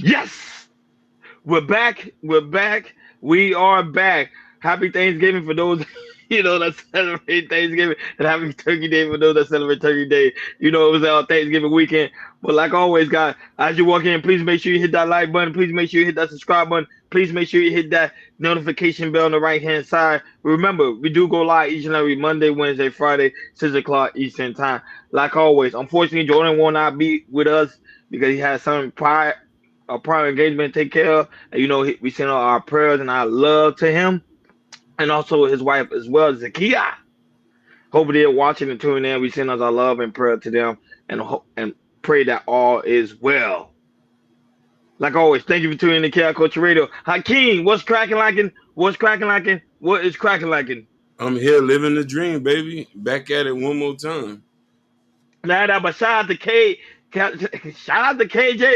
Yes, we're back. We're back. We are back. Happy Thanksgiving for those that celebrate Thanksgiving, and happy Turkey Day for those that celebrate Turkey Day. It was our Thanksgiving weekend. But like always, guys, as you walk in, please make sure you hit that like button. Please make sure you hit that subscribe button. Please make sure you hit that notification bell on the right hand side. Remember, we do go live each and every Monday, Wednesday, Friday, 6 o'clock Eastern time. Like always, unfortunately, Jordan will not be with us because he has some prior engagement to take care of. And we send out our prayers and our love to him, and also his wife as well, Zakia. Hopefully they're watching and tuning in. We send us our love and prayer to them, and pray that all is well. Like always, thank you for tuning in to Chaos Culture Radio. Hakeem, what's cracking like? What's cracking like? What is cracking like? I'm here living the dream, baby. Back at it one more time. Nah, but shout out to KJ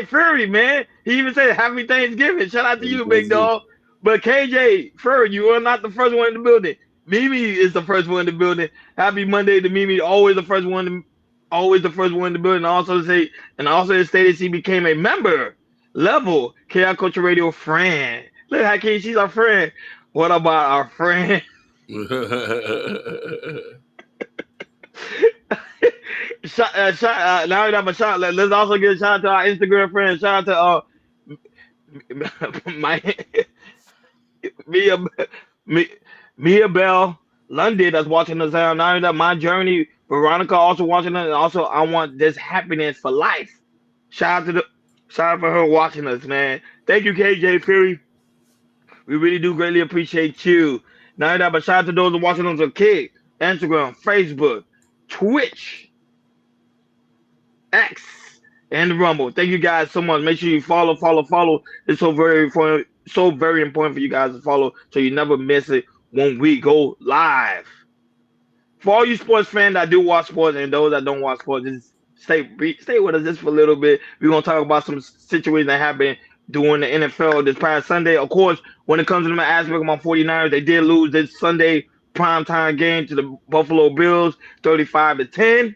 Fury, man. He even said Happy Thanksgiving. Shout out to you, big dog. But KJ Fury, you are not the first one in the building. Mimi is the first one in the building. Happy Monday to Mimi. Always the first one. Always the first one in the building. Also stated she became a member level Chaos Culture Radio friend. Look, Hakeem, she's our friend. What about our friend? Now we have a shot. Let's also give a shout out to our Instagram friends. Shout out to my Mia Mi- Mia Bell London that's watching us now. Now that my journey, Veronica also watching us, and also I want this happiness for life. Shout out for her watching us, man. Thank you, KJ Fury. We really do greatly appreciate you. Now that, but shout out to those who are watching us on Kick, Instagram, Facebook, Twitch, X, and Rumble. Thank you guys so much. Make sure you follow. It's so very important for you guys to follow so you never miss it when we go live. For all you sports fans that do watch sports and those that don't watch sports, just stay with us just for a little bit. We're gonna talk about some situations that happened during the NFL this past Sunday. Of course, when it comes to the aspect of my 49ers, they did lose this Sunday primetime game to the Buffalo Bills, 35-10.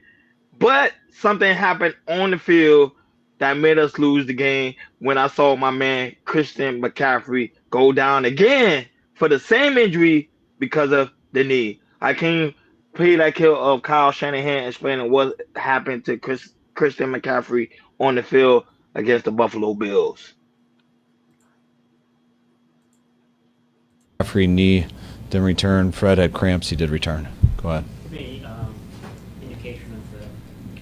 But something happened on the field that made us lose the game when I saw my man Christian McCaffrey go down again for the same injury because of the knee. I came play that kill of Kyle Shanahan explaining what happened to Christian McCaffrey on the field against the Buffalo Bills. McCaffrey knee didn't return. Fred had cramps. He did return. Go ahead. Any indication of the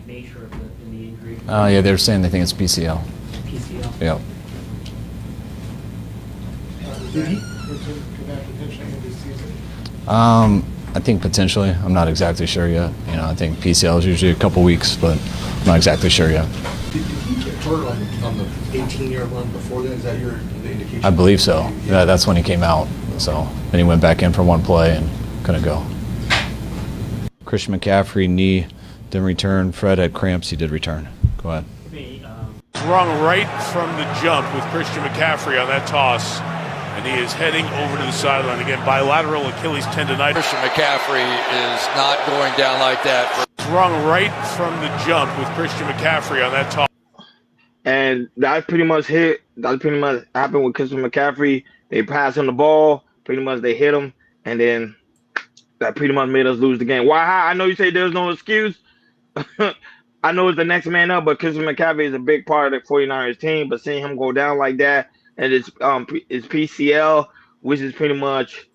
nature of the knee injury? Yeah, they're saying they think it's PCL. PCL? Yep. Did he could that potentially end this season? I think potentially. I'm not exactly sure yet. I think PCL is usually a couple weeks, but I'm not exactly sure yet. Did he get hurt on the 18-yard line before that? Is that the indication? I believe so. Yeah, that's when he came out. So then he went back in for one play and couldn't go. Christian McCaffrey knee didn't return. Fred had cramps. He did return. Go ahead. Sprung right from the jump with Christian McCaffrey on that toss. And he is heading over to the sideline again. Bilateral Achilles tendonitis. Christian McCaffrey is not going down like that. Sprung right from the jump with Christian McCaffrey on that toss. And that pretty much happened with Christian McCaffrey. They passed him the ball. Pretty much they hit him. And then that pretty much made us lose the game. Why? I know you say there's no excuse. I know it's the next man up, but Christian McCaffrey is a big part of the 49ers team. But seeing him go down like that, and it's PCL, which is pretty much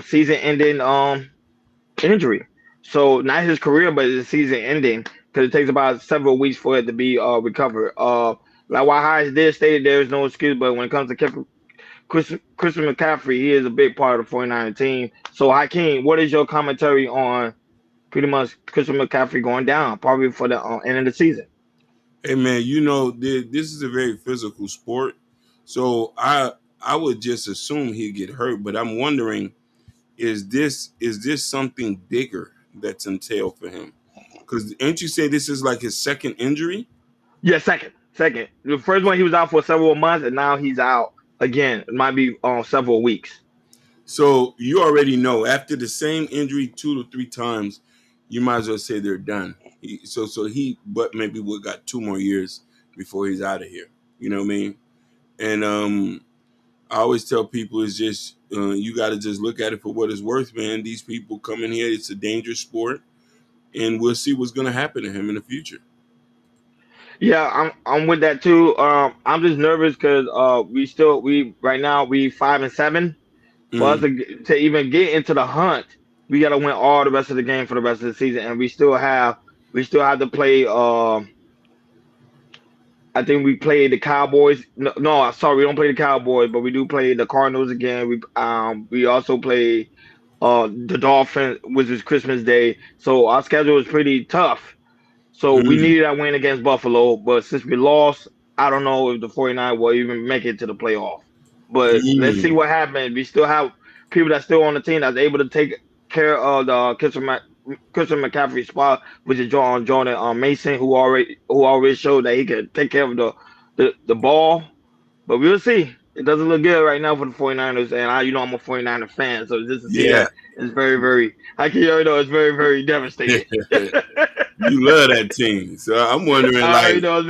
season-ending injury. So not his career, but it's season-ending because it takes about several weeks for it to be recovered. Like why Hayes did state there's no excuse, but when it comes to Christian McCaffrey, he is a big part of the 49ers team. So Hakeem, what is your commentary on pretty much Christian McCaffrey going down, probably for the end of the season? Hey man, this is a very physical sport, so I would just assume he'd get hurt. But I'm wondering, is this something bigger that's entailed for him? Because ain't you say this is like his second injury? Yeah, second. The first one he was out for several months, and now he's out again. It might be several weeks. So you already know after the same injury 2 to 3 times, you might as well say they're done. But maybe we got 2 more years before he's out of here. You know what I mean? And I always tell people it's just you got to just look at it for what it's worth, man. These people come in here; it's a dangerous sport, and we'll see what's going to happen to him in the future. Yeah, I'm with that too. I'm just nervous because we right now we 5-7. For us to even get into the hunt, we got to win all the rest of the game for the rest of the season, and we still have to play. I think we play the Cowboys. No, sorry, we don't play the Cowboys, but we do play the Cardinals again. We also play the Dolphins, which is Christmas Day. So our schedule is pretty tough. So we needed that win against Buffalo, but since we lost, I don't know if the 49 will even make it to the playoff. But let's see what happens. We still have people that's still on the team that's able to take care of the Christian McCaffrey spot, which is Jordan Mason, who already showed that he can take care of the ball. But we'll see. It doesn't look good right now for the 49ers, and I'm a 49er fan, so this is it's very, very. I can already know it's very, very devastating. You love that team, so I'm wondering. It doesn't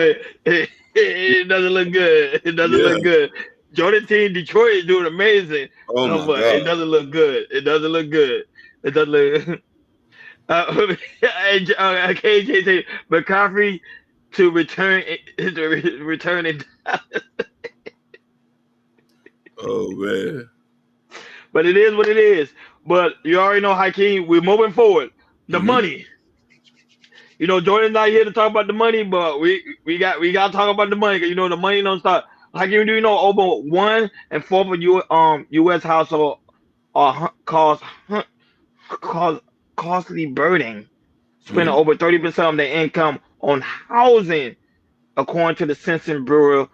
look good. It doesn't look good. Jordan team, Detroit is doing amazing. Oh my God. It doesn't look good. It doesn't look good. It doesn't look. KJ McCaffrey to return in Dallas. Oh man. But it is what it is. But you already know, Hakeem, we're moving forward. The money. Jordan's not here to talk about the money, but we got to talk about the money because the money don't stop. Hakeem, do you know over 1 4 of U.S. household are costly burden, spending over 30% of their income on housing, according to the Census Bureau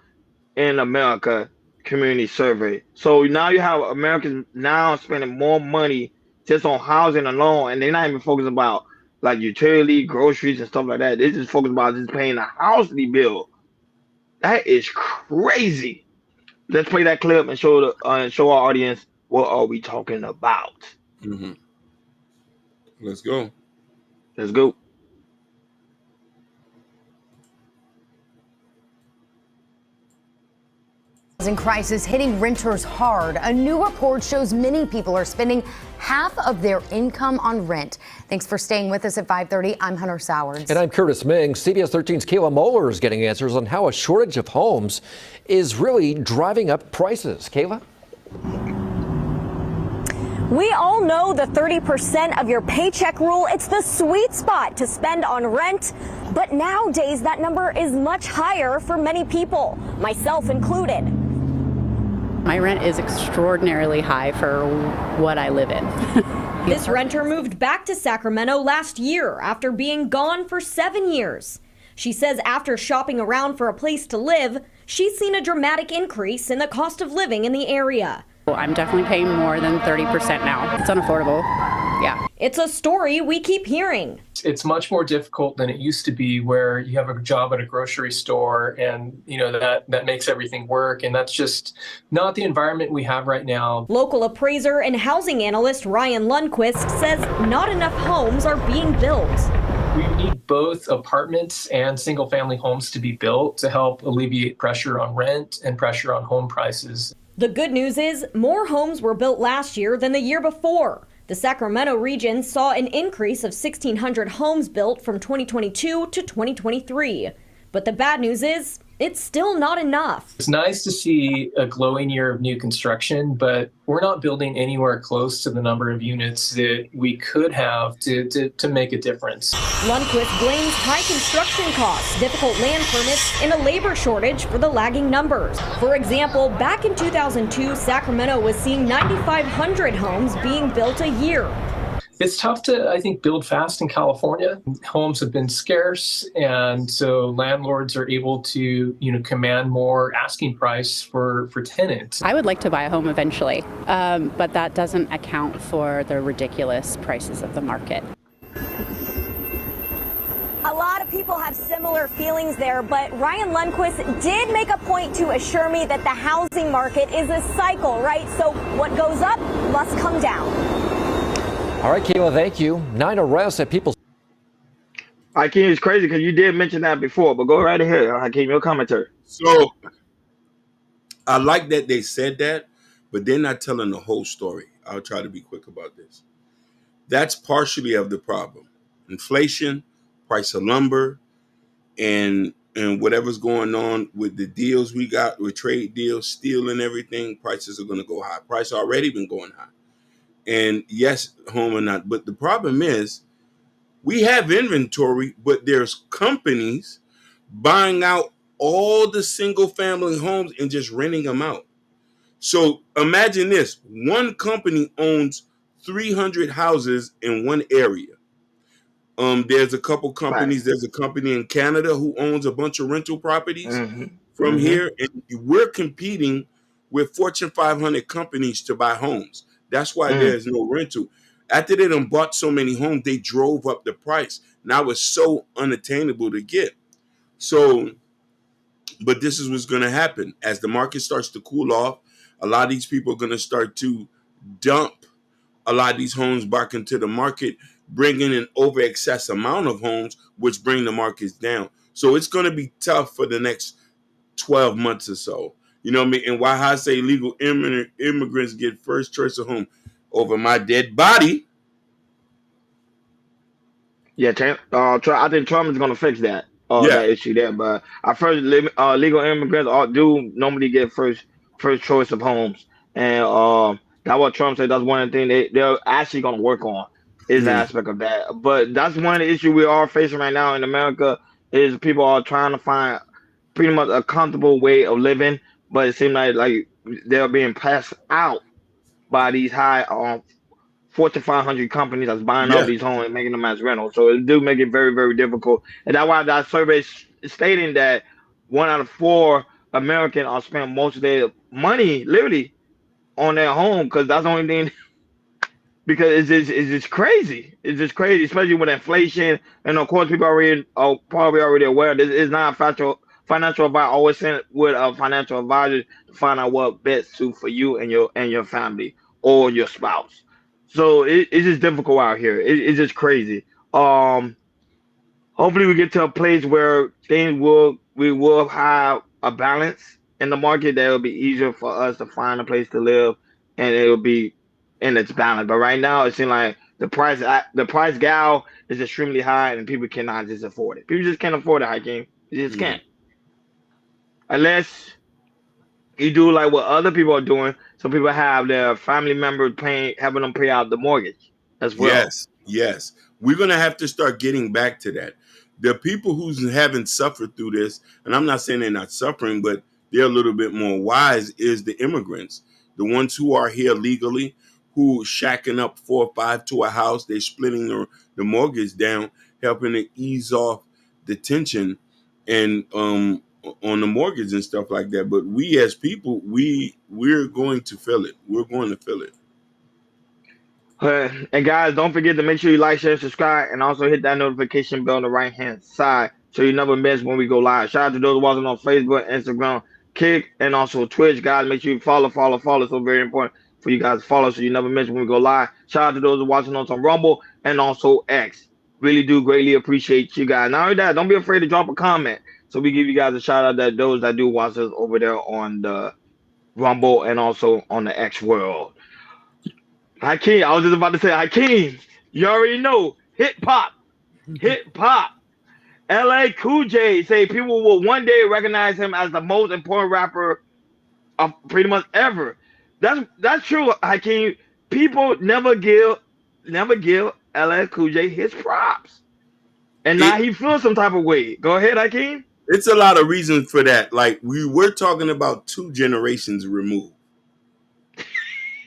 in America Community Survey. So now you have Americans now spending more money just on housing alone, and they're not even focused about like utility, groceries, and stuff like that. They're just focused about just paying a housing bill. That is crazy. Let's play that clip and show our audience what are we talking about. Let's go. Let's go. Housing crisis hitting renters hard. A new report shows many people are spending half of their income on rent. Thanks for staying with us at 5:30. I'm Hunter Sowers. And I'm Curtis Ming. CBS 13's Kayla Moeller is getting answers on how a shortage of homes is really driving up prices. Kayla? We all know the 30% of your paycheck rule. It's the sweet spot to spend on rent. But nowadays, that number is much higher for many people, myself included. My rent is extraordinarily high for what I live in. This renter moved back to Sacramento last year after being gone for 7 years. She says after shopping around for a place to live, she's seen a dramatic increase in the cost of living in the area. I'm definitely paying more than 30% now. It's unaffordable. Yeah. It's a story we keep hearing. It's much more difficult than it used to be, where you have a job at a grocery store and that makes everything work, and that's just not the environment we have right now. Local appraiser and housing analyst Ryan Lundquist says not enough homes are being built. We need both apartments and single family homes to be built to help alleviate pressure on rent and pressure on home prices. The good news is more homes were built last year than the year before. The Sacramento region saw an increase of 1,600 homes built from 2022 to 2023. But the bad news is it's still not enough. It's nice to see a glowing year of new construction, but we're not building anywhere close to the number of units that we could have to make a difference. Lundquist blames high construction costs, difficult land permits, and a labor shortage for the lagging numbers. For example, back in 2002, Sacramento was seeing 9,500 homes being built a year. It's tough to, I think, build fast in California. Homes have been scarce, and so landlords are able to, command more asking price for tenants. I would like to buy a home eventually, but that doesn't account for the ridiculous prices of the market. A lot of people have similar feelings there, but Ryan Lundquist did make a point to assure me that the housing market is a cycle, right? So what goes up must come down. All right, Kayla, thank you. 9 arrests at People's. Hakeem, it's crazy because you did mention that before, but go right ahead, Hakeem, your commentary. So I like that they said that, but they're not telling the whole story. I'll try to be quick about this. That's partially of the problem. Inflation, price of lumber, and whatever's going on with the deals we got with trade deals, steel and everything, prices are going to go high. Price already been going high. And yes, home or not, but the problem is we have inventory, but there's companies buying out all the single family homes and just renting them out. So imagine this, one company owns 300 houses in one area. There's a couple companies. There's a company in Canada who owns a bunch of rental properties from here, and we're competing with Fortune 500 companies to buy homes. That's why there's no rental. After they done bought so many homes, they drove up the price. Now it's so unattainable to get. So, but this is what's going to happen as the market starts to cool off. A lot of these people are going to start to dump a lot of these homes back into the market, bringing an over excess amount of homes, which bring the markets down. So it's going to be tough for the next 12 months or so. You know what I mean? And why I say illegal immigrants get first choice of home over my dead body. Yeah, I think Trump is going to fix that issue there. But I first legal immigrants do normally get first choice of homes, and that's what Trump said. That's one of the things they're actually going to work on is the aspect of that. But that's one of the issues we are facing right now in America is people are trying to find pretty much a comfortable way of living, but it seems like they're being passed out by these high Fortune 500 companies that's buying up these homes and making them as rentals. So it do make it very, very difficult. And that's why that survey is stating that 1 out of 4 Americans are spending most of their money literally on their home, because that's the only thing. Because it's just crazy. It's just crazy, especially with inflation. And of course, people are probably already aware this is not a financial advice. Always send with a financial advisor to find out what best suit for you and your family or your spouse. So it's just difficult out here. It's just crazy. Hopefully we get to a place where we will have a balance in the market that will be easier for us to find a place to live, and it will be in its balance. But right now it seems like the price gouging is extremely high, and people cannot just afford it. People just can't afford it, Hakeem. You just can't. Unless you do like what other people are doing. Some people have their family members having them pay out the mortgage as well. Yes. We're going to have to start getting back to that. The people who haven't suffered through this, and I'm not saying they're not suffering, but they're a little bit more wise, is the immigrants. The ones who are here legally, who shacking up 4 or 5 to a house, they're splitting the mortgage down, helping to ease off the tension and on the mortgage and stuff like that. But we as people, we're going to feel it. We're going to feel it. And guys, don't forget to make sure you like, share, subscribe, and also hit that notification bell on the right hand side so you never miss when we go live. Shout out to those watching on Facebook, Instagram, Kick, and also Twitch. Guys, make sure you follow. So very important for you guys to follow so you never miss when we go live. Shout out to those watching on some Rumble and also X. Really do greatly appreciate you guys. Not only that, don't be afraid to drop a comment. So we give you guys a shout out that those that do watch us over there on the Rumble and also on the X world. Hakeem, I was just about to say, Hakeem, you already know, hip hop. LL Cool J say people will one day recognize him as the most important rapper of pretty much ever. That's true, Hakeem. People never give LL Cool J his props, and now he feels some type of way. Go ahead, Hakeem. It's a lot of reasons for that. Like we're talking about 2 generations removed.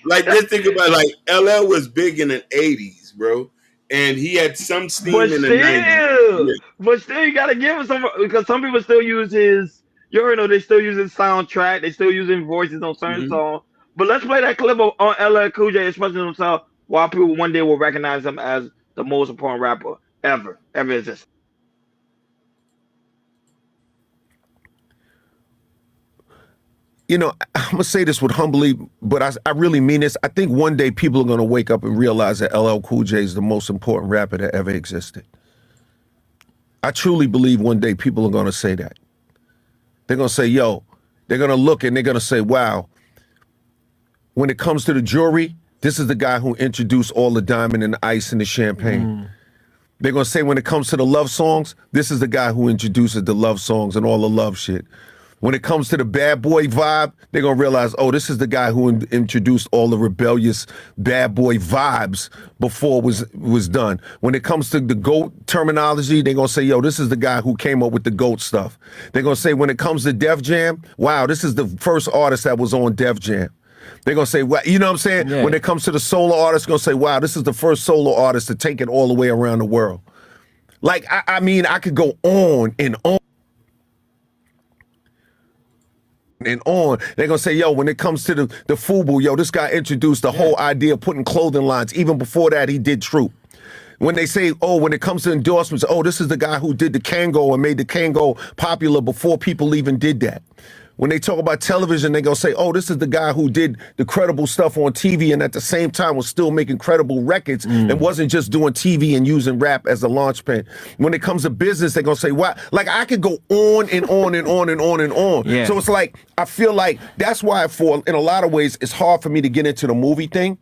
Like, just think about it, like LL was big in the 80s, bro. And he had some steam in the 90s. But still, you gotta give him some, because some people still use his, you already know, they still use his soundtrack, they still using voices on certain songs. But let's play that clip on LL Cool J expressing himself, why people one day will recognize him as the most important rapper ever existed. You know, I'm going to say this with humbly, but I really mean this. I think one day people are going to wake up and realize that LL Cool J is the most important rapper that ever existed. I truly believe one day people are going to say that. They're going to say, yo, they're going to look and they're going to say, wow, when it comes to the jewelry, this is the guy who introduced all the diamond and the ice and the champagne. They're going to say when it comes to the love songs, this is the guy who introduces the love songs and all the love shit. When it comes to the bad boy vibe, they're going to realize, oh, this is the guy who introduced all the rebellious bad boy vibes before it was done. When it comes to the GOAT terminology, they're going to say, yo, this is the guy who came up with the GOAT stuff. They're going to say when it comes to Def Jam, wow, this is the first artist that was on Def Jam. They're going to say, well, you know what I'm saying? Yeah. When it comes to the solo artists, going to say, wow, this is the first solo artist to take it all the way around the world. Like, I mean, I could go on and on. And on, they're gonna say, yo, when it comes to the FUBU, yo, this guy introduced the whole idea of putting clothing lines. Even before that, he did Troop. When they say, oh, when it comes to endorsements, oh, this is the guy who did the Kango and made the Kango popular before people even did that. When they talk about television, they're going to say, oh, this is the guy who did the credible stuff on TV and at the same time was still making credible records and wasn't just doing TV and using rap as a launch pad. When it comes to business, they're going to say, wow, like I could go on and on and on and on and on. Yeah. So it's like, I feel like that's why in a lot of ways, it's hard for me to get into the movie thing,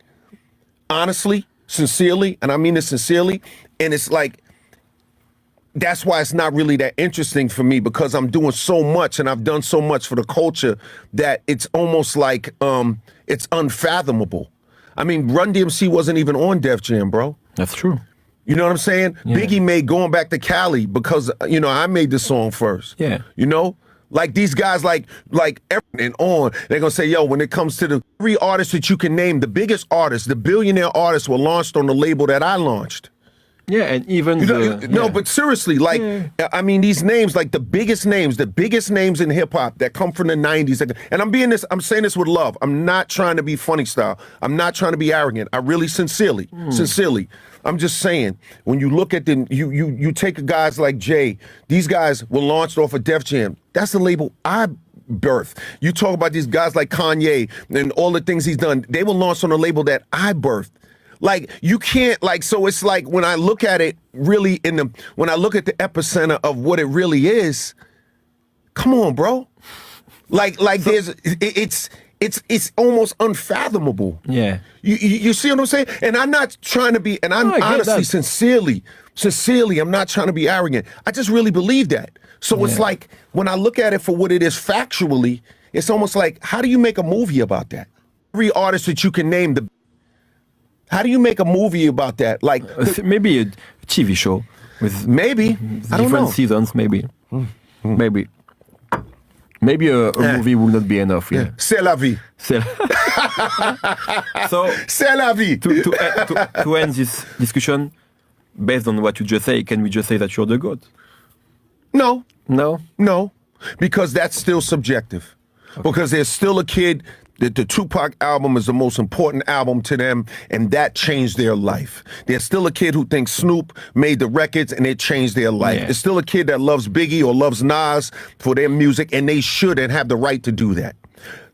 honestly, sincerely, and I mean this sincerely. And it's like, that's why it's not really that interesting for me because I'm doing so much and I've done so much for the culture that it's almost like it's unfathomable. I mean, Run DMC wasn't even on Def Jam, bro. That's true. You know what I'm saying? Yeah. Biggie made Going Back to Cali because, you know, I made the song first. Yeah. You know? Like these guys like and on, they're going to say, yo, when it comes to the 3 artists that you can name, the biggest artists, the billionaire artists were launched on the label that I launched. Yeah, and even No, but seriously, like, I mean, these names, like the biggest names in hip hop that come from the 90s. And I'm saying this with love. I'm not trying to be funny style. I'm not trying to be arrogant. I really sincerely, I'm just saying, when you look at you take guys like Jay, these guys were launched off of Def Jam. That's the label I birthed. You talk about these guys like Kanye and all the things he's done. They were launched on a label that I birthed. Like, you can't, like, so it's like when I look at it really when I look at the epicenter of what it really is, come on, bro. Like it's almost unfathomable. Yeah. You see what I'm saying? And I'm not trying to be, and I'm honestly, sincerely, I'm not trying to be arrogant. I just really believe that. So it's like, when I look at it for what it is factually, it's almost like, how do you make a movie about that? 3 artists that you can name, how do you make a movie about that? Like maybe a TV show with maybe I don't know. Different seasons, maybe. Maybe a movie will not be enough. Yeah. C'est la vie. So c'est la vie. To end this discussion, based on what you just say, can we just say that you're the GOAT? No. No, because that's still subjective. Okay. Because there's still a kid. The Tupac album is the most important album to them, and that changed their life. There's still a kid who thinks Snoop made the records, and it changed their life. Yeah. There's still a kid that loves Biggie or loves Nas for their music, and they should and have the right to do that.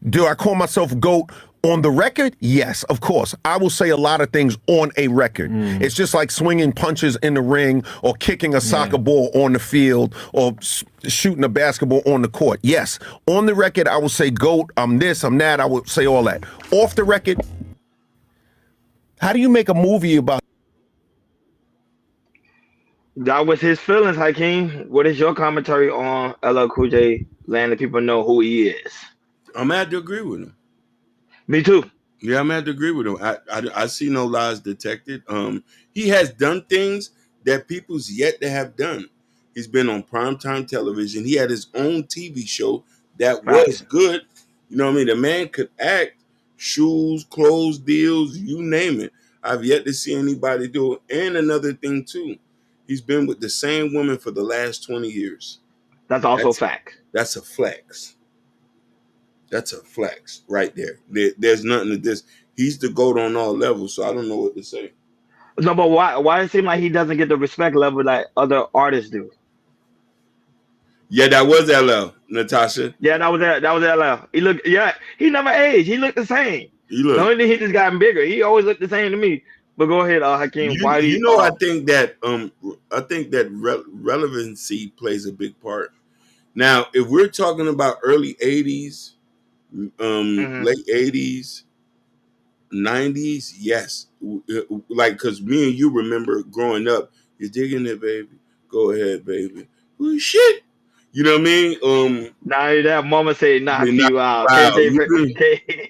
Do I call myself GOAT on the record? Yes, of course. I will say a lot of things on a record. It's just like swinging punches in the ring or kicking a soccer ball on the field or shooting a basketball on the court. Yes, on the record, I will say GOAT, I'm this, I'm that, I will say all that. Off the record, how do you make a movie about that? Was his feelings, Hakeem. What is your commentary on LL Cool J letting people know who he is? I'm had to agree with him. Me too. Yeah, I'm had to agree with him. I see no lies detected. He has done things that people's yet to have done. He's been on primetime television. He had his own TV show that was good. You know what I mean? The man could act, shoes, clothes, deals, you name it. I've yet to see anybody do it. And another thing too, he's been with the same woman for the last 20 years. That's also a fact. That's a flex. That's a flex right there. There's nothing to this. He's the GOAT on all levels, so I don't know what to say. No, but why does it seem like he doesn't get the respect level that other artists do? Yeah, that was LL, Natasha. Yeah, that was LL. He never aged. He looked the same. The only thing, he just gotten bigger. He always looked the same to me. But go ahead, Hakeem. I think that relevancy plays a big part. Now, if we're talking about early 80s, Mm-hmm. late 80s, 90s, yes. Like, because me and you remember growing up, you're digging it, baby. Go ahead, baby. Oh, shit. You know what I mean? Now that mama say knock They knock you out. you out. You feel me?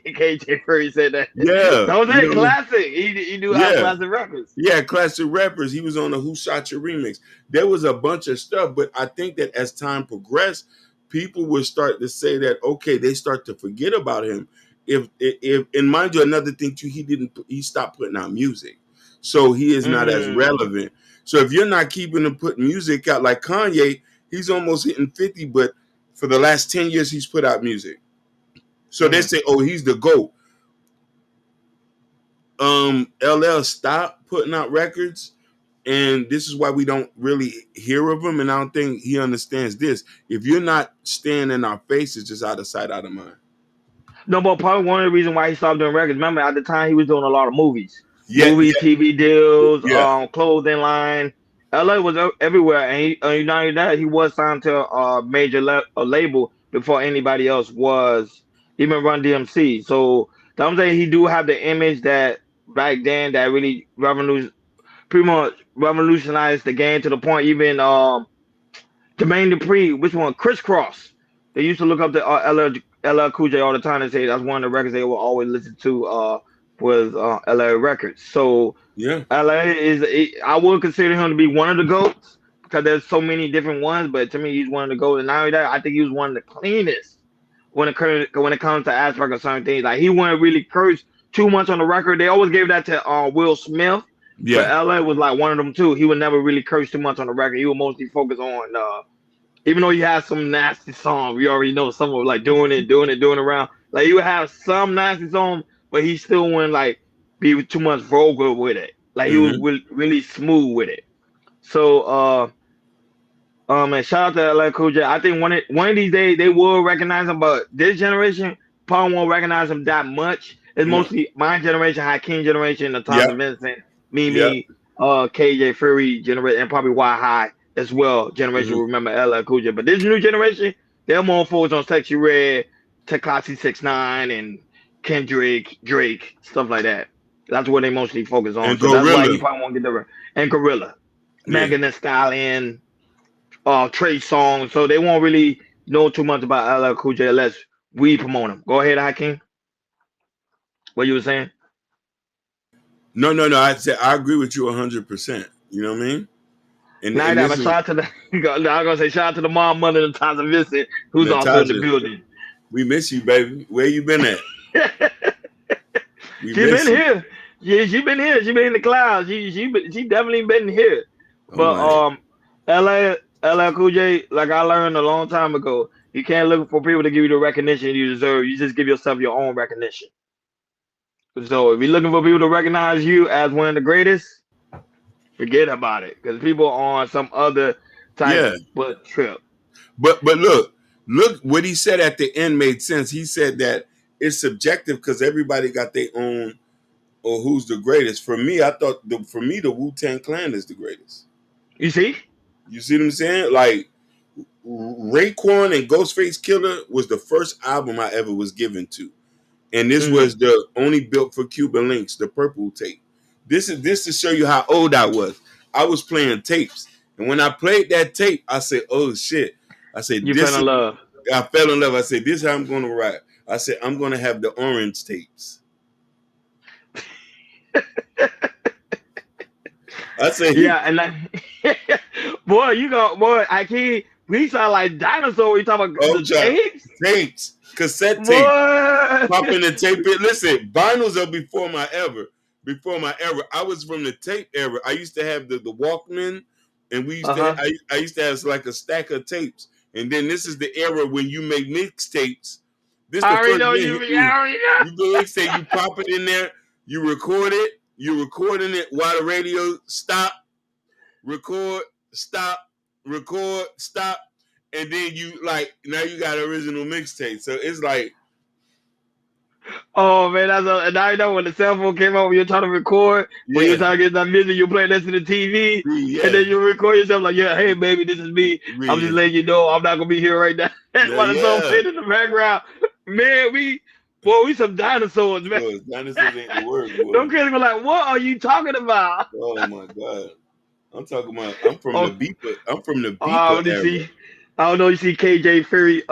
KJ Furry said that. Yeah. That was You know it. what I mean? Classic. He knew how Yeah. classic records. Yeah, classic rappers. He was on the Who Shot Your remix. There was a bunch of stuff, but I think that as time progressed, people would start to say that, okay, they start to forget about him. If and mind you, another thing too, he stopped putting out music. So he is not as relevant. So if you're not keeping him putting music out, like Kanye, he's almost hitting 50, but for the last 10 years, he's put out music. So they say, oh, he's the GOAT. LL stopped putting out records, and this is why we don't really hear of him. And I don't think he understands this. If you're not staying in our faces, just out of sight, out of mind. No, but probably one of the reasons why he stopped doing records. Remember, at the time he was doing a lot of movies, Yeah, TV deals, Yeah. Clothing line. LA was everywhere, and he not only that, he was signed to a major label before anybody else was, even Run DMC. So I'm saying he do have the image that back then that really pretty much revolutionized the game to the point even Jermaine Dupri, which one? Crisscross. They used to look up to LL Cool J all the time and say that's one of the records they will always listen to was LA Records. So yeah, LA I would consider him to be one of the GOATs because there's so many different ones, but to me he's one of the GOATs. And not only that, I think he was one of the cleanest when it comes to aspect of certain things. Like he wouldn't really curse too much on the record. They always gave that to Will Smith. Yeah. But LA was like one of them too. He would never really curse too much on the record. He would mostly focus on even though he has some nasty songs, we already know some of like doing it around. Like he would have some nasty songs, but he still wouldn't like be too much vulgar with it. Like he was really smooth with it. So and shout out to LL Cool J. I think one of these days they will recognize him, but this generation probably won't recognize him that much. It's mostly my generation, Hakeem generation, the Thompson Vincent, Mimi, KJ Fury generation, and probably Y High as well. Generation will remember LL Cool J. But this new generation, they're more focused on Sexy Red, Tekashi 6ix9ine, and Kendrick, Drake, stuff like that. That's what they mostly focus on. And so that's why Gorilla. you probably won't get the and Gorilla, Megan Thee Stallion, Trey Songz. So they won't really know too much about LL Cool J unless we promote him. Go ahead, Hakeem. What you were saying? No. I said I agree with you 100%. You know what I mean? And Now that shout out to the I'm gonna say shout out to the mom, mother, and Thompson Vincent, who's also in the building. We miss you, baby. Where you been at? She been here. Yeah, she been here. She been in the clouds. She definitely been here. But LL Cool J, like I learned a long time ago, you can't look for people to give you the recognition you deserve. You just give yourself your own recognition. So if you're looking for people to recognize you as one of the greatest, forget about it, because people are on some other type of trip. But look what he said at the end made sense. He said that it's subjective because everybody got their own or who's the greatest. For me, I thought the Wu-Tang Clan is the greatest. You see what I'm saying? Like Raekwon and Ghostface Killer was the first album I ever was given to. And this was the only built for Cuban Links, the purple tape. This to show you how old I was. I was playing tapes. And when I played that tape, I said, oh shit. I said, you fell in love. I fell in love. I said, this is how I'm gonna rap. I said, I'm gonna have the orange tapes. I said, and like I can't. We sound like dinosaurs. We talking about tapes, cassette tape, popping the tape. Listen, vinyls are before my era. I was from the tape era. I used to have the Walkman, and we used to. I used to have like a stack of tapes. And then this is the era when you make mixtapes. This I already know you. You go mixtape, you pop it in there, you record it. You're recording it while the radio stop, record, stop, and then you like now you got original mixtape. So it's like Oh man, and I know when the cell phone came out, when you're trying to record, when you're Yeah, trying to get that music, you play next to the TV, and yeah, then you record yourself like, yeah, hey baby, this is me. I'm just yeah, letting you know I'm not gonna be here right now. While the song yeah. playing in the background, man, we some dinosaurs, man. Boy, dinosaurs ain't the word, boy. Them kids were like, what are you talking about? Oh my God. I'm from the Oh, beeper. I'm from the I beeper don't era. see. I don't know. You see KJ Fury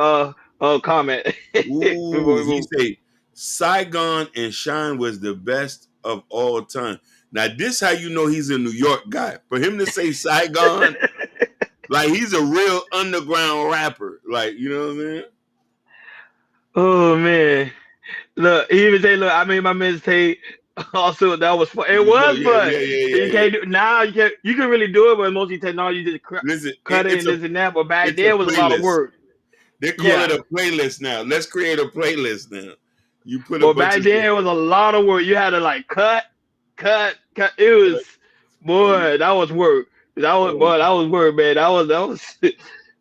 comment. Ooh, he say Saigon and Shine was the best of all time. Now this how you know he's a New York guy. For him to say Saigon, like he's a real underground rapper. Like, you know what I'm saying? Oh man. Look, he even say, look, I made my mistake. Also, that was fun. It No, was yeah, fun. yeah, yeah, You yeah, yeah. can't do now. You can really do it, but most of the technology just Listen, cut it it's and a this and that. But back it's a then it was a lot of playlist. work. They call it Yeah, a playlist now. Let's create a playlist now. You put a but bunch back of then shit. it was a lot of work. You had to like cut. It was Oh, boy, that was work. oh, That was work, man. That was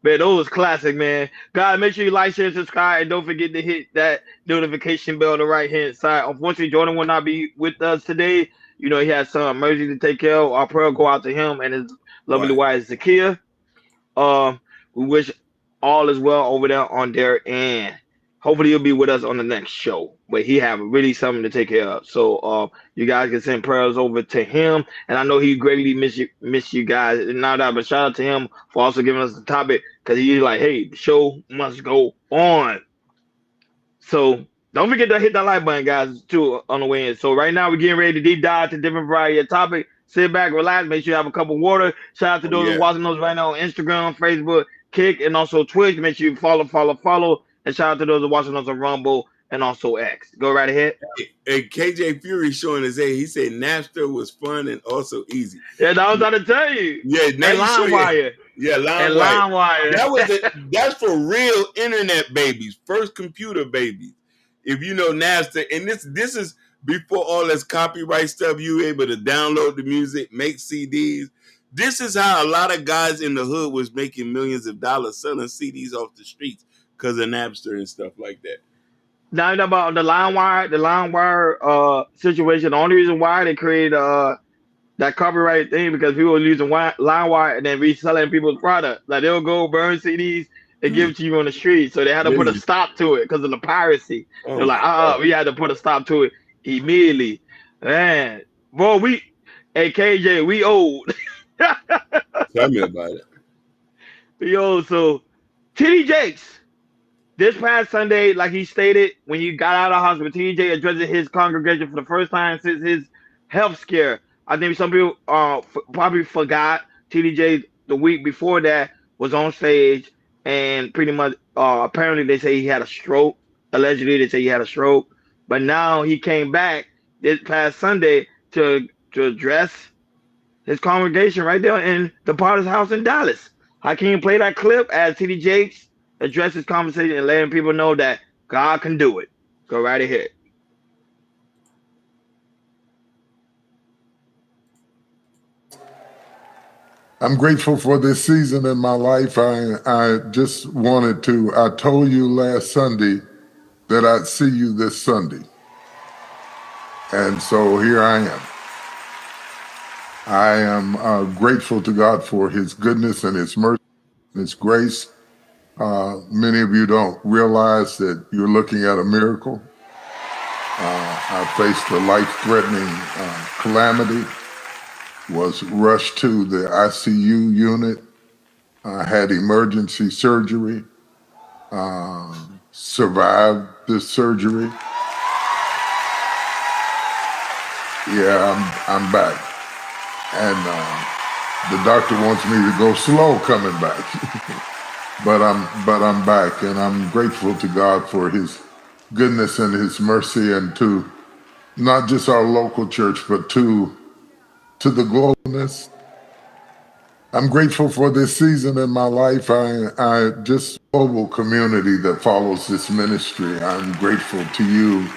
man. Those was classic, man. Guys, make sure you like, share, subscribe, and don't forget to hit that notification bell on the right hand side. Unfortunately, Jordan will not be with us today. You know, he has some emergency to take care of. Our prayer go out to him and his lovely right. wife Zakia. We wish all is well over there on their end. Hopefully he'll be with us on the next show. But he have really something to take care of. So you guys can send prayers over to him. And I know he greatly miss you guys. And not that, but shout out to him for also giving us the topic because he's like, hey, the show must go on. So don't forget to hit that like button, guys, too, on the way in. So right now we're getting ready to deep dive to different variety of topics. Sit back, relax, make sure you have a cup of water. Shout out to Oh those yeah. watching those right now on Instagram, Facebook, Kick, and also Twitch. Make sure you follow. And shout out to those watching us on Rumble and also X. Go right ahead. And KJ Fury showing his age. He said Napster was fun and also easy. Yeah, that was trying to tell you. Yeah, now And you show LimeWire. Yeah, And LimeWire. LimeWire. That's for real internet babies, first computer babies. If you know Napster, and this is before all this copyright stuff, you were able to download the music, make CDs. This is how a lot of guys in the hood was making millions of dollars selling CDs off the streets because of Napster and stuff like that. Now you know about the LimeWire situation. The only reason why they created that copyright thing because people were using LimeWire and then reselling people's product. Like they'll go burn CDs and give it to you on the street. So they had to put a Really? stop to it because of the piracy. Oh They're like, my God. we had to put a stop to it immediately. Man, bro, hey KJ, we old. Tell me about it. We old. So TD Jakes, this past Sunday, like he stated, when he got out of the hospital, TD Jakes addressed his congregation for the first time since his health scare. I think some people probably forgot TD Jakes the week before that was on stage and pretty much apparently they say he had a stroke. Allegedly, they say he had a stroke. But now he came back this past Sunday to address his congregation right there in the Potter's house in Dallas. Hakeem play that clip as TD Jakes addressed his conversation and letting people know that God can do it. Go right ahead. I'm grateful for this season in my life. I just wanted to, I told you last Sunday that I'd see you this Sunday. And so here I am. I am grateful to God for his goodness and his mercy and his grace. Many of you don't realize that you're looking at a miracle. I faced a life-threatening calamity, was rushed to the ICU unit, had emergency surgery, survived this surgery. Yeah, I'm back. And the doctor wants me to go slow coming back. but I'm back, and I'm grateful to God for his goodness and his mercy, and to not just our local church, but to the globalness. I'm grateful for this season in my life. I just global community that follows this ministry. I'm grateful to you,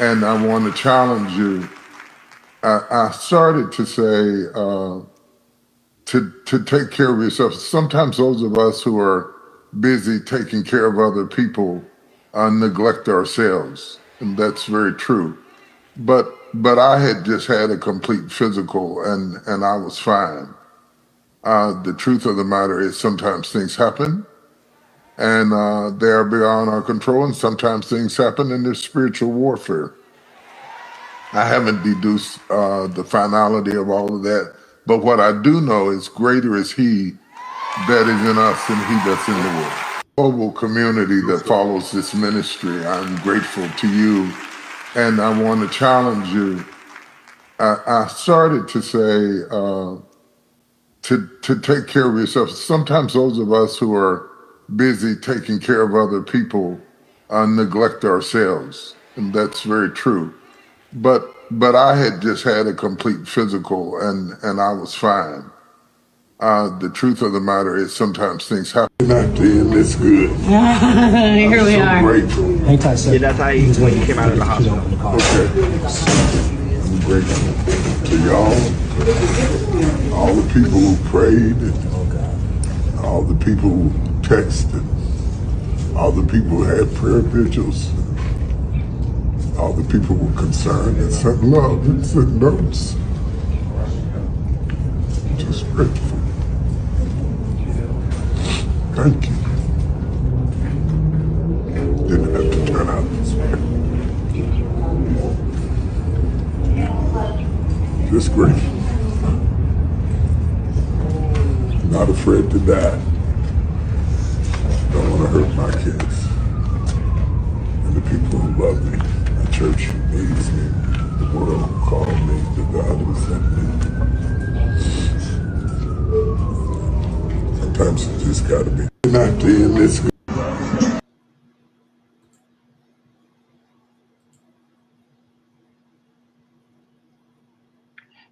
and I want to challenge you. I started to say to take care of yourself. Sometimes those of us who are busy taking care of other people neglect ourselves. and that's very true. But I had just had a complete physical, and I was fine. The truth of the matter is sometimes things happen, and they are beyond our control, and sometimes things happen and there's spiritual warfare. I haven't deduced the finality of all of that, but what I do know is greater is he that is in us than he that's in the world. Global community that follows this ministry, I'm grateful to you, and I want to challenge you. I started to say to take care of yourself. Sometimes those of us who are busy taking care of other people neglect ourselves, and that's very true. But I had just had a complete physical, and I was fine. The truth of the matter is sometimes things happen after and it's good. Here we are. Grateful. Yeah, that's how he when he came out of the hospital. Okay. I'm grateful to y'all, all the people who prayed, and all the people who texted, all the people who had prayer vigils, all the people who were concerned and sent love and sent notes. Just grateful. Thank you. Didn't have to turn out this way. Just grateful. Not afraid to die. Don't want to hurt my kids. And the people who love me, the church who needs me, the world who called me, the God who sent me. Sometimes it just gotta be. Not the end, it's good.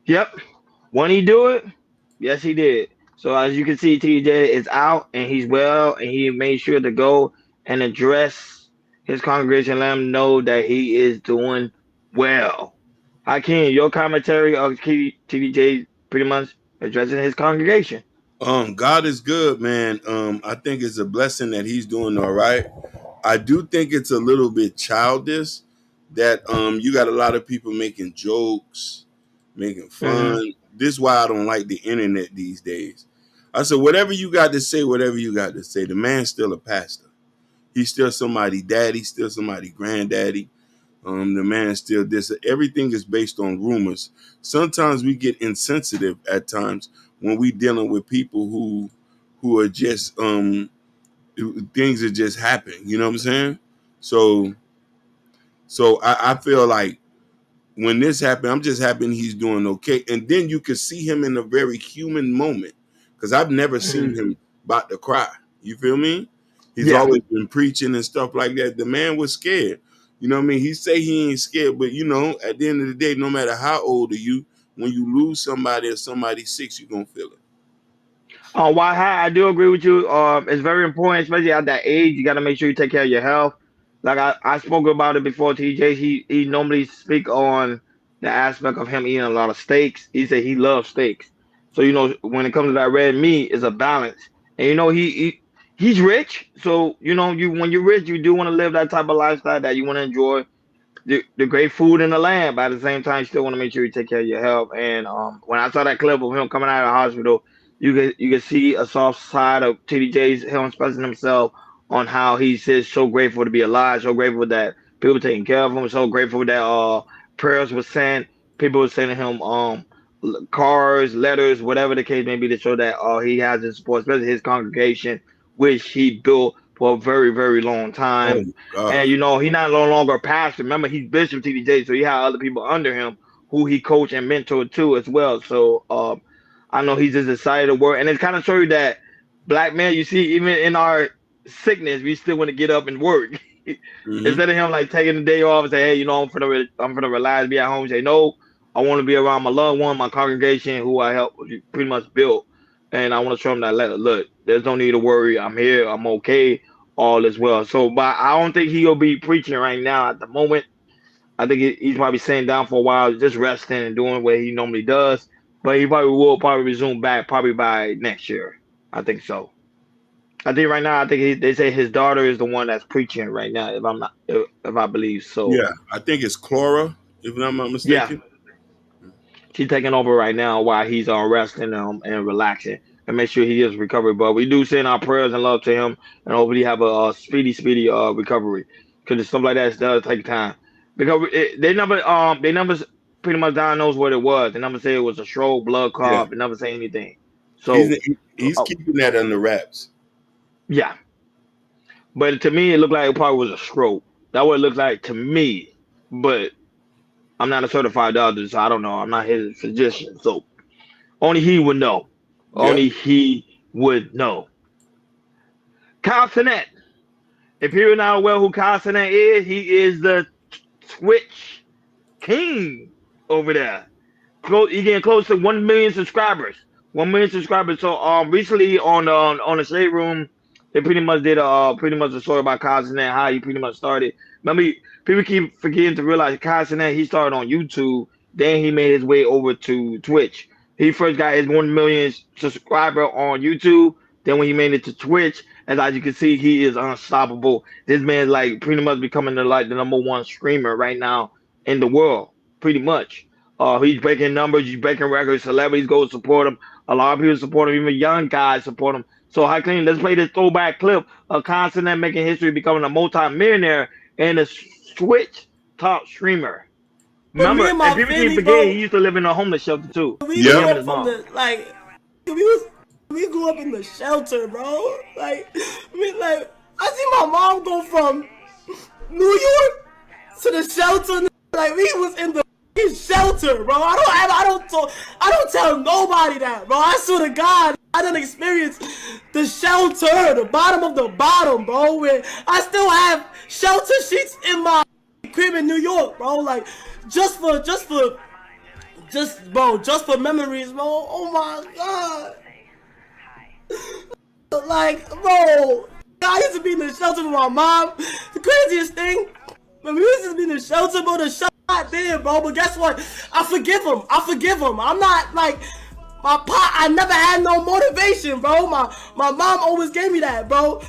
Yep. When he do it, yes, he did. So as you can see, TJ is out and he's well, and he made sure to go and address his congregation, let him know that he is doing well. Hakeem, your commentary of TDJ pretty much addressing his congregation. God is good, man. I think it's a blessing that he's doing all right. I do think it's a little bit childish that you got a lot of people making jokes, making fun. Mhm. This is why I don't like the internet these days. I said, whatever you got to say, whatever you got to say. The man's still a pastor. He's still somebody's daddy, still somebody's granddaddy. The man still this. Everything is based on rumors. Sometimes we get insensitive at times when we dealing with people who are just things that just happen. You know what I'm saying? So I feel like when this happened, I'm just happy he's doing okay. And then you could see him in a very human moment, because I've never seen him about to cry. You feel me? He's Yeah. always been preaching and stuff like that. The man was scared. You know what I mean? He say he ain't scared, but you know, at the end of the day, no matter how old are you, when you lose somebody or somebody's sick, you're gonna feel it. Why I do agree with you. It's very important, especially at that age. You got to make sure you take care of your health. Like I spoke about it before. TJ, he normally speak on the aspect of him eating a lot of steaks. He said he loves steaks. So you know when it comes to that red meat, it's a balance. And you know he's rich. So you know when you're rich, you do want to live that type of lifestyle that you want to enjoy the great food in the land, but at the same time, you still want to make sure you take care of your health. And when I saw that clip of him coming out of the hospital, you can see a soft side of TDJ's him expressing himself on how he says so grateful to be alive, so grateful that people taking care of him, so grateful that prayers were sent, people were sending him cars, letters, whatever the case may be, to show that he has his support, especially his congregation, which he built for a very, very long time. And you know, he's not no longer a pastor. Remember, he's Bishop TDJ, so he had other people under him who he coached and mentored too as well. So I know he's just excited to work, and it's kind of show you that black man. You see, even in our sickness, we still want to get up and work. Instead of him like taking the day off and say, "Hey, you know, I'm gonna relax, be at home." Say, "No, I want to be around my loved one, my congregation, who I helped pretty much build, and I want to show them that look, there's no need to worry. I'm here. I'm okay. All is well." So, but I don't think he'll be preaching right now at the moment. I think he's probably sitting down for a while, just resting and doing what he normally does. But he probably will resume back probably by next year. I think so. I think right now, they say his daughter is the one that's preaching right now. If I believe so. Yeah, I think it's Clara, if I'm not mistaken. Yeah, she's taking over right now while he's resting and relaxing and make sure he is recovered. But we do send our prayers and love to him, and hopefully have a speedy recovery. Because stuff like that does take time. Because they never pretty much diagnosed what it was. They never say it was a stroke, blood clot. Yeah. They never say anything. So he's keeping that under wraps. Yeah. But to me, it looked like it probably was a stroke. That's what it looks like to me. But I'm not a certified doctor, so I don't know. I'm not his physician. So only he would know. Yeah. Only he would know. Kyle Sinet. If you're not aware who Kyle Sinet is, he is the Twitch king over there. He getting close to 1 million subscribers. 1 million subscribers. So recently on the Shade Room, they pretty much did a story about Kyle Sinet, how he pretty much started. Remember, people keep forgetting to realize Kyle Sinet, he started on YouTube, then he made his way over to Twitch. He first got his 1 million subscriber on YouTube. Then when he made it to Twitch, as you can see, he is unstoppable. This man's like pretty much becoming the number one streamer right now in the world, pretty much. He's breaking numbers, he's breaking records. Celebrities go support him. A lot of people support him. Even young guys support him. So let's play this throwback clip of Kyle Sinet making history, becoming a multi-millionaire and a Twitch top streamer. Remember, and people keep forgetting, he used to live in a homeless shelter too. We grew up we grew up in the shelter, bro. I see my mom go from New York to the shelter. Like, we was in the shelter, bro. I don't tell nobody that, bro. I swear to God, I done experienced the shelter, the bottom of the bottom, bro. Where I still have shelter sheets in my crib in New York, bro. Like, just for memories, bro. Oh my God. Like, bro, I used to be in the shelter with my mom. The craziest thing, when we used to be in the shelter, bro, the shelter not there, bro. But guess what? I forgive him. I'm not like my pop. I never had no motivation, bro. My mom always gave me that, bro.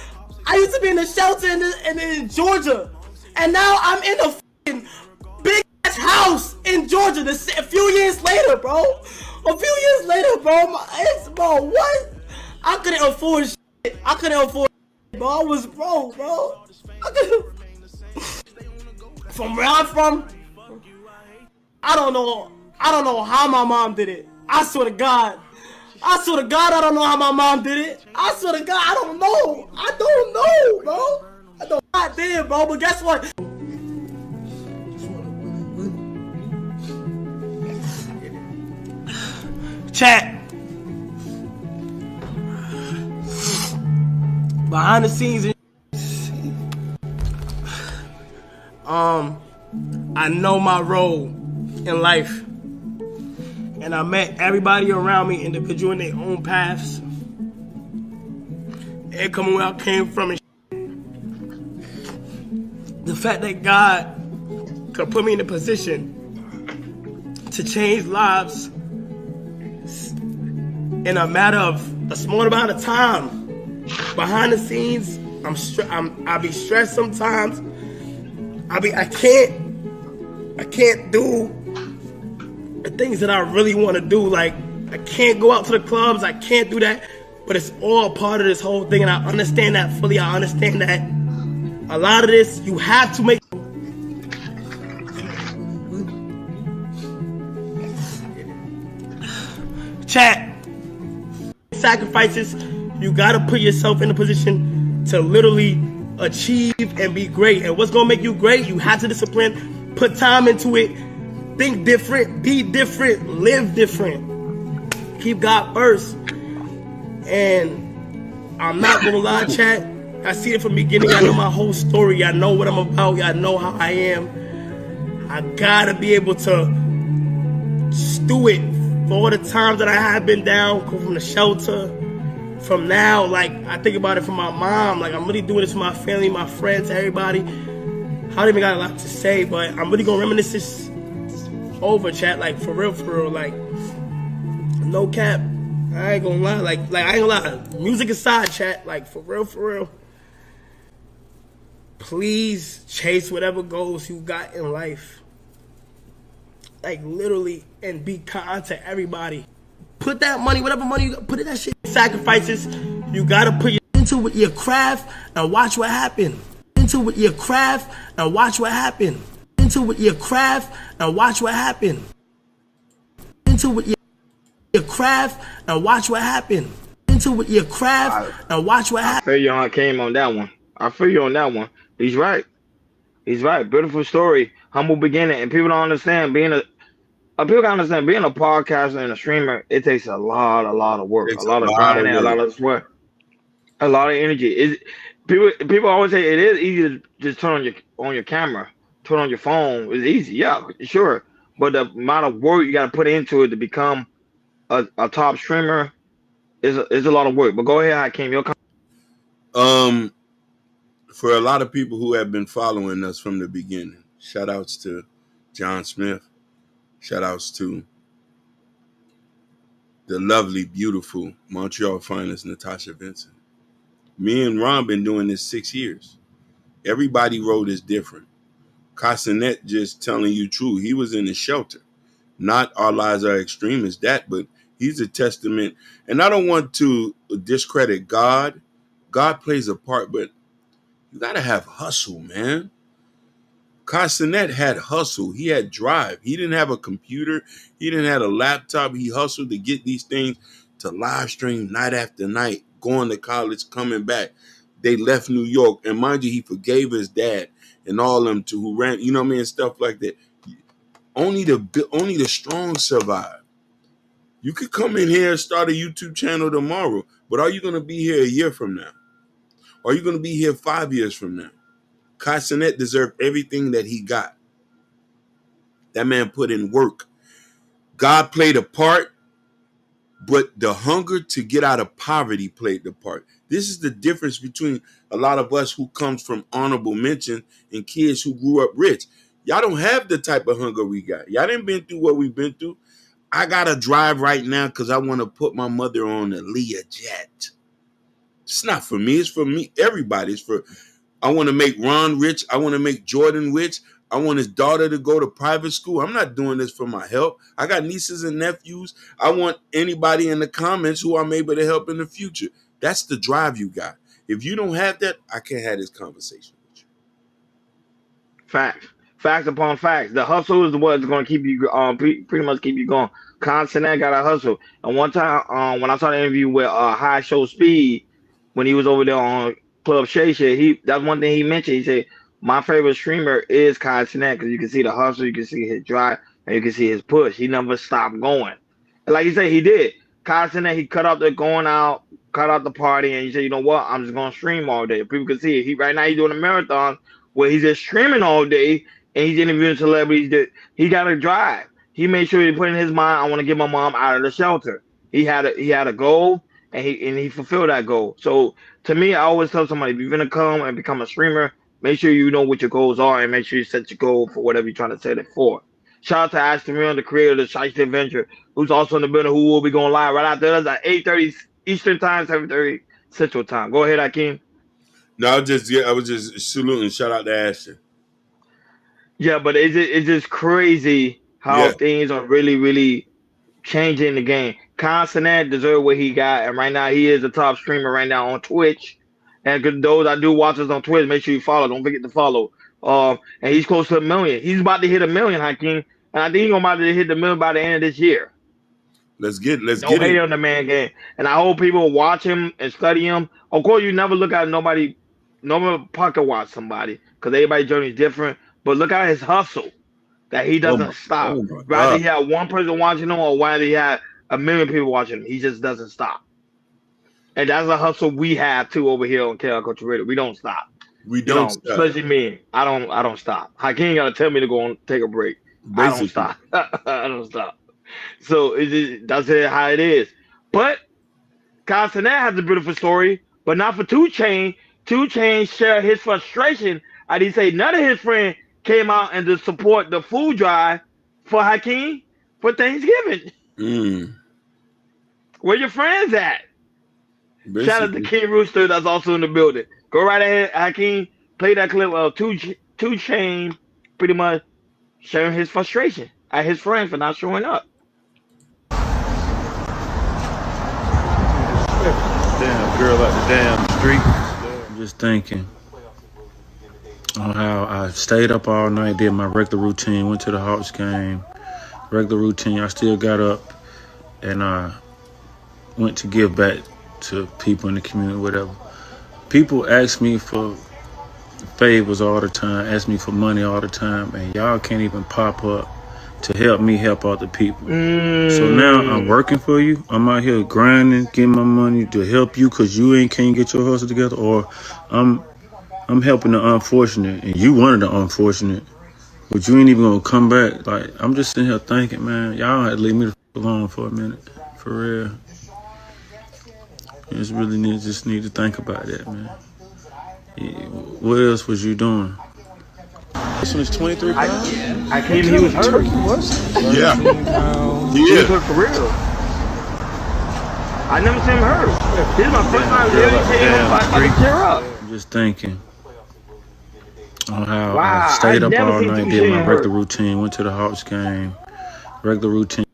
I used to be in the shelter in Georgia, and now I'm in a fucking big ass house in Georgia. A few years later, bro. Bro, what? I couldn't afford shit. Bro. I was broke, bro. From where I'm from, I don't know how my mom did it. I swear to God, I don't know how my mom did it. I swear to God, I don't know, bro. I'm not there, bro. But guess what? Chat. Behind the scenes, I know my role in life, and I met everybody around me individual in their own paths, and coming where I came from. And the fact that God could put me in a position to change lives in a matter of a small amount of time. Behind the scenes, I be stressed sometimes. I can't do the things that I really want to do. Like, I can't go out to the clubs. I can't do that. But it's all part of this whole thing, and I understand that fully. I understand that a lot of this you have to make. Chat. Sacrifices. You gotta put yourself in a position to literally achieve and be great. And what's gonna make you great? You have to discipline, put time into it, think different, be different, live different. Keep God first. And I'm not gonna lie, chat. I see it from the beginning. I know my whole story. I know what I'm about. I know how I am. I gotta be able to stew it for all the times that I have been down, come from the shelter. From now, like, I think about it from my mom. Like, I'm really doing this for my family, my friends, everybody. I don't even got a lot to say, but I'm really gonna reminisce this over, chat. Like, for real, like, no cap. I ain't gonna lie, like I ain't gonna lie. Music aside, chat, like for real. Please chase whatever goals you got in life. Like literally, and be kind to everybody. Put that money, whatever money you got, put it that shit. Sacrifices, you gotta put into with your craft and watch what happens. Into with your craft and watch what happens. Into with your craft and watch what happens. Into with your craft and watch what happens. Into with your craft and watch what happens. I feel you on Hakeem on that one. I feel you on that one. He's right. Beautiful story. Humble beginning. And people don't understand being a podcaster and a streamer, it takes a lot of work, a lot of grinding, a lot of sweat, a lot of energy. People always say it is easy to just turn on your camera, turn on your phone. It's easy, yeah, sure. But the amount of work you got to put into it to become a top streamer is a lot of work. But go ahead, Hakeem. Your For a lot of people who have been following us from the beginning, shout outs to John Smith. Shout outs to the lovely, beautiful Montreal finest Natasha Vincent. Me and Ron been doing this 6 years. Everybody road is different. Castanet just telling you true. He was in the shelter. Not our lives are extreme as that, but he's a testament. And I don't want to discredit God. God plays a part, but you got to have hustle, man. Castanet had hustle. He had drive. He didn't have a computer. He didn't have a laptop. He hustled to get these things to live stream night after night, going to college, coming back. They left New York. And mind you, he forgave his dad and all of them who ran, you know what I mean, stuff like that. Only the strong survive. You could come in here and start a YouTube channel tomorrow, but are you going to be here a year from now? Are you going to be here 5 years from now? Castanet deserved everything that he got. That man put in work. God played a part, but the hunger to get out of poverty played the part. This is the difference between a lot of us who comes from honorable mention and kids who grew up rich. Y'all don't have the type of hunger we got. Y'all didn't been through what we've been through. I got to drive right now because I want to put my mother on a Learjet. It's not for me. It's for me. Everybody. I want to make Ron rich. I want to make Jordan rich. I want his daughter to go to private school. I'm not doing this for my help. I got nieces and nephews. I want anybody in the comments who I'm able to help in the future. That's the drive you got. If you don't have that, I can't have this conversation with you. Facts upon facts. The hustle is what's going to keep you pretty much keep you going. Castanet got a hustle. And one time when I saw the interview with High Show Speed, when he was over there on Club Shay, that's one thing he mentioned. He said, my favorite streamer is Castanet because you can see the hustle, you can see his drive, and you can see his push. He never stopped going. And like you said, he did. Castanet, he cut out the going out, cut out the party, and he said, you know what? I'm just going to stream all day. People can see it. Right now he's doing a marathon where he's just streaming all day, and he's interviewing celebrities. He got to drive. He made sure he put in his mind, I want to get my mom out of the shelter. He had a goal, and he fulfilled that goal. So to me, I always tell somebody, if you're gonna come and become a streamer, make sure you know what your goals are and make sure you set your goal for whatever you're trying to set it for. Shout out to Ashton Real, the creator of the Shiesty Adventure, who's also in the building, who will be going live right after us at 8:30 Eastern Time, 7:30 Central Time. Go ahead, Hakeem. No, I was just saluting. Shout out to Ashton. Yeah, but it's just crazy how things are really, really changing the game. Castanet deserved what he got, and right now he is the top streamer right now on Twitch. And those that do watch us on Twitch, make sure you follow. Don't forget to follow. And he's close to 1 million. He's about to hit 1 million, Hakeem. And I think he's about to hit the 1 million by the end of this year. Let's get Don't hate on the man game. And I hope people watch him and study him. Of course, you never look at nobody pocket watch somebody because everybody's journey is different. But look at his hustle that he doesn't stop. Rather he had one person watching him or whether he had 1 million people watching him, he just doesn't stop. And that's a hustle we have too over here on KL Culture Radio. We don't stop. We don't stop. Especially me. I don't stop. Hakeem gotta tell me to go and take a break. Basically. I don't stop. I don't stop. So that's how it is. But Castanet has a beautiful story, but not for 2 Chainz. 2 Chainz shared his frustration. And he said none of his friends came out and to support the food drive for Hakeem for Thanksgiving. Where your friends at? Basically. Shout out to King Rooster that's also in the building. Go right ahead, Hakeem. Play that clip of 2 Chainz pretty much sharing his frustration at his friends for not showing up. Damn girl at the damn street. I'm just thinking on how I stayed up all night, did my regular routine, went to the Hawks game. Regular routine, I still got up and I went to give back to people in the community, whatever. People ask me for favors all the time, ask me for money all the time, and y'all can't even pop up to help me help other people. So now I'm working for you. I'm out here grinding, getting my money to help you because you can't get your hustle together, or I'm helping the unfortunate, and you one of the unfortunate, but you ain't even gonna come back. Like, I'm just sitting here thinking, man, y'all had to leave me the alone for a minute, for real. You just really need to think about that, man. What else was you doing? This one's 23 pounds? I came he was hurt. Turkey was? Yeah. He was hurt for real. I never seen him hurt. This is my first time really seeing him fight to tear up. I'm just thinking on how Wow, I stayed I've up never all seen night, two did my Chainz regular hurt. routine, went to the Hawks game. Regular routine.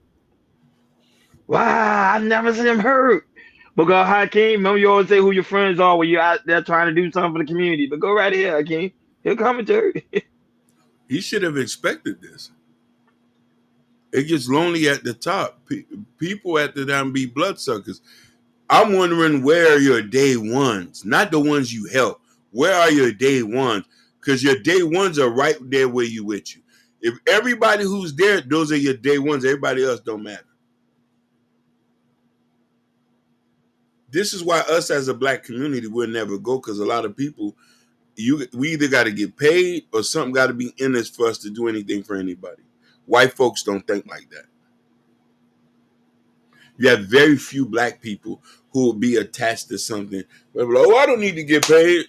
Wow, I've never seen him hurt. But go, Hakeem, remember you always say who your friends are when you're out there trying to do something for the community. But go right here, Hakeem. He'll commentary. He should have expected this. It gets lonely at the top. People at the time be bloodsuckers. I'm wondering, where are your day ones? Not the ones you help. Where are your day ones? Because your day ones are right there where you with you. If everybody who's there, those are your day ones. Everybody else don't matter. This is why us as a black community will never go, because a lot of people, we either got to get paid or something got to be in this for us to do anything for anybody. White folks don't think like that. You have very few black people who will be attached to something. They'll be like, oh, I don't need to get paid.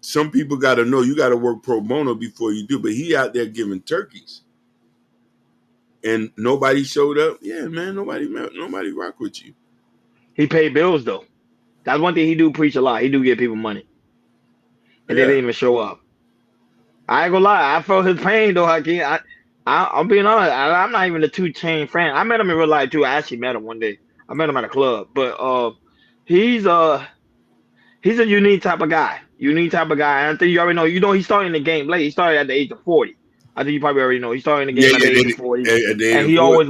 Some people got to know you got to work pro bono before you do, but he out there giving turkeys. And nobody showed up. Yeah, man, nobody rock with you. He paid bills, though. That's one thing he do preach a lot. He do give people money. And they didn't even show up. I ain't gonna lie. I felt his pain, though, Hakeem. I'm being honest. I'm not even a 2 Chainz fan. I met him in real life, too. I actually met him one day. I met him at a club. But he's a unique type of guy. Unique type of guy. And I think you already know. You know, he started in the game late. He started at the age of 40. I think you probably already know. He started in the game at the age of 40. And he always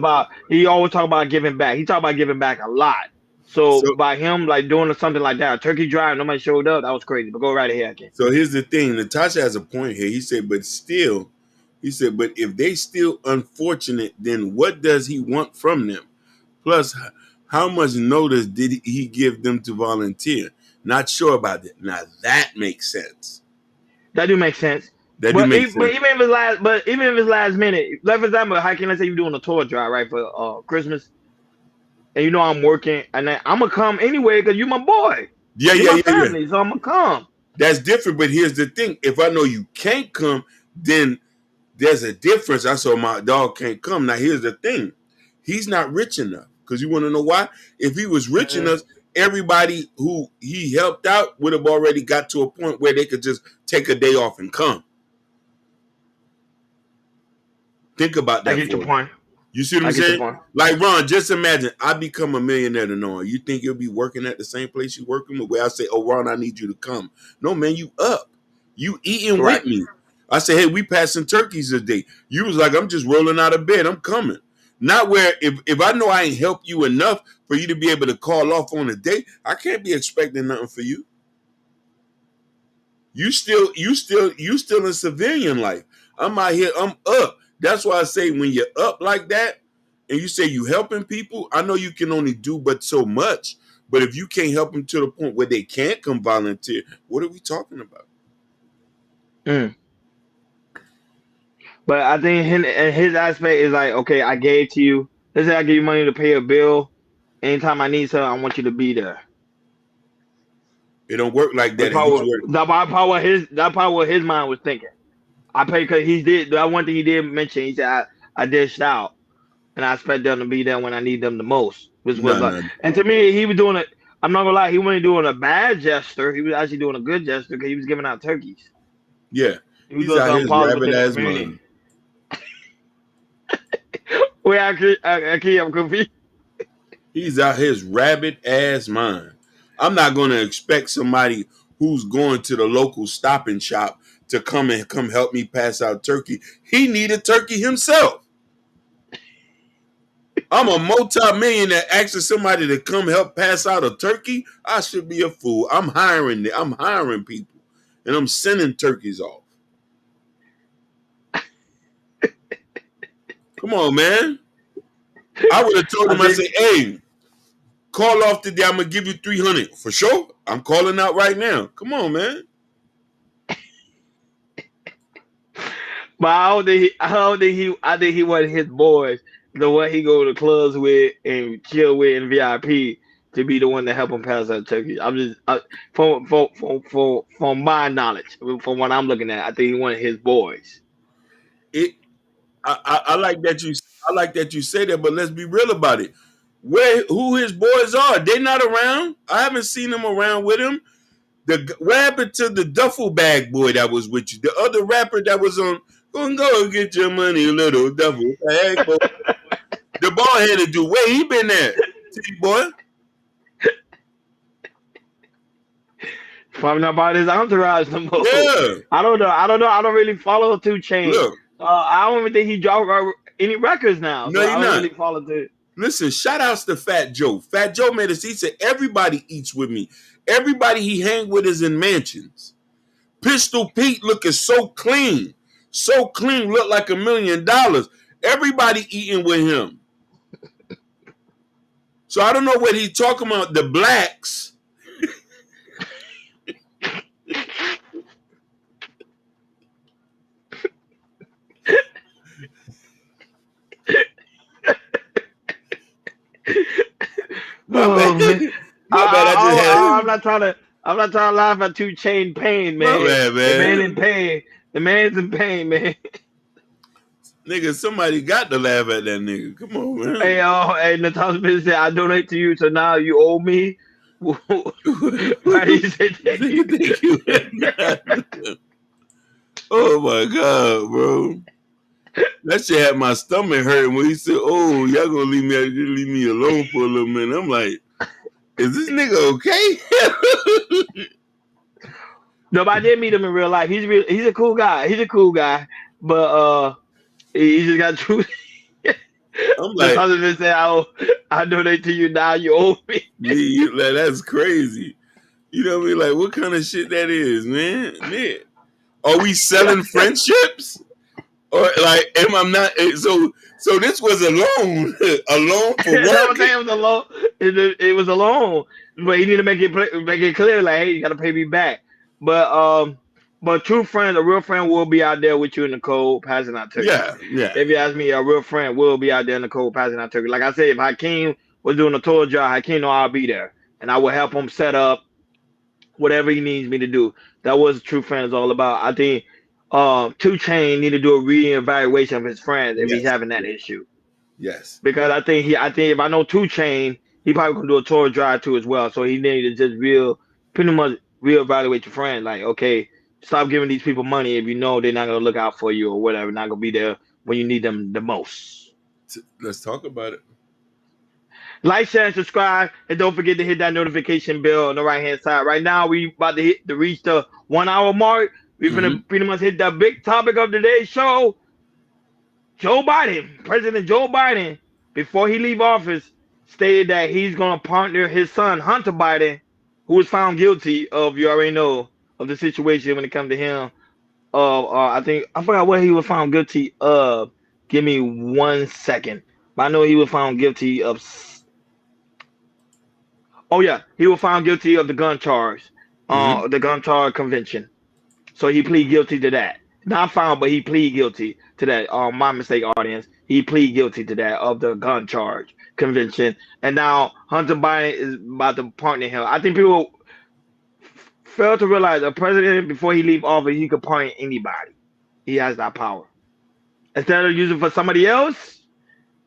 talk about giving back. He talk about giving back a lot. So by him like doing something like that, a turkey drive, nobody showed up, that was crazy. But go right ahead, Ken. So here's the thing. Natasha has a point here. He said, but if they still unfortunate, then what does he want from them? Plus, how much notice did he give them to volunteer? Not sure about that. Now that makes sense. That do make sense. But even if it's last minute, like for example, how can I say you're doing a tour drive right for Christmas, and you know I'm working, and I'm gonna come anyway because you're my boy. Yeah. So I'm gonna come. That's different. But here's the thing: if I know you can't come, then there's a difference. I saw my dog can't come. Now here's the thing: he's not rich enough. Because you want to know why? If he was rich enough, everybody who he helped out would have already got to a point where they could just take a day off and come. Think about that. I get your point. You see what I'm saying? Like, Ron, just imagine I become a millionaire tomorrow. You think you'll be working at the same place you working? The way I say, oh, Ron, I need you to come. No, man, you up. You eating with me. I say, hey, we passing turkeys today. You was like, I'm just rolling out of bed. I'm coming. Not where if I know I ain't helped you enough for you to be able to call off on a day, I can't be expecting nothing for you. You still in civilian life. I'm out here, I'm up. That's why I say when you're up like that and you say you helping people, I know you can only do but so much. But if you can't help them to the point where they can't come volunteer, what are we talking about? But I think his aspect is like, okay, I gave to you. Let's say I give you money to pay a bill. Anytime I need something, I want you to be there. It don't work like that. That's probably what his mind was thinking. I pay because he did. That one thing he did mention. He said I dished out, and I expect them to be there when I need them the most. Which was No. and to me, he was doing it. I'm not gonna lie, he wasn't doing a bad gesture. He was actually doing a good gesture because he was giving out turkeys. Yeah, He was he's doing out something his positive rabbit in the ass community. mind. Wait, I'm confused. He's out his rabbit ass mind. I'm not going to expect somebody who's going to the local Stop and Shop to come help me pass out turkey. He needed turkey himself. I'm a multi-millionaire asking somebody to come help pass out a turkey. I should be a fool. I'm hiring people, and I'm sending turkeys off. Come on, man. I would have told him, I said, hey, call off today. I'm going to give you $300. For sure. I'm calling out right now. Come on, man. But I think he wanted his boys, the one he go to clubs with and chill with in VIP, to be the one to help him pass out turkey. I'm just from my knowledge, from what I'm looking at, I think he wanted his boys. I like that you say that, but let's be real about it. Who his boys are? They not around. I haven't seen them around with him. What happened to the duffel bag boy that was with you? The other rapper that was on, go get your money, little duffel bag boy. The bald headed dude, where he been at? T boy. Probably not about his entourage no more. Yeah. I don't know. I don't really follow 2 Chainz. Look. I don't even think he dropped any records now. No, so he I don't not. really follow the. Listen, shout outs to Fat Joe. Fat Joe made us. He said, everybody eats with me. Everybody he hang with is in mansions. Pistol Pete looking so clean. So clean, look like $1 million. Everybody eating with him. So I don't know what he talking about. The blacks. I'm not trying to laugh at 2 Chainz pain, man. My bad, man. The man in pain. The man's in pain, man. Nigga, somebody got to laugh at that nigga. Come on, man. Hey, Natasha Bitch said, I donate to you, so now you owe me. Why do you say thank you? Oh my God, bro. That shit had my stomach hurting when he said, oh, y'all gonna leave me alone for a little minute. I'm like, is this nigga okay? No, but I did meet him in real life. He's a cool guy. But he just got truth. I'm like, the husband said, I donate to you, now you owe me. Like, that's crazy. You know what I mean? Like, what kind of shit that is, man? Are we selling friendships? Or like, am I not? So this was a loan, a loan for work. It was a loan. It was a loan, but you need to make it clear, like, hey, you got to pay me back. But true friends, a real friend will be out there with you in the cold, passing out turkey. Yeah. If you ask me, a real friend will be out there in the cold, passing out turkey. Like I said, if Hakeem was doing a tour job, Hakeem know I'll be there, and I will help him set up whatever he needs me to do. That was true friends all about. I think 2 Chainz need to do a reevaluation of his friends if he's having that issue. Yes. Because I think if I know 2 Chainz, he probably gonna do a tour drive too as well. So he need to just pretty much reevaluate your friend. Like, okay, stop giving these people money if you know they're not gonna look out for you or whatever, not gonna be there when you need them the most. Let's talk about it. Like, share, and subscribe, and don't forget to hit that notification bell on the right hand side. Right now, we about to reach the 1 hour mark. We're gonna pretty much hit the big topic of today's show. President Joe Biden, before he leave office, stated that he's gonna partner his son Hunter Biden, who was found guilty of, you already know, of the situation when it comes to him. I forgot what he was found guilty of. Give me 1 second. But I know he was found guilty of. Oh yeah, he was found guilty of the gun charge, the gun charge convention. So he plead guilty to that. Not found, but he plead guilty to that. My mistake, audience. He plead guilty to that of the gun charge convention. And now Hunter Biden is about to partner him. I think people fail to realize a president, before he leave office, he could pardon anybody. He has that power. Instead of using it for somebody else,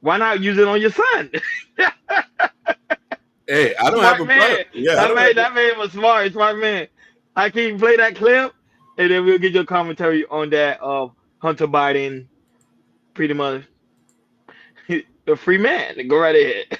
Why not use it on your son? Hey, I don't Smart have a man. problem. Yeah, That man was smart man. I can play that clip, and then we'll get your commentary on that Hunter Biden, pretty much a free man. Go right ahead.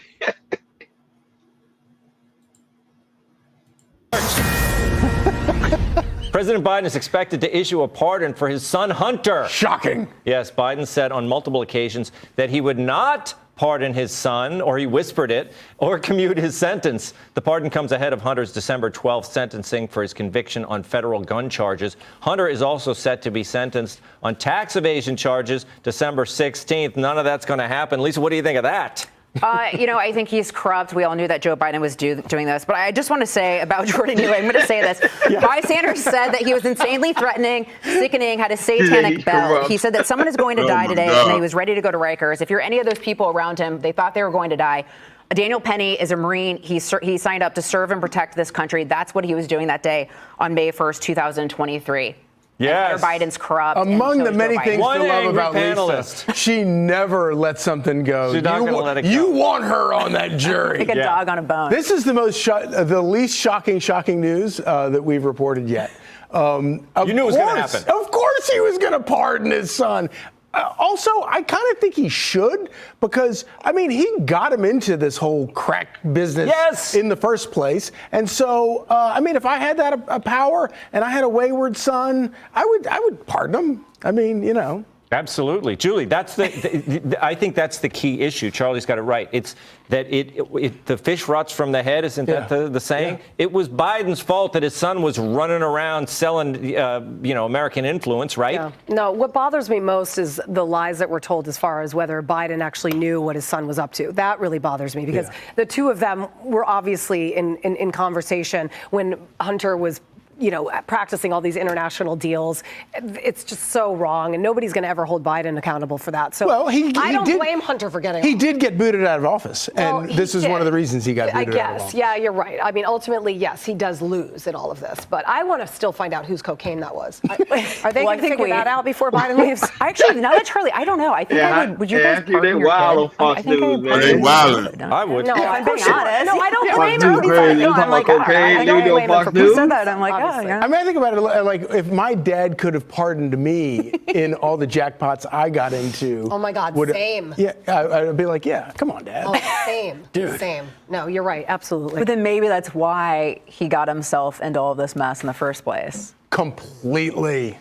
President Biden is expected to issue a pardon for his son Hunter. Shocking. Yes, Biden said on multiple occasions that he would not pardon his son, or he whispered it, or commute his sentence. The pardon comes ahead of Hunter's December 12th sentencing for his conviction on federal gun charges. Hunter is also set to be sentenced on tax evasion charges December 16th. None of that's going to happen. Lisa, what do you think of that? I think he's corrupt. We all knew that Joe Biden was doing this. But I just want to say about Jordan Neely, I'm going to say this. Guy Sanders said that he was insanely threatening, sickening, had a satanic bell. He said that someone is going to die today, and that he was ready to go to Rikers. If you're any of those people around him, they thought they were going to die. Daniel Penny is a Marine. He signed up to serve and protect this country. That's what he was doing that day on May 1st, 2023. Yes. Hunter Biden's corrupt. Among the many things to love about panelist. Lisa, she never lets something go. She's not going to let it go. You want her on that jury. Like a dog on a bone. This is the least shocking news that we've reported yet. You knew it was going to happen. Of course he was going to pardon his son. Also, I kind of think he should because, he got him into this whole crack business in the first place. And so, if I had that power and I had a wayward son, I would pardon him. Absolutely. Julie, that's I think that's the key issue. Charlie's got it right. It's that the fish rots from the head. Isn't that the saying? Yeah. It was Biden's fault that his son was running around selling, American influence, right? Yeah. No, what bothers me most is the lies that were told as far as whether Biden actually knew what his son was up to. That really bothers me because the two of them were obviously in conversation when Hunter was practicing all these international deals. It's just so wrong, and nobody's going to ever hold Biden accountable for that. So I don't blame Hunter for getting He did get booted out of office, and this is one of the reasons he got booted out of office. Yeah, you're right. Ultimately, yes, he does lose in all of this, but I want to still find out whose cocaine that was. Are they going to figure that out before Biden leaves? Actually, now that Charlie, I don't know. I think I would. Would you guys pardon your kid? I think they wildin'. I would. No, I'm being honest. No, I don't blame him. I'm like, I don't blame him for who said that. I'm like, I think about it like if my dad could have pardoned me in all the jackpots I got into. Oh my God, same. Yeah, I'd be like, come on, Dad. Oh, same. Dude. Same. No, you're right. Absolutely. But then maybe that's why he got himself into all of this mess in the first place. Completely.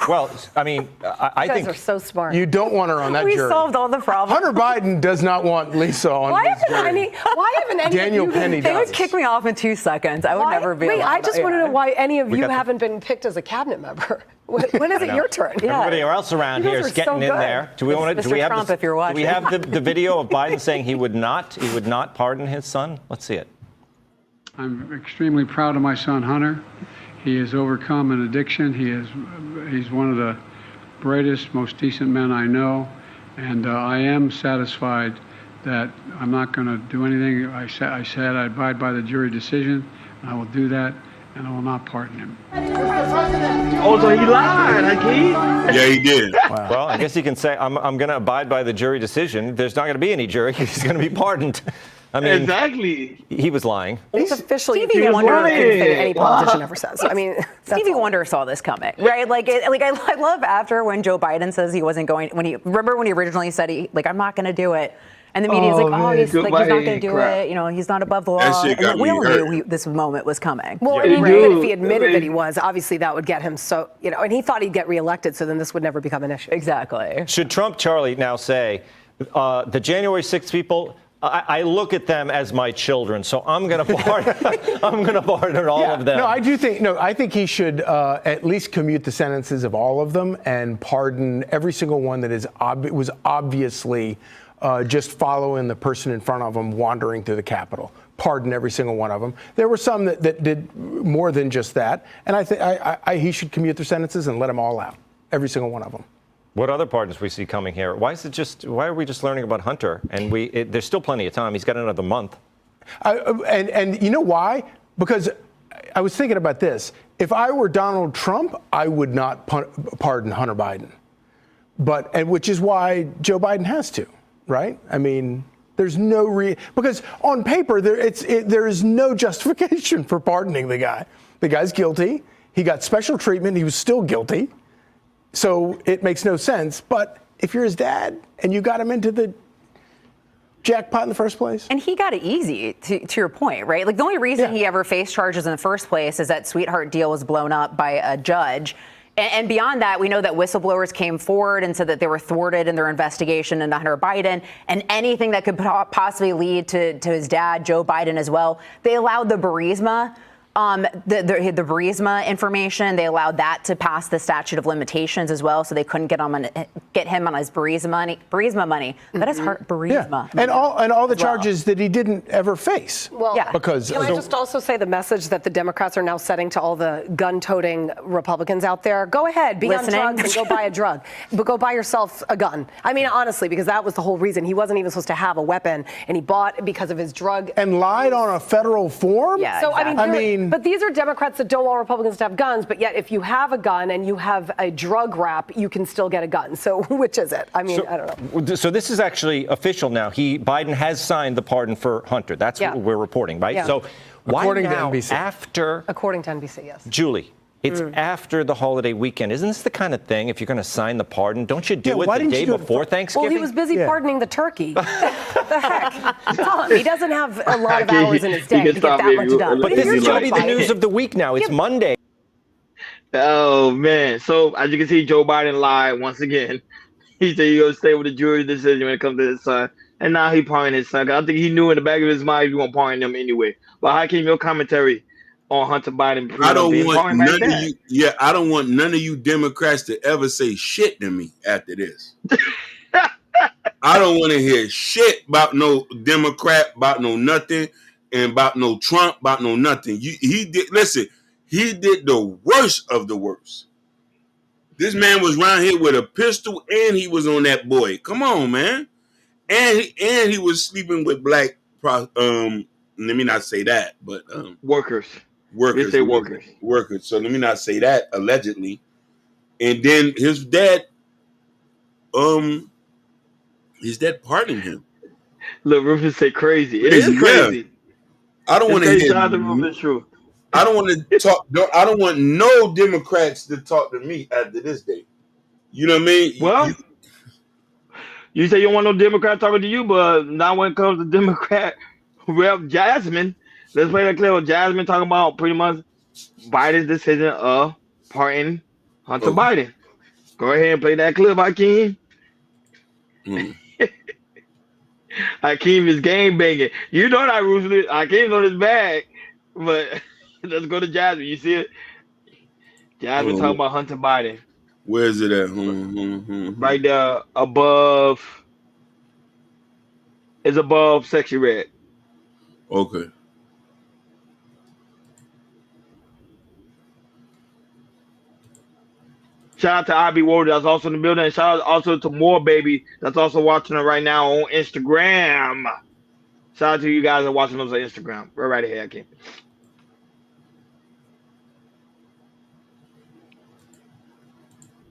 Well, I think you guys are so smart. You don't want her on that we jury. We solved all the problems. Hunter Biden does not want Lisa on his jury. Why haven't any Daniel of you Penny They does. would kick me off in 2 seconds. I would never be. Wait, I just want to know why any of We you got the- haven't been picked as a cabinet member. When is it your turn? Everybody else around You here guys is are getting so in good. there. Do we have Trump, if you're do we watching. have the video of Biden saying he would not pardon his son? Let's see it. I'm extremely proud of my son Hunter. He has overcome an addiction. He's one of the brightest, most decent men I know, and I am satisfied that I'm not going to do anything. I said I abide by the jury decision, and I will do that, and I will not pardon him. Oh, so he lied, Hakeem. Yeah, he did. Wow. Well, I guess you can say I'm going to abide by the jury decision. There's not going to be any jury. He's going to be pardoned. Exactly. He was lying. It's officially Stevie Wonder anything any politician ever says. Stevie Wonder saw this coming, right? I love after when Joe Biden says he wasn't going. Remember when he originally said I'm not going to do it, and the media's he's not going to do it. He's not above the law. That shit got And we all me hurt. knew this moment was coming. Well, even if he admitted that he was, obviously that would get him and he thought he'd get reelected, so then this would never become an issue. Exactly. Should Trump, Charlie, now say the January 6th people? I look at them as my children, so I'm going to pardon. I'm going to pardon all of them. No, I do think. No, I think he should at least commute the sentences of all of them and pardon every single one that was obviously just following the person in front of him wandering through the Capitol. Pardon every single one of them. There were some that did more than just that, and I think he should commute their sentences and let them all out, every single one of them. What other pardons we see coming here? Why are we just learning about Hunter? And there's still plenty of time. He's got another month. And you know why? Because I was thinking about this. If I were Donald Trump, I would not pardon Hunter Biden. Which is why Joe Biden has to. right? I mean, there's no because on paper there is no justification for pardoning the guy. The guy's guilty. He got special treatment. He was still guilty. So it makes no sense. But if you're his dad and you got him into the jackpot in the first place. And he got it easy, to your point, right? Like the only reason he ever faced charges in the first place is that Sweetheart deal was blown up by a judge. And beyond that, we know that whistleblowers came forward and said that they were thwarted in their investigation into Hunter Biden, and anything that could possibly lead to his dad, Joe Biden, as well. They allowed the Burisma. The Burisma information, they allowed that to pass the statute of limitations as well, so they couldn't get him on his Burisma money. That is hard, Burisma. And all the charges that he didn't ever face. Well, because can I just also say the message that the Democrats are now setting to all the gun-toting Republicans out there? Go ahead, be on drugs and go buy a drug, but go buy yourself a gun. I mean, honestly, because that was the whole reason. He wasn't even supposed to have a weapon, and he bought because of his drug. And lied on a federal form? Yeah, so exactly. I mean, but these are Democrats that don't want Republicans to have guns, but yet if you have a gun and you have a drug rap, you can still get a gun. So which is it? I mean, I don't know. So this is actually official now. Biden has signed the pardon for Hunter. That's what we're reporting, right? Yeah. So why according now, to NBC. According to NBC, yes. Julie, it's after the holiday weekend. Isn't this the kind of thing, if you're going to sign the pardon, don't you do it the day before Thanksgiving? Well, he was busy pardoning the turkey. The heck? Tell him. He doesn't have a lot of hours in his day to get that much done. But this is going to be the news of the week now. It's Monday. Oh, man. So, as you can see, Joe Biden lied once again. He said he's going to stay with the jury decision when it comes to his son. And now he's pardoning his son. I think he knew in the back of his mind he was going to pardon him anyway. But Hakeem, your commentary on Hunter Biden? I don't want none of you. Yeah, I don't want none of you Democrats to ever say shit to me after this. I don't want to hear shit about no Democrat, about no nothing, and about no Trump, about no nothing. He did the worst of the worst. This man was around here with a pistol, and he was on that boy. Come on, man. And he was sleeping with black. Let me not say that, but workers. Workers. They say workers. Workers. So let me not say that, allegedly. And then his dad pardoned him. Look, Rufus say crazy. It is crazy. I don't want to hear. True. I don't want to talk. I don't want no Democrats to talk to me after this day. You know what I mean? Well, you say you don't want no Democrat talking to you, but now when it comes to Democrat Rep. Jasmine, let's play that clip of Jasmine talking about pretty much Biden's decision of pardoning Hunter Biden. Go ahead and play that clip, Hakeem. Hakeem is game banging. You know that, Ruthless. Hakeem's on his bag, but let's go to Jasmine. You see it? Jasmine talking about Hunter Biden. Where is it at? Right there above. It's above Sexy Red. Okay. Shout out to IB Warrior that's also in the building. And shout out also to More Baby that's also watching it right now on Instagram. Shout out to you guys that are watching us on Instagram. We're right here, Hakeem.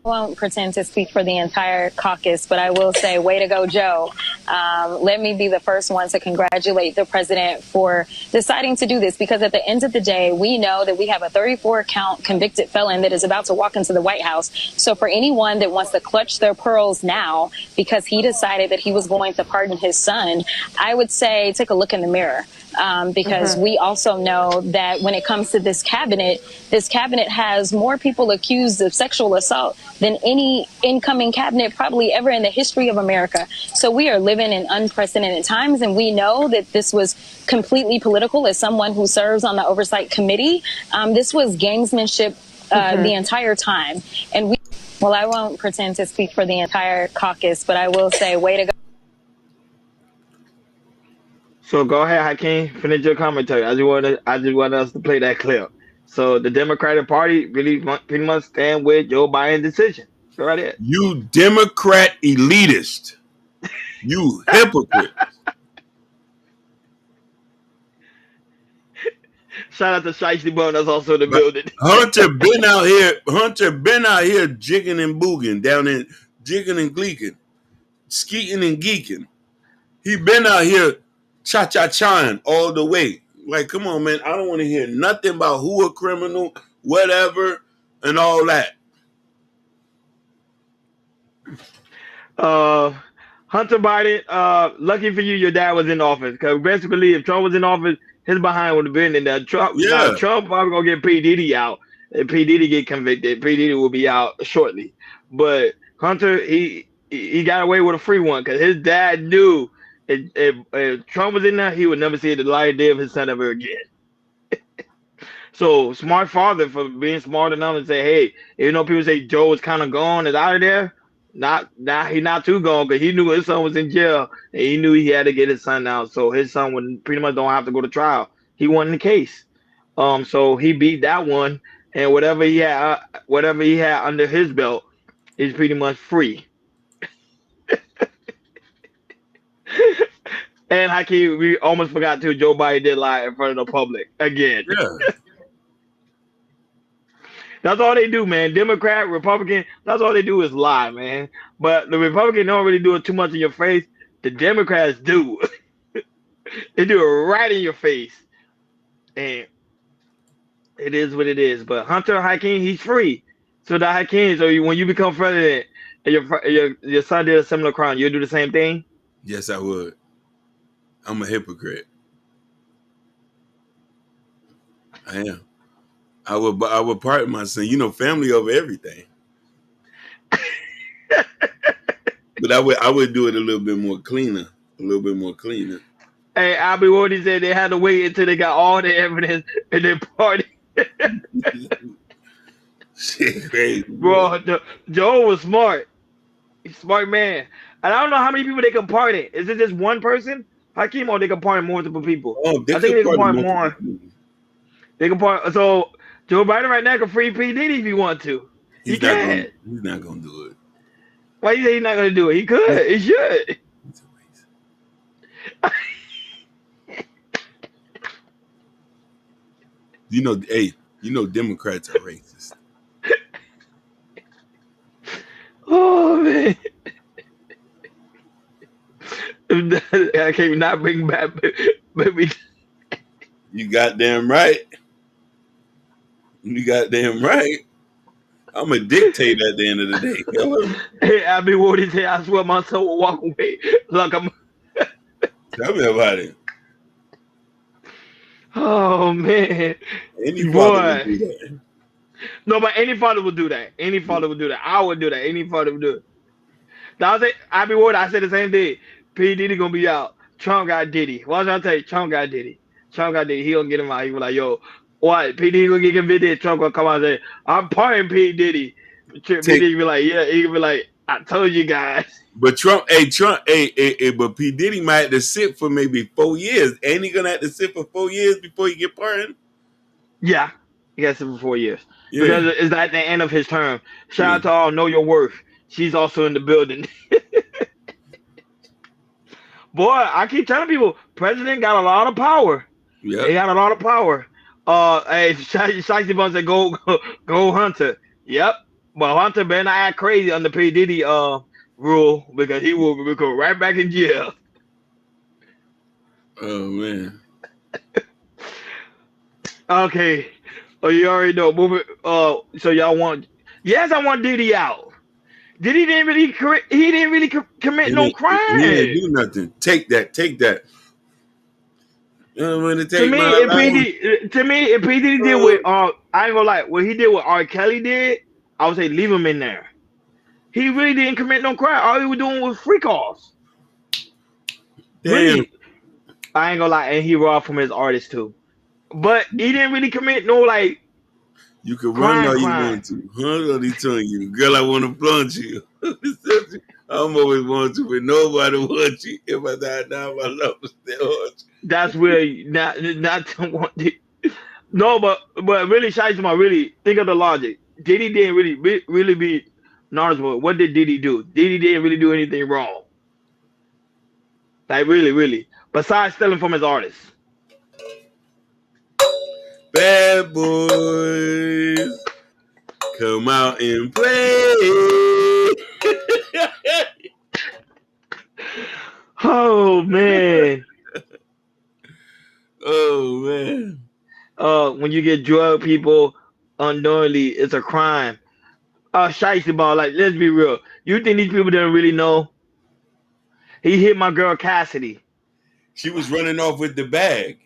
I won't pretend to speak for the entire caucus, but I will say, way to go, Joe. Let me be the first one to congratulate the president for deciding to do this, because at the end of the day, we know that we have a 34-count convicted felon that is about to walk into the White House. So for anyone that wants to clutch their pearls now because he decided that he was going to pardon his son, I would say take a look in the mirror. Because we also know that when it comes to this cabinet has more people accused of sexual assault than any incoming cabinet probably ever in the history of America. So we are living in unprecedented times, and we know that this was completely political. As someone who serves on the Oversight Committee, this was gamesmanship the entire time. And I won't pretend to speak for the entire caucus, but I will say, way to go. So go ahead, Hakeem, finish your commentary. I just want us to play that clip. So the Democratic Party really pretty much stand with Joe Biden's decision. Go right ahead. You Democrat elitist. You hypocrite. Shout out to Shiesty Bone that's also in the building. Hunter been out here jigging and booging, jigging and gleeking, skeeting and geeking. He been out here cha-cha-chaing all the way. Like, come on, man. I don't want to hear nothing about who a criminal, whatever, and all that. Hunter Biden, lucky for you, your dad was in office. Because basically, if Trump was in office, his behind would have been in there. Trump probably going to get P. Diddy out. If P. Diddy get convicted, P. Diddy will be out shortly. But Hunter, he got away with a free one because his dad knew if Trump was in there, he would never see the light of day of his son ever again. So smart father for being smart enough to say, hey, you know, people say Joe is kind of gone, is out of there. He not too gone because he knew his son was in jail and he knew he had to get his son out. So his son would pretty much don't have to go to trial. He won the case. So he beat that one, and whatever he had under his belt is pretty much free. And Hakeem, we almost forgot to. Joe Biden did lie in front of the public again. Yeah. That's all they do, man. Democrat, Republican, that's all they do is lie, man. But the Republicans don't really do it too much in your face. The Democrats do. They do it right in your face. And it is what it is. But Hunter Hakeem, he's free. So the Hakeem, when you become president and your son did a similar crime, you'll do the same thing? Yes, I would. I'm a hypocrite. I am. I would pardon my son. You know, family over everything. But I would do it a little bit more cleaner. Hey, Albie Wardy said they had to wait until they got all the evidence and then party. Shit, crazy. Bro, Joe was smart. He's a smart man. And I don't know how many people they can pardon. Is it just one person? Hakeem, or they can pardon multiple people? Oh, I think they can pardon more. They can pardon. So Joe Biden right now can free P. Diddy if he want to. He's not gonna do it. Why you say he's not gonna do it? He could. He should. You know, Democrats are racist. Oh man. I can't not bring back baby. You goddamn right. I'm a dictator at the end of the day. Hey, Albie Wardy said, I swear my soul will walk away like I'm. Tell me about it. Oh man, Any father would do that. No, but any father would do that. I would do that. Any father would do it. Now I be worried. I said the same thing. P. Diddy gonna be out. Trump got Diddy. Why should I tell you? Trump got Diddy. He gonna get him out. He was like, yo, what? P. Diddy gonna get convicted. Trump gonna come out and say, I'm pardoning P. Diddy. P. Diddy be like, yeah. He gonna be like, I told you guys. But but P. Diddy might have to sit for maybe 4 years. Ain't he gonna have to sit for 4 years before he get pardoned? Yeah, he got to sit for 4 years. Yeah. Because it's at the end of his term. Shout out to all Know Your Worth. She's also in the building. Boy, I keep telling people, president got a lot of power. Yeah, he got a lot of power. Hey, Shiesty Bun said, go Hunter. Yep, but Hunter better not act crazy under P. Diddy rule because he will go right back in jail. Oh man. Okay. Oh, you already know. Move it. So y'all want? Yes, I want Diddy out. Diddy didn't really commit no crime. He didn't do nothing. Take that. To me, if P. Diddy did what I ain't gonna lie, what he did what R. Kelly did, I would say leave him in there. He really didn't commit no crime. All he was doing was freak offs. Damn. Really, I ain't gonna lie, and he robbed from his artist too. But he didn't really commit no like. You can run all you want to. What he telling you? Girl, I want to blunt you. I'm always want to, but nobody wants you. If I die now, my love will still haunt you. That's really not to want it. No, but really, Shiesty, really think of the logic. Diddy didn't really be knowledgeable. What did Diddy do? Diddy didn't really do anything wrong. Like really. Besides stealing from his artists. Bad boys, come out and play. Oh man. Oh man. When you get drug people unknowingly, it's a crime. Shiesty ball, like, let's be real. You think these people didn't really know? He hit my girl Cassidy. She was running off with the bag.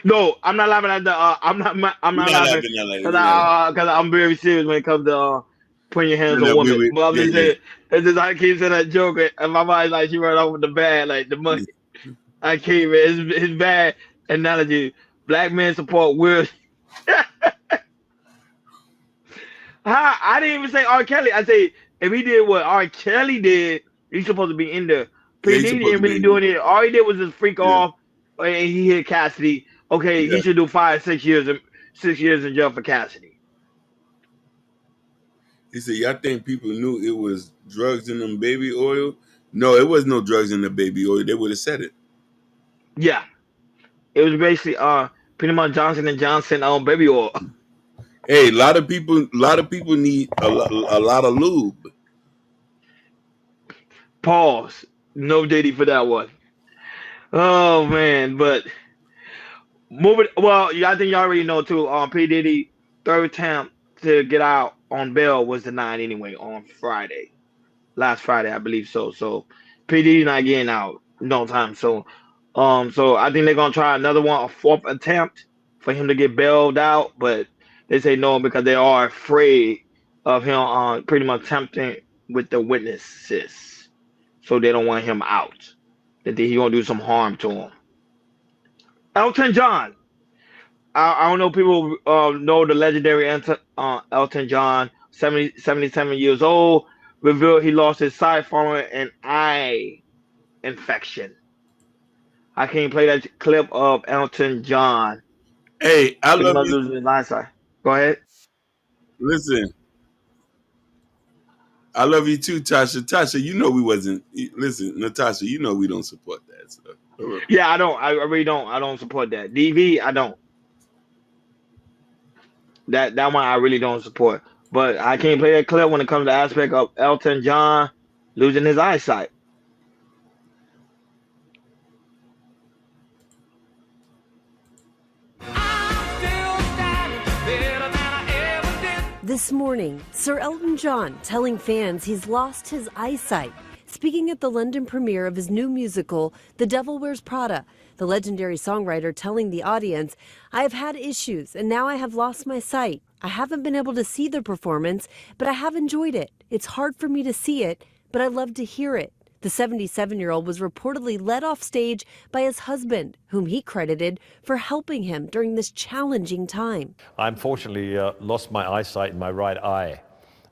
No, I'm not laughing at the. I'm not laughing because I'm very serious when it comes to putting your hands on women. But I'm just saying, it's just I keep saying that joke, and my mind's like she ran off with the bag, like the money. I can't. It's bad analogy. Black men support weird. I didn't even say R. Kelly. I say if he did what R. Kelly did, he's supposed to be in there. P. Diddy didn't really do it. All he did was just freak off, and he hit Cassidy. Okay, he should do 6 years in jail for Cassidy. He said, "Y'all think people knew it was drugs in them baby oil? No, it was no drugs in the baby oil. They would have said it." Yeah, it was basically pretty much Johnson & Johnson on baby oil. Hey, a lot of people need a lot of lube. Pause. No Diddy for that one. Oh man, but moving. Well, I think you already know too. P. Diddy third attempt to get out on bail was denied anyway on Friday, last Friday, I believe so. So P. Diddy not getting out no time. So I think they're gonna try another one, a fourth attempt for him to get bailed out, but they say no because they are afraid of him pretty much tempting with the witnesses, so they don't want him out. That he gonna do some harm to him. Elton John. I don't know if people know the legendary Elton John, 77 years old, revealed he lost his sight following an eye infection. I can't play that clip of Elton John. Hey, I love you. Losing his eyesight. Go ahead. Listen, I love you too, Tasha. Tasha, you know we wasn't. Listen, Natasha, you know we don't support that stuff. Yeah, I don't. I really don't. I don't support that. DV, I don't. That one I really don't support. But I can't play that clip when it comes to the aspect of Elton John losing his eyesight. This morning, Sir Elton John telling fans he's lost his eyesight. Speaking at the London premiere of his new musical, The Devil Wears Prada, the legendary songwriter telling the audience, "I have had issues and now I have lost my sight. I haven't been able to see the performance, but I have enjoyed it. It's hard for me to see it, but I love to hear it." The 77-year-old was reportedly led off stage by his husband, whom he credited for helping him during this challenging time. I unfortunately lost my eyesight in my right eye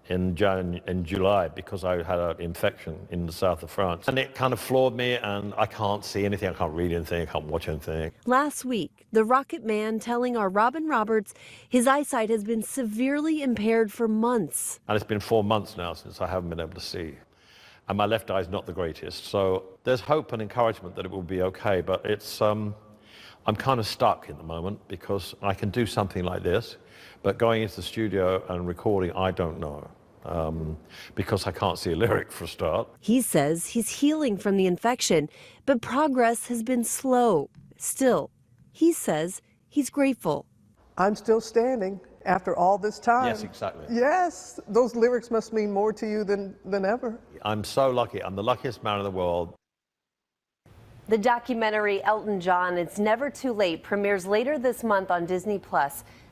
in July because I had an infection in the south of France. And it kind of floored me, and I can't see anything, I can't read anything, I can't watch anything. Last week, the Rocket Man telling our Robin Roberts his eyesight has been severely impaired for months. And it's been 4 months now since I haven't been able to see. And my left eye is not the greatest. So there's hope and encouragement that it will be okay, but it's, I'm kind of stuck in the moment because I can do something like this, but going into the studio and recording, I don't know. Because I can't see a lyric for a start. He says he's healing from the infection, but progress has been slow. Still, he says he's grateful. I'm still standing after all this time. Yes, exactly. Yes, those lyrics must mean more to you than ever. I'm so lucky. I'm the luckiest man in the world. The documentary Elton John, It's Never Too Late, premieres later this month on Disney+,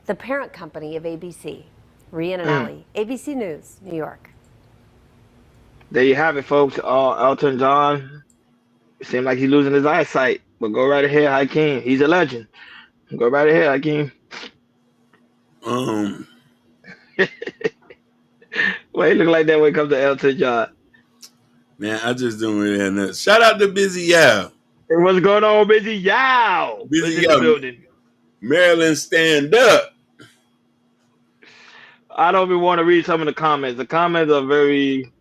the parent company of ABC. Rhiannon Alley, ABC News, New York. There you have it, folks. Elton John, it seems like he's losing his eyesight, but go right ahead, Hakeem. He's a legend. Go right ahead, Hakeem. Why he look like that when it comes to Elton John? Man, I just don't really have nothing. Shout out to Busy Yao. Hey, what's going on, Busy Yao? Busy Yao. Building. Maryland, stand up. I don't even want to read some of the comments. The comments are very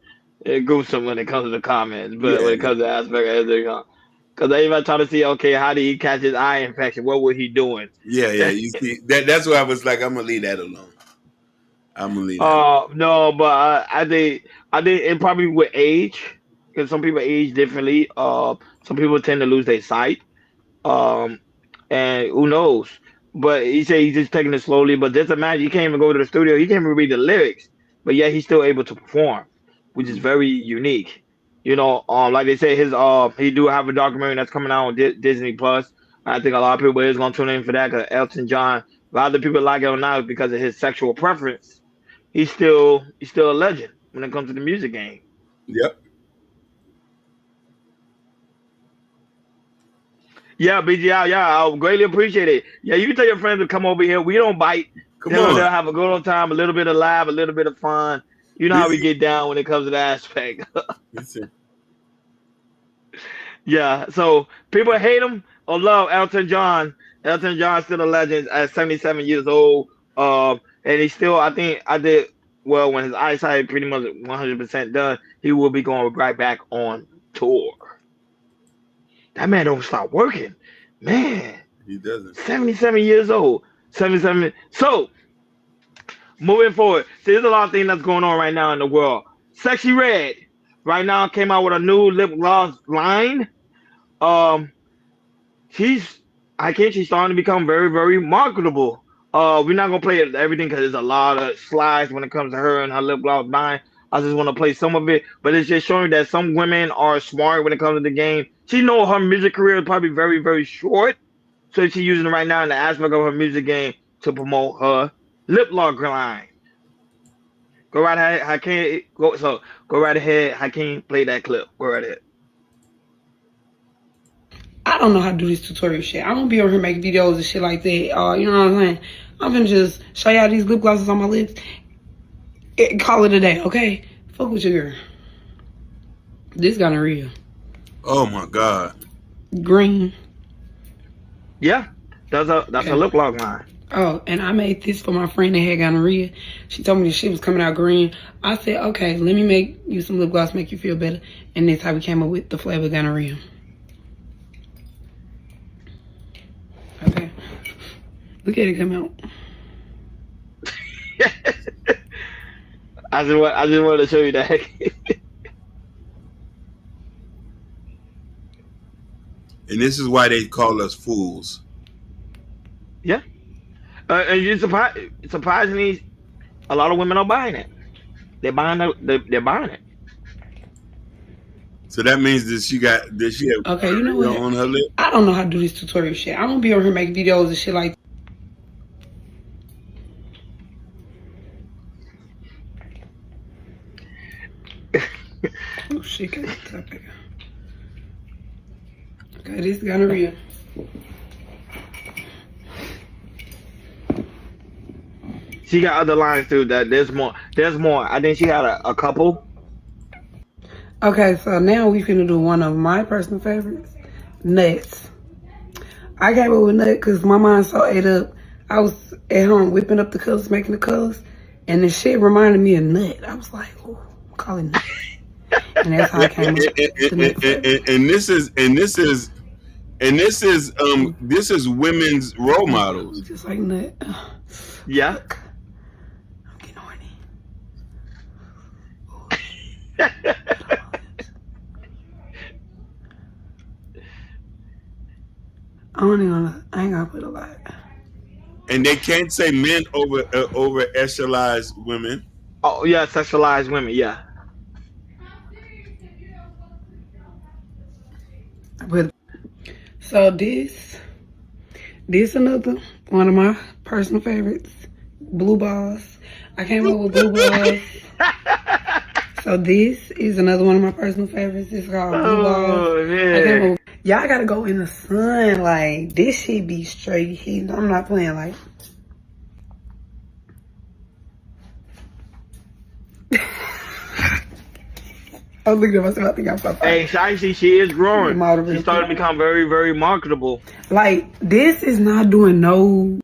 gruesome when it comes to the comments, but when it comes to aspect of it, because I even try to see, okay, how did he catch his eye infection? What was he doing? Yeah. You see, that's why I was like, I'm gonna leave that alone. I'm gonna leave that. No, but I think it probably with age, because some people age differently. Some people tend to lose their sight. And who knows? But he said he's just taking it slowly. But just imagine, he can't even go to the studio. He can't even read the lyrics, but yet he's still able to perform, which is very unique. You know, like they say, he do have a documentary that's coming out on Disney Plus. I think a lot of people is gonna tune in for that because Elton John. A lot of people like it or not because of his sexual preference. He's still a legend when it comes to the music game. Yep. Yeah, BGI, yeah, I greatly appreciate it. Yeah, you can tell your friends to come over here. We don't bite. Come on. They'll have a good old time, a little bit of laugh, a little bit of fun. You know how we get down when it comes to that aspect. Listen. Yeah, so people hate him or love Elton John. Elton John's still a legend at 77 years old. And he still, I think, when his eyesight pretty much 100% done, he will be going right back on tour. That man don't stop working. Man. He doesn't. 77 years old. 77. So, moving forward. See, there's a lot of things that's going on right now in the world. Sexy Red right now came out with a new lip gloss line. She's starting to become very, very marketable. We're not gonna play everything because there's a lot of slides when it comes to her and her lip gloss line. I just want to play some of it, but it's just showing that some women are smart when it comes to the game. She knows her music career is probably very, very short, so she's using it right now in the aspect of her music game to promote her lip gloss line. Go right ahead, Hakeem. Go right ahead, Hakeem. Play that clip. Go right ahead. I don't know how to do this tutorial shit. I don't be over here making videos and shit like that. You know what I'm saying? I'm gonna just show y'all these lip glosses on my lips. Call it a day, okay? Fuck with your girl. This gonorrhea. Oh my God. Green. Yeah, that's a lip gloss line. Oh, and I made this for my friend that had gonorrhea. She told me the shit was coming out green. I said, okay, let me make you some lip gloss, make you feel better. And that's how we came up with the flavor gonorrhea. Okay. Look at it come out. I just wanted to show you that. And this is why they call us fools. Yeah. And you surprisingly, a lot of women are buying it. They're buying it. So that means that she have okay, you know what? on her lip. I don't know how to do this tutorial shit. I don't be over here making videos and shit like oh shit, get the topic. Okay, this is gonorrhea. She got other lines too. That there's more. I think she had a couple. Okay, so now we finna do one of my personal favorites, nuts. I came up with nut because my mind so ate up. I was at home whipping up the colors, making the colors, and the shit reminded me of nut. I was like, oh, I'm calling nut. And that's how I came up with the nut. This is women's role models. Just like nut. Yeah. I'm getting horny. I ain't gonna put a lot. And they can't say men over sexualized women. Oh yeah, sexualized women. Yeah. So this another one of my personal favorites, blue balls. I came up with blue balls. So this is another one of my personal favorites. It's called blue balls. Man. Y'all gotta go in the sun. Like, this shit be straight heat. I'm not playing like. I was looking at myself, I think I'm so Hey, she is growing. She started to become very, very marketable. Like, this is not doing no.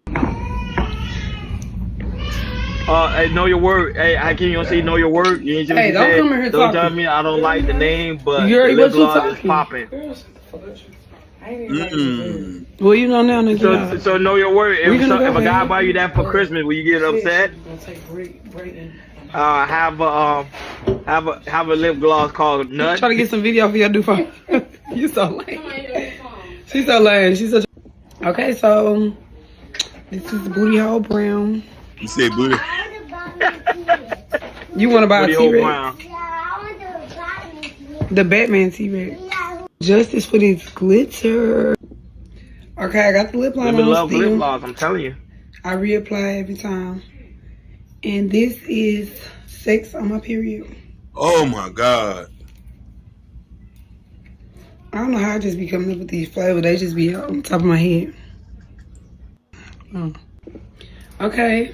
Hey, know your word. Hey, how can you don't say know your word? You ain't Hey, don't come in here Don't talking. tell me I don't like the name, but You the already lip what you gloss is talking. popping. Well, you know now, nigga. So know your word. If a guy buy you that for Christmas, will you get upset? Have a lip gloss called Nut. Try to get some video for your do for. You so lame. She's so lame. She's such. Okay, so this is Booty Hole Brown. You say booty. You want to buy Booty a Hole T-Rex? Brown. The Batman T-Rex. Justice for this glitter. Okay, I got the lip line Women on love still. lip gloss, I'm telling you. I reapply every time. And this is Sex on My Period. Oh my God. I don't know how I just be coming up with these flavors. They just be on top of my head. Oh. Okay.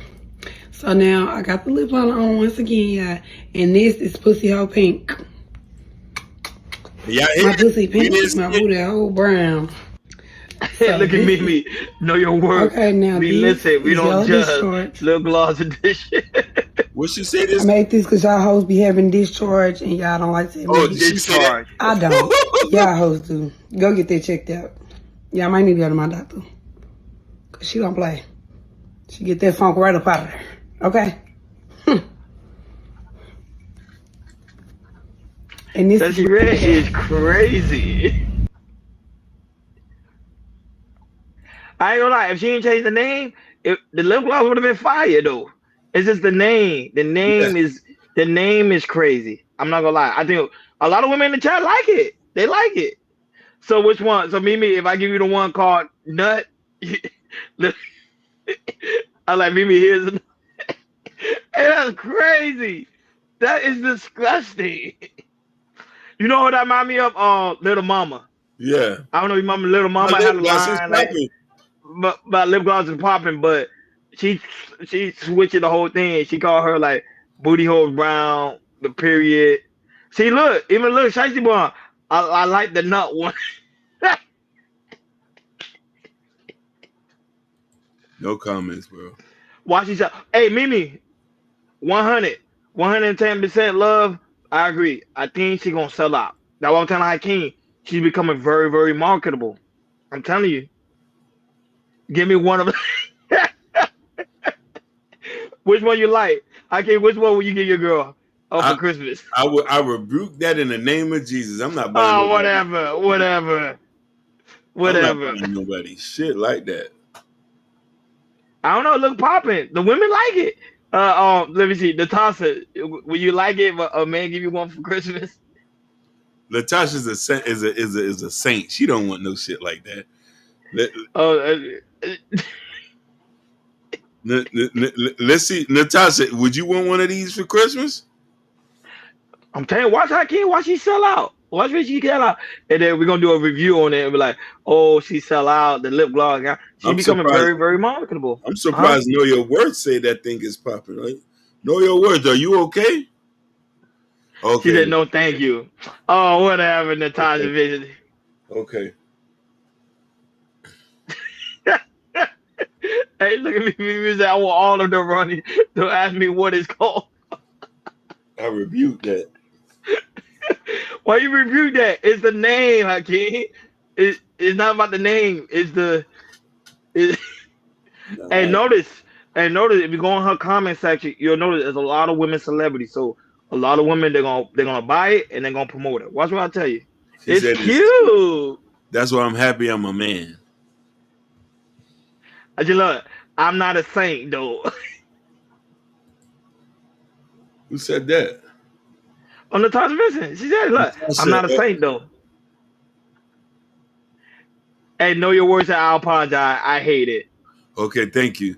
So now I got the lip liner on once again, y'all. And this is Pussy Hole Pink. Yeah, my pussy pink, my booty hole brown. So look at me. Know your word. Okay, now we listen. We don't judge. Shorts. Lip gloss edition. What she say this? I made this because y'all hoes be having discharge and y'all don't like to admit it. Discharge. I don't. Y'all hoes do. Go get that checked out. Y'all might need to go to my doctor. Because she don't play. She get that funk right up out of her. Okay? And this Sexy Red is crazy. I ain't gonna lie. If she didn't change the name, the lip gloss would have been fire though. It's just the name. The name is crazy. I'm not gonna lie. I think a lot of women in the chat like it. They like it. So which one? So Mimi, if I give you the one called Nut, I like Mimi. Here's a Hey, that's crazy. That is disgusting. You know what that remind me of? Little Mama. Yeah. I don't know if you remember Little Mama had a line like, but lip gloss is popping, but she switching the whole thing. She called her like Booty Hole Brown, the period. See, look, even look, Shiesty Boy. I like the nut one. No comments, bro. Watch each other. Hey, Mimi, 110% love. I agree. I think she's gonna sell out. That's what I'm telling Hakeem. She's becoming very, very marketable. I'm telling you. Give me one of them. Which one you like? Hakeem, which one will you give your girl for Christmas? I rebuke that in the name of Jesus. I'm not buying whatever. I'm not buying nobody shit like that. I don't know. It look popping. The women like it. Let me see. Natasha, will you like it? If a man give you one for Christmas? Latasha's is a saint. She don't want no shit like that. Let's see, Natasha. Would you want one of these for Christmas? I'm telling you, watch Hakeem. Watch she sell out. Watch when she sell out, and then we're gonna do a review on it and be like, "Oh, she sell out the lip gloss. She becoming very, very marketable." I'm surprised. Know Your Words say that thing is popping. Right? Know Your Words. Are you okay? Okay. She said no, thank you. Oh, whatever, Natasha vision. Okay. Hey, look at me. I want all of them running to ask me what it's called. I rebuke that. Why you rebuke that? It's the name, Hakeem. It's not about the name. It's the. And notice, if you go in her comment section, you'll notice there's a lot of women celebrities. So a lot of women they're gonna buy it and they're gonna promote it. Watch what I tell you. It's cute. That's why I'm happy I'm a man. I just look. I'm not a saint though. Who said that? On Natasha Vincent. She said, look, I'm not a saint though. Hey, Know Your Words, I apologize. I hate it. Okay, thank you.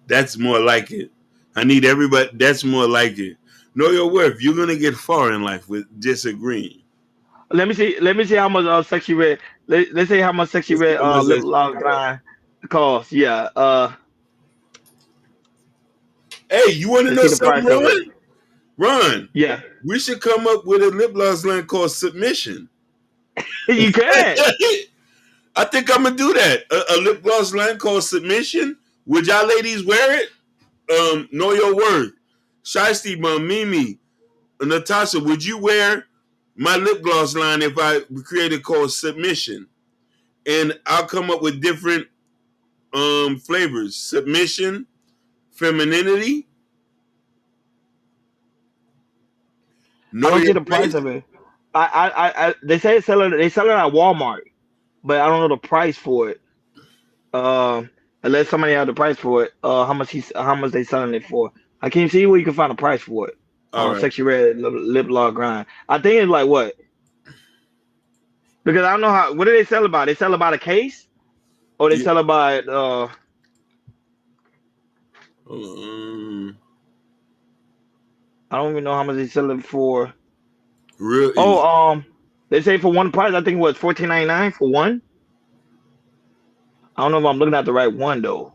That's more like it. I need everybody. That's more like it. Know your worth. You're gonna get far in life with disagreeing. Let me see how much Sexy Red. Let's see how much Sexy Red lip gloss line costs. Yeah. Hey, you want to know something, Ron? Ron. Yeah. We should come up with a lip gloss line called Submission. You can. I think I'm gonna do that. A lip gloss line called Submission. Would y'all ladies wear it? Know Your Worth. Shiesty Bum, Mimi, Natasha, would you wear my lip gloss line if I created called Submission? and I'll come up with different flavors: submission, femininity. I don't see the price of it. They say they sell it at Walmart, but I don't know the price for it. Unless somebody have the price for it. How much they selling it for? I can't see where you can find a price for it. All right. Sexy Red lip log grind. I think it's like what? Because I don't know how. What do they sell it by? They sell it by the case, or they sell it by I don't even know how much they sell it for. Real easy. Oh, they say for one price. I think it was $14.99 for one. I don't know if I'm looking at the right one though.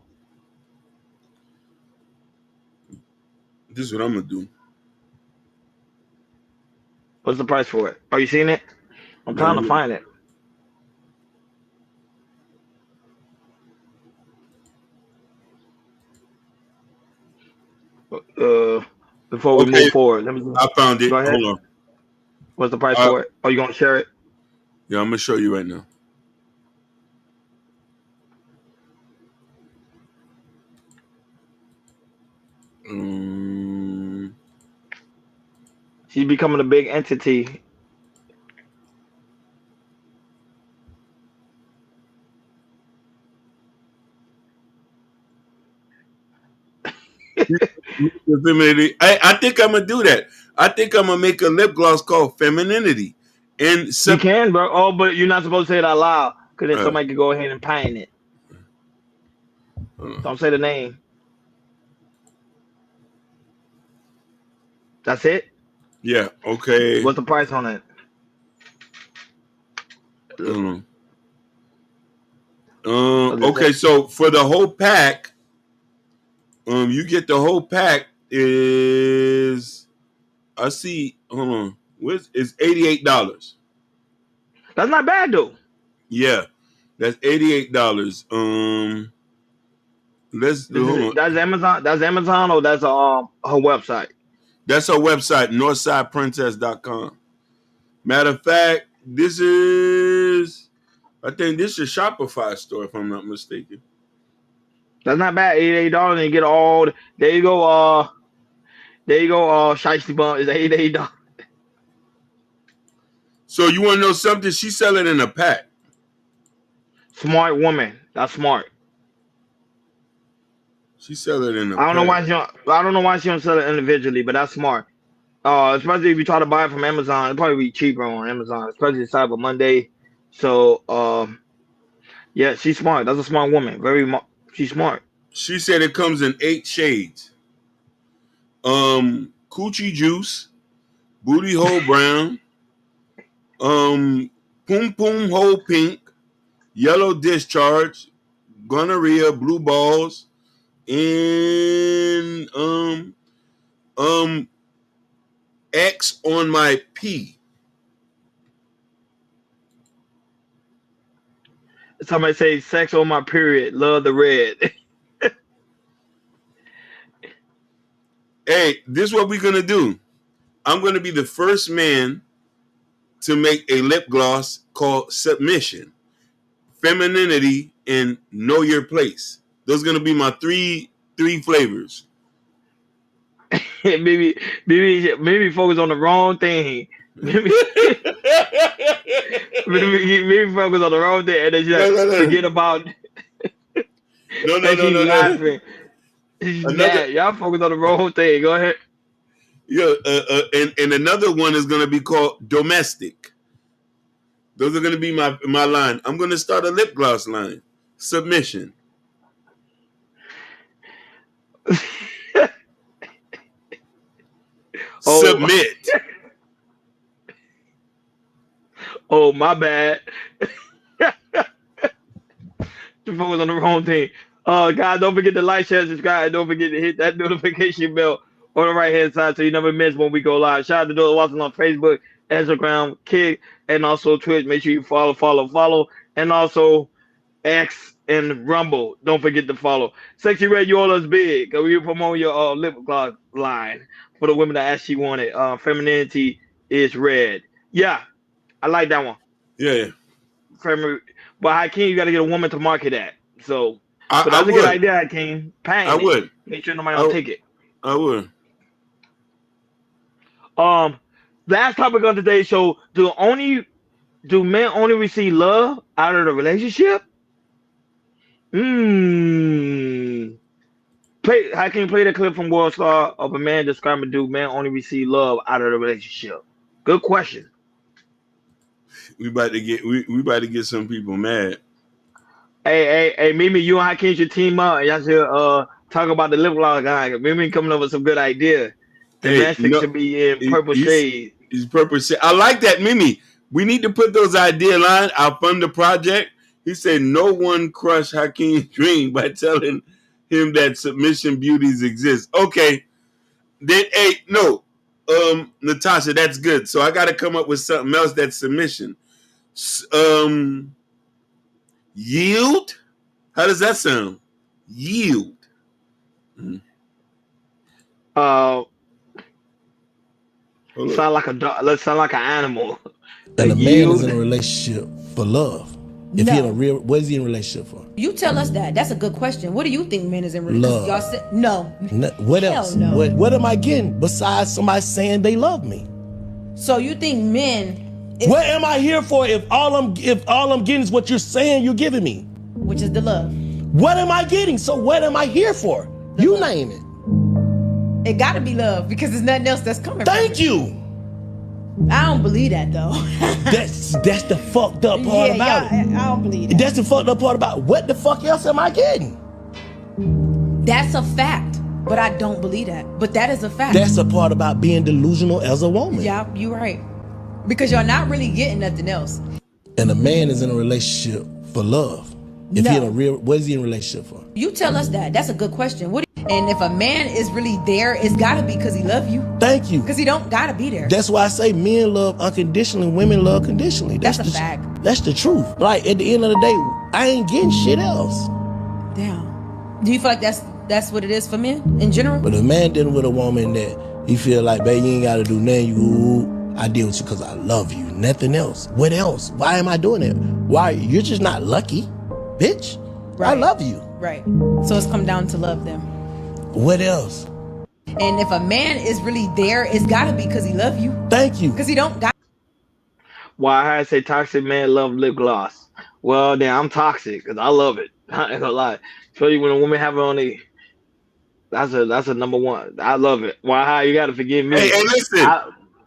This is what I'm gonna do. What's the price for it? Are you seeing it? I'm trying to find it. Before we move forward, let me. I found it. Go ahead. Hold on. What's the price for it? Are you gonna share it? Yeah, I'm gonna show you right now. She's becoming a big entity. Femininity. I think I'm gonna do that. I think I'm gonna make a lip gloss called Femininity. And You can, bro. Oh, but you're not supposed to say it out loud because then somebody could go ahead and patent it. Don't say the name. That's it? Yeah, okay. What's the price on it? Okay, so for the whole pack, you get the whole pack is I see. Hold on, it's $88. That's not bad though. Yeah, that's $88. Let's hold on. That's Amazon. That's Amazon or that's her website. That's her website, NorthsidePrincess.com. Matter of fact, I think this is a Shopify store, if I'm not mistaken. That's not bad. $88 and you get all. There you go. Shiesty Bump is $88. So you want to know something? She sell it in a pack. Smart woman. That's smart. She sell it in a I don't know why she don't sell it individually, but that's smart. Especially if you try to buy it from Amazon, it'll probably be cheaper on Amazon, especially Cyber Monday. So yeah, she's smart. That's a smart woman. She's smart. She said it comes in 8 shades. Coochie Juice, Booty Hole Brown, Poom Poom Hole Pink, Yellow Discharge, Gonorrhea, Blue Balls, and X on my P. Somebody say sex on my period. Love the red. Hey, this is what we're gonna do. I'm gonna be the first man to make a lip gloss called Submission, Femininity, and Know Your Place. Those are gonna be my three flavors. maybe focus on the wrong thing. Maybe focus on the wrong thing and then just forget about. No. Laughing. Y'all focus on the wrong thing. Go ahead. Yeah, and another one is gonna be called Domestic. Those are gonna be my line. I'm gonna start a lip gloss line. Submission. Submit. Oh, my bad. To focus on the wrong thing. Guys, don't forget to like, share, subscribe, and don't forget to hit that notification bell on the right-hand side so you never miss when we go live. Shout out to those watching on Facebook, Instagram, Kick, and also Twitch. Make sure you follow, and also X and Rumble. Don't forget to follow. Sexy Red, you all us big. We promote your lip gloss line for the women that actually want it. Femininity is red. Yeah, I like that one. Yeah. But Hakeem, you got to get a woman to market that. So I that's a good would. idea, Hakeem. I Patent it. would. Make sure nobody I, don't take it. I would. Last topic on today's show: Do men only receive love out of the relationship? I can play the clip from World Star of a man describing do men only receive love out of the relationship. Good question. We about to get some people mad. Hey, Mimi, you and Hakeem should team up and y'all should talk about the lip gloss guy. Mimi coming up with some good idea. The mastic should be in purple shade. He's purple shade. I like that, Mimi. We need to put those idea lines. I'll fund the project. He said no one crushed Hakeem's dream by telling him that submission beauties exist. Okay. Then Natasha, that's good. So I gotta come up with something else that's submission. Yield? How does that sound? Yield. Sound like a dog. Let's sound like an animal. And a man is in a relationship for love. If No. he in a real, what is he in a relationship for? You tell us that. That's a good question. What do you think men is in Love. Y'all said no. What Hell else? no. What am I getting besides somebody saying they love me? So you think men? What am I here for if all I'm getting is what you're saying you're giving me? Which is the love. What am I getting? So what am I here for? You name it. It gotta be love because there's nothing else that's coming. Thank you. I don't believe that though. That's the fucked up part about it. I don't believe that. That's the fucked up part about it. What the fuck else am I getting? That's a fact, but I don't believe that. But that is a fact. That's the part about being delusional as a woman. Yeah, you're right. Because you're not really getting nothing else. And a man is in a relationship for love. If he in a real, what is he in a relationship for? You tell us that. That's a good question. And if a man is really there, it's gotta be because he love you. Thank you. Because he don't gotta be there. That's why I say men love unconditionally, women love conditionally. That's a fact. That's the truth. Like at the end of the day, I ain't getting shit else. Damn. Do you feel like that's what it is for men in general? But a man dealing with a woman that he feel like, babe, you ain't gotta do nothing. I deal with you because I love you. Nothing else. What else? Why am I doing it? Why? You're just not lucky, bitch. Right. I love you. Right. So it's come down to love them. What else? And if a man is really there, it's gotta be because he love you. Thank you. Because he don't got. Why I say toxic men love lip gloss? Well, then I'm toxic because I love it. I ain't gonna lie. Especially when a woman have it on the. That's a number one. I love it. Why you gotta forgive me? Hey, listen.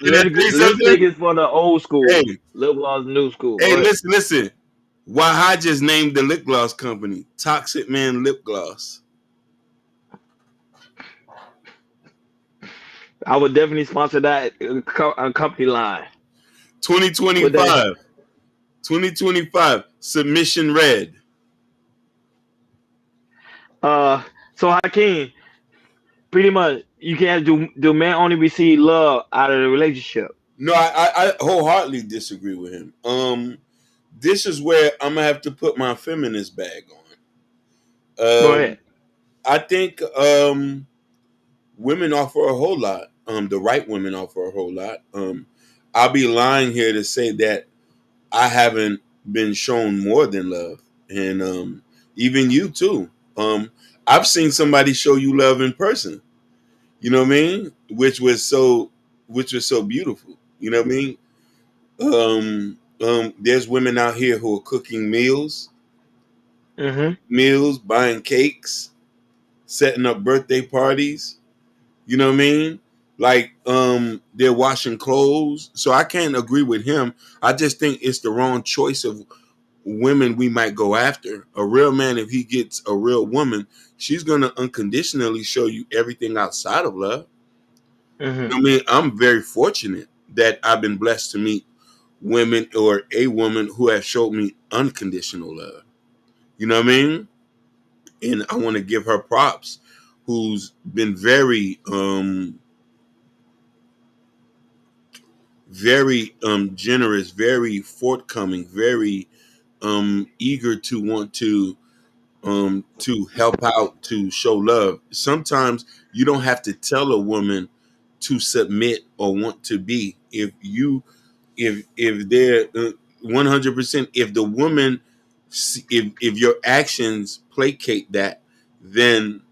Lipstick is for the old school. Hey. Lip gloss new school. Hey, Go ahead. listen. Why I just named the lip gloss company Toxic Man Lip Gloss. I would definitely sponsor that company line. 2025 Submission Red. So Hakeem, pretty much you can't do men only receive love out of the relationship? No, I wholeheartedly disagree with him. This is where I'm gonna have to put my feminist bag on. Go ahead. I think women offer a whole lot. The right women offer a whole lot. I'll be lying here to say that I haven't been shown more than love, and even you too. I've seen somebody show you love in person. You know what I mean? Which was so beautiful. You know what I mean? There's women out here who are cooking meals, buying cakes, setting up birthday parties. You know what I mean? Like they're washing clothes. So I can't agree with him. I just think it's the wrong choice of women we might go after. A real man, if he gets a real woman, she's gonna unconditionally show you everything outside of love. I mean, I'm very fortunate that I've been blessed to meet women or a woman who have showed me unconditional love. You know what I mean? And I want to give her props, who's been very generous, very forthcoming, very eager to want to help out, to show love. Sometimes you don't have to tell a woman to submit or want to be. If they're 100%, if the woman if your actions placate that, then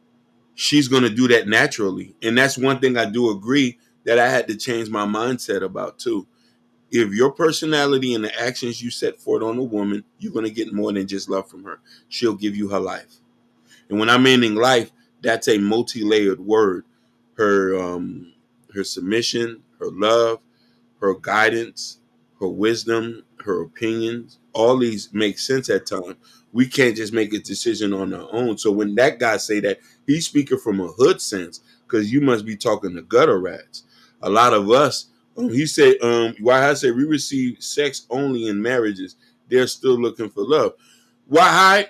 she's going to do that naturally. And that's one thing I do agree that I had to change my mindset about too. If your personality and the actions you set forth on a woman, you're going to get more than just love from her. She'll give you her life. And when I'm meaning life, that's a multi-layered word. Her submission, her love, her guidance, her wisdom, her opinions, all these make sense at times. We can't just make a decision on our own. So when that guy say that, he's speaking from a hood sense, because you must be talking to gutter rats. A lot of us, he said, why I say we receive sex only in marriages. They're still looking for love. Why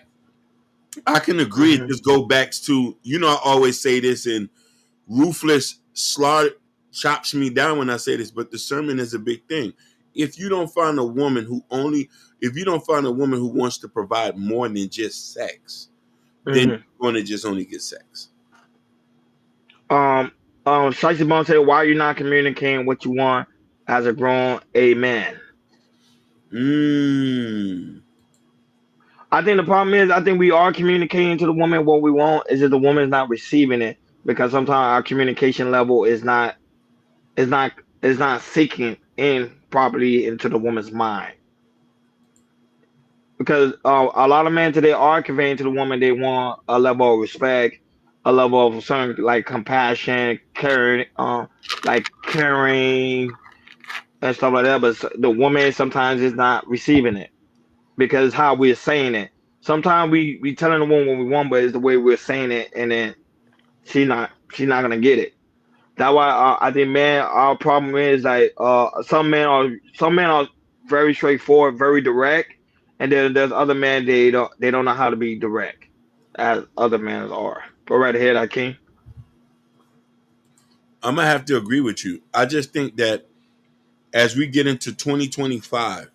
I can agree. It just go back to, I always say this, and Ruthless Slaughter chops me down when I say this, but discernment is a big thing. If you don't find a woman who wants to provide more than just sex, then you're going to just only get sex. Shiesty Bone said, why are you not communicating what you want as a grown man? I think the problem is, I think we are communicating to the woman what we want. Is that the woman's not receiving it, because sometimes our communication level is not sinking in properly into the woman's mind. Because a lot of men today are conveying to the woman they want a level of respect, a level of certain like compassion, caring, caring and stuff like that. But the woman sometimes is not receiving it, because how we're saying it. Sometimes we telling the woman what we want, but it's the way we're saying it, and then she's not gonna get it. That's why I think, man, our problem is like some men are very straightforward, very direct, and then there's other men they don't know how to be direct, as other men are. Go right ahead, Akeem. I'm gonna have to agree with you. I just think that as we get into 2025,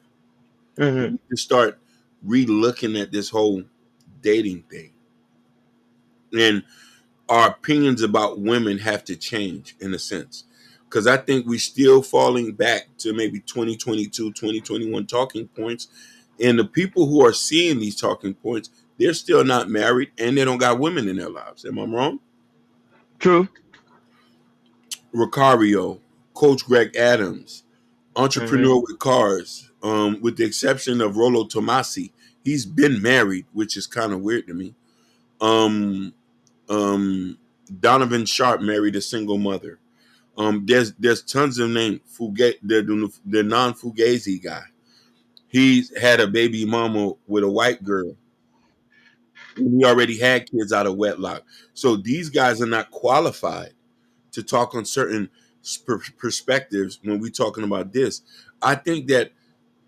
we need to start re-looking at this whole dating thing, and our opinions about women have to change in a sense, because I think we're still falling back to maybe 2022, 2021 talking points, and the people who are seeing these talking points, they're still not married and they don't got women in their lives. Am I wrong? True. Ricario, Coach Greg Adams, entrepreneur with cars, with the exception of Rollo Tomasi, he's been married, which is kind of weird to me. Donovan Sharp married a single mother. There's tons of names. The non-Fugazi guy, he's had a baby mama with a white girl. He already had kids out of wedlock. So these guys are not qualified to talk on certain perspectives when we're talking about this. I think that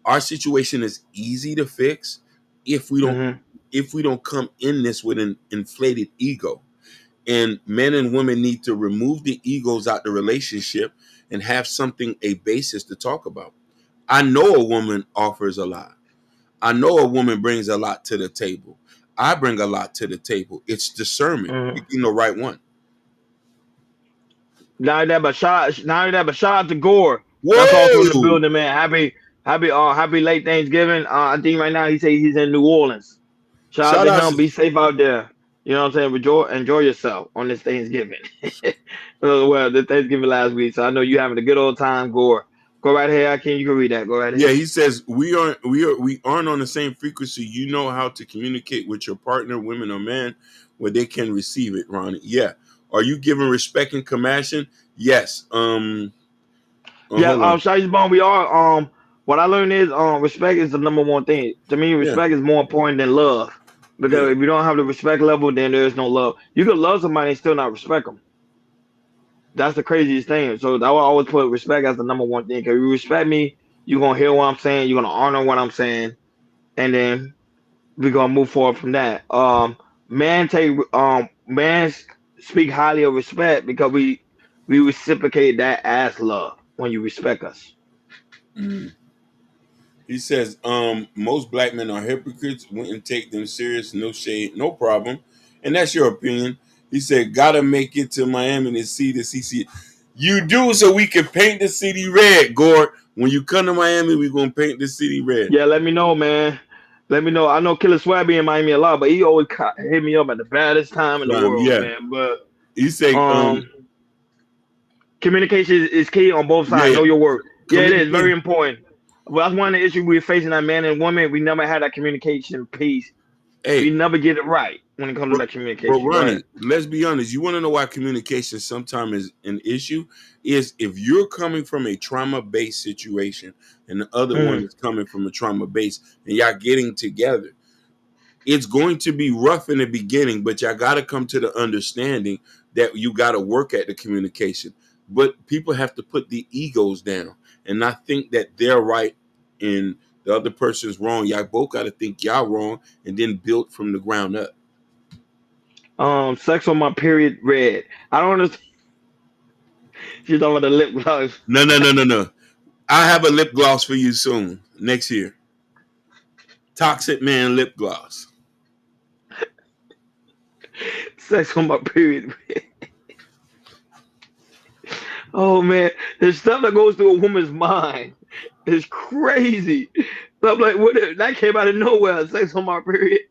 our situation is easy to fix if we don't come in this with an inflated ego. And men and women need to remove the egos out the relationship and have a basis to talk about. I know a woman offers a lot. I know a woman brings a lot to the table. I bring a lot to the table. It's discernment, picking the right one. Not only that, but shout out to Gore. Whoa! That's also in the building, man. Happy late Thanksgiving. I think right now he say he's in New Orleans. Shout out to him. Be safe out there. You know what I'm saying? Enjoy yourself on this Thanksgiving. Well, the Thanksgiving last week, so I know you're having a good old time, Gore. Go right ahead, Akeem. You can read that. Go right ahead. Yeah, he says we aren't on the same frequency. You know how to communicate with your partner, women or man, where they can receive it, Ronnie. Yeah. Are you giving respect and compassion? Yes. Shiesty Bone, we are. What I learned is respect is the number one thing. To me, respect is more important than love. Because if you don't have the respect level, then there's no love. You can love somebody and still not respect them. That's the craziest thing. So I will always put respect as the number one thing. Because you respect me, you're going to hear what I'm saying. You're going to honor what I'm saying. And then we're going to move forward from that. Man speak highly of respect because we reciprocate that as love when you respect us. He says, most black men are hypocrites, wouldn't take them serious, no shade, no problem. And that's your opinion. He said, gotta make it to Miami to see the CC. You do, so we can paint the city red, Gore. When you come to Miami, we're gonna paint the city red. Yeah, let me know, man. Let me know. I know Killer Swag be in Miami a lot, but he always hit me up at the baddest time in the world, Yeah. man. But You say communication is key on both sides. Yeah. Know your work. Yeah, it is very important. Well, that's one of the issues we're facing as man and woman. We never had that communication piece. Hey, we never get it right when it comes to that communication. But Ronnie, let's be honest. You want to know why communication sometimes is an issue? Is if you're coming from a trauma-based situation and the other one is coming from a trauma-based, and y'all getting together, it's going to be rough in the beginning, but y'all got to come to the understanding that you got to work at the communication. But people have to put the egos down and not think that they're right and the other person's wrong. Y'all both got to think y'all wrong and then build from the ground up. Sex on my period red. I don't understand. She's talking about the lip gloss. No. I have a lip gloss for you soon, next year. Toxic Man lip gloss. Sex on my period red. Oh man, the stuff that goes through a woman's mind is crazy. So I'm like, what? That came out of nowhere. Sex on my period.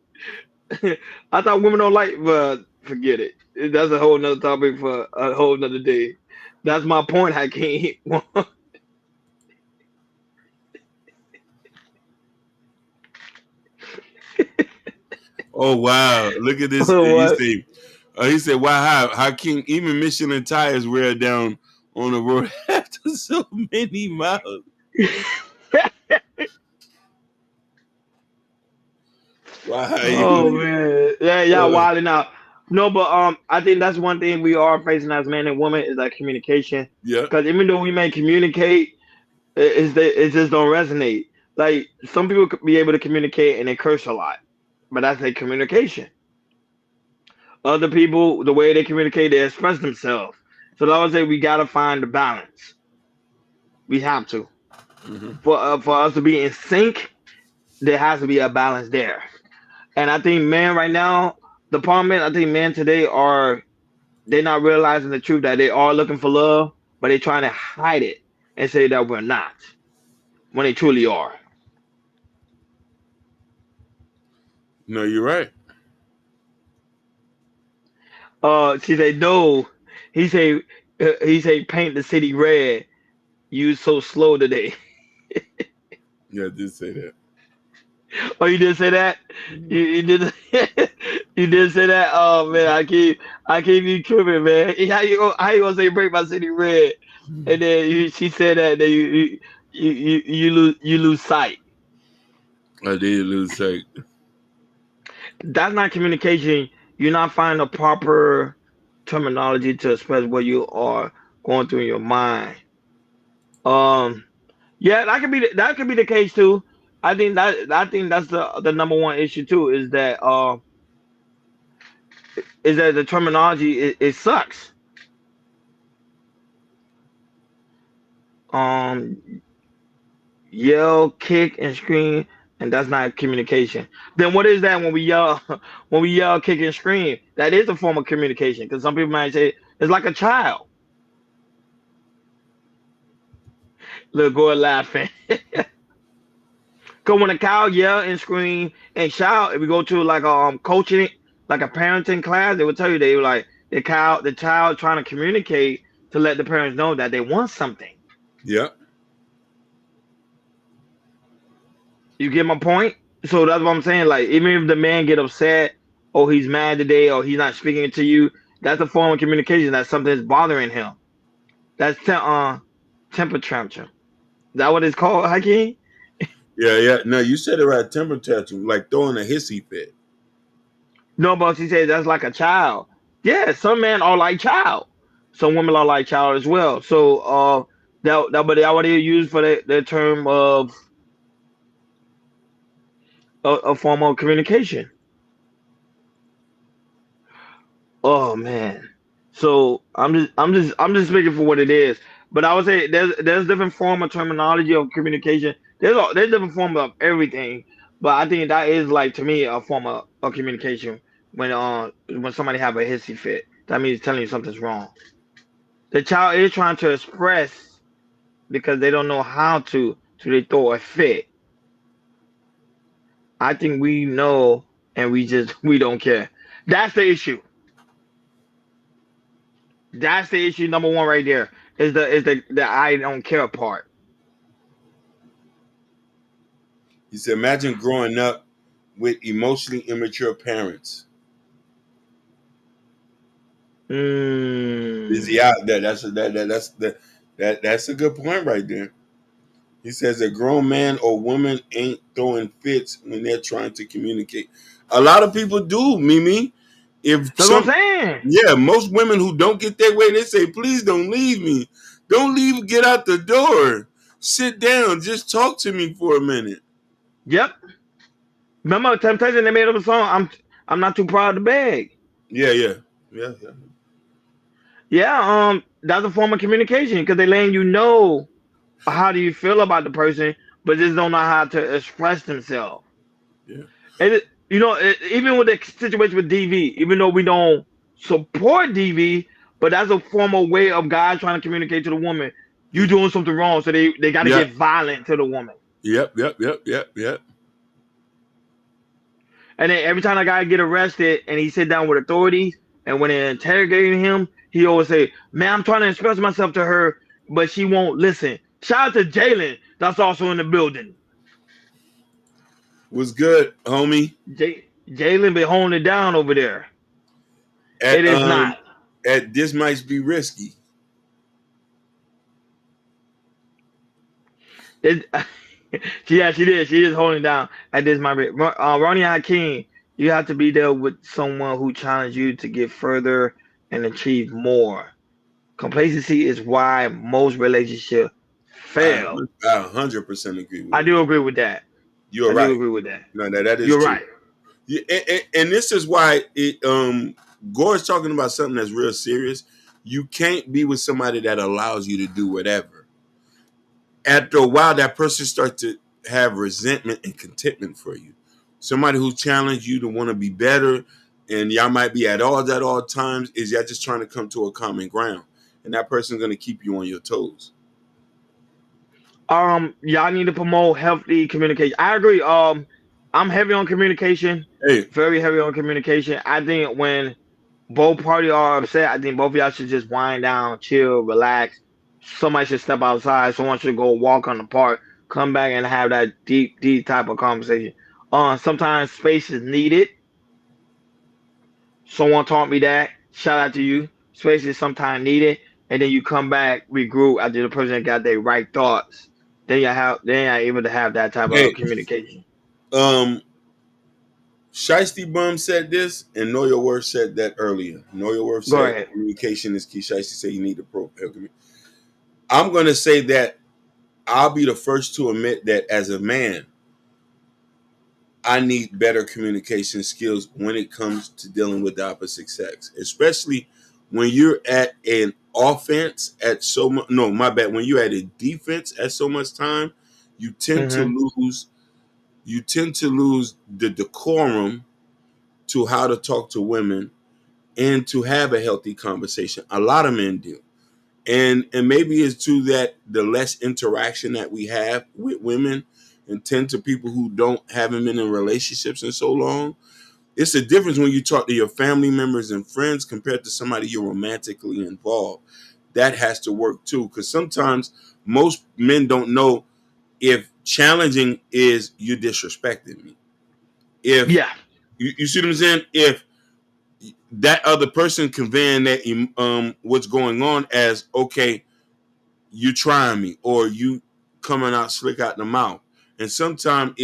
I thought women don't like, but forget it. That's a whole nother topic for a whole nother day. That's my point, Hakeem. Oh wow! Look at this. He said, "Wow, Hakeem, even Michelin tires wear down on the road after so many miles." Wow. Oh man, yeah, y'all wilding out. No, but I think that's one thing we are facing as man and woman is that communication. Yeah. Because even though we may communicate, it just don't resonate. Like some people could be able to communicate and they curse a lot, but that's their communication. Other people, the way they communicate, they express themselves. So I would say we gotta find the balance. We have to. For us to be in sync, there has to be a balance there. And I think men right now, the problem is, I think men today they're not realizing the truth that they are looking for love, but they're trying to hide it and say that we're not, when they truly are. No, you're right. She said no. He say paint the city red. You so slow today. Yeah, I did say that. Oh, you did say that? You did. You did say that? Oh man, I keep you tripping, man. How you gonna say break my city red? And then she said that then you lose sight. I did lose sight. That's not communication. You're not finding the proper terminology to express what you are going through in your mind. Yeah, that could be the case too. I think that's the number one issue too is that the terminology it sucks. Yell, kick, and scream, and that's not communication. Then what is that when we yell, kick, and scream? That is a form of communication because some people might say it's like a child. Little girl laughing. Because when a cow yell and scream and shout, if we go to like a coaching, like a parenting class, they would tell you they were like the child trying to communicate to let the parents know that they want something. Yeah. You get my point? So that's what I'm saying. Like even if the man get upset or he's mad today or he's not speaking to you, that's a form of communication that something's bothering him. That's temper tantrum. Is that what it's called, Hakeem? Yeah. No, you said it right. Temper tantrum, like throwing a hissy fit. No, but she said that's like a child. Yeah, some men are like child. Some women are like child as well. So that what they use for the term of a form of communication. Oh man. So I'm just speaking for what it is. But I would say there's different form of terminology of communication. There's different form of everything. But I think that is like to me a form of communication when somebody have a hissy fit. That means telling you something's wrong. The child is trying to express because they don't know how to, so they throw a fit. I think we know and we don't care. That's the issue. That's the issue number one right there. Is the I don't care part. He said, imagine growing up with emotionally immature parents. Is he out there? That's a good point right there. He says a grown man or woman ain't throwing fits when they're trying to communicate. A lot of people do, Mimi. That's what I'm saying. Yeah, most women who don't get their way, they say, please don't leave me. Don't leave, get out the door. Sit down, just talk to me for a minute. Yep. Remember Temptation, they made up a song, I'm not too proud to beg. Yeah. Yeah, that's a form of communication because they're letting you know how do you feel about the person, but just don't know how to express themselves. Yeah. And even with the situation with DV, even though we don't support DV, but that's a formal way of guys trying to communicate to the woman. You doing something wrong, so they got to get violent to the woman. Yep. And then every time a guy get arrested and he sit down with authorities, and when they're interrogating him, he always say, man, I'm trying to express myself to her, but she won't listen. Shout out to Jalen, that's also in the building. What's good, homie? Jalen been holding it down over there. It is not. This might be risky. Yeah, she did. She is holding down. At this might be. Ronnie Hakeem, you have to be there with someone who challenges you to get further and achieve more. Complacency is why most relationships fail. I 100% agree with I do agree with that. You're right. I do agree with that. No, that is You're true. right. Yeah, and this is why Gore's talking about something that's real serious. You can't be with somebody that allows you to do whatever. After a while, that person starts to have resentment and contentment for you. Somebody who challenged you to want to be better, and y'all might be at odds at all times, is y'all just trying to come to a common ground. And that person's going to keep you on your toes. Y'all need to promote healthy communication. I agree. I'm heavy on communication. Very heavy on communication. I think when both parties are upset, I think both of y'all should just wind down, chill, relax. Somebody should step outside. Someone should go walk on the park, come back and have that deep type of conversation. Sometimes space is needed. Someone taught me that. Shout out to you. Space is sometimes needed. And then you come back, regroup after the person got their right thoughts. Then you're able to have that type of communication. Shiesty Bum said this, and Know Your Worth said that earlier. Know Your Worth said communication is key. Shiesty said you need to communicate. I'm going to say that I'll be the first to admit that as a man, I need better communication skills when it comes to dealing with the opposite sex, especially when you're at an offense at so much. No, my bad. When you're at a defense at so much time, you tend to lose. You tend to lose the decorum to how to talk to women and to have a healthy conversation. A lot of men do. And maybe it's to that the less interaction that we have with women and tend to people who haven't been in relationships in so long. It's a difference when you talk to your family members and friends compared to somebody you're romantically involved. That has to work too, because sometimes most men don't know if challenging is you disrespecting me. You see what I'm saying? If that other person conveying that what's going on as, okay, you trying me or you coming out slick out the mouth. And sometimes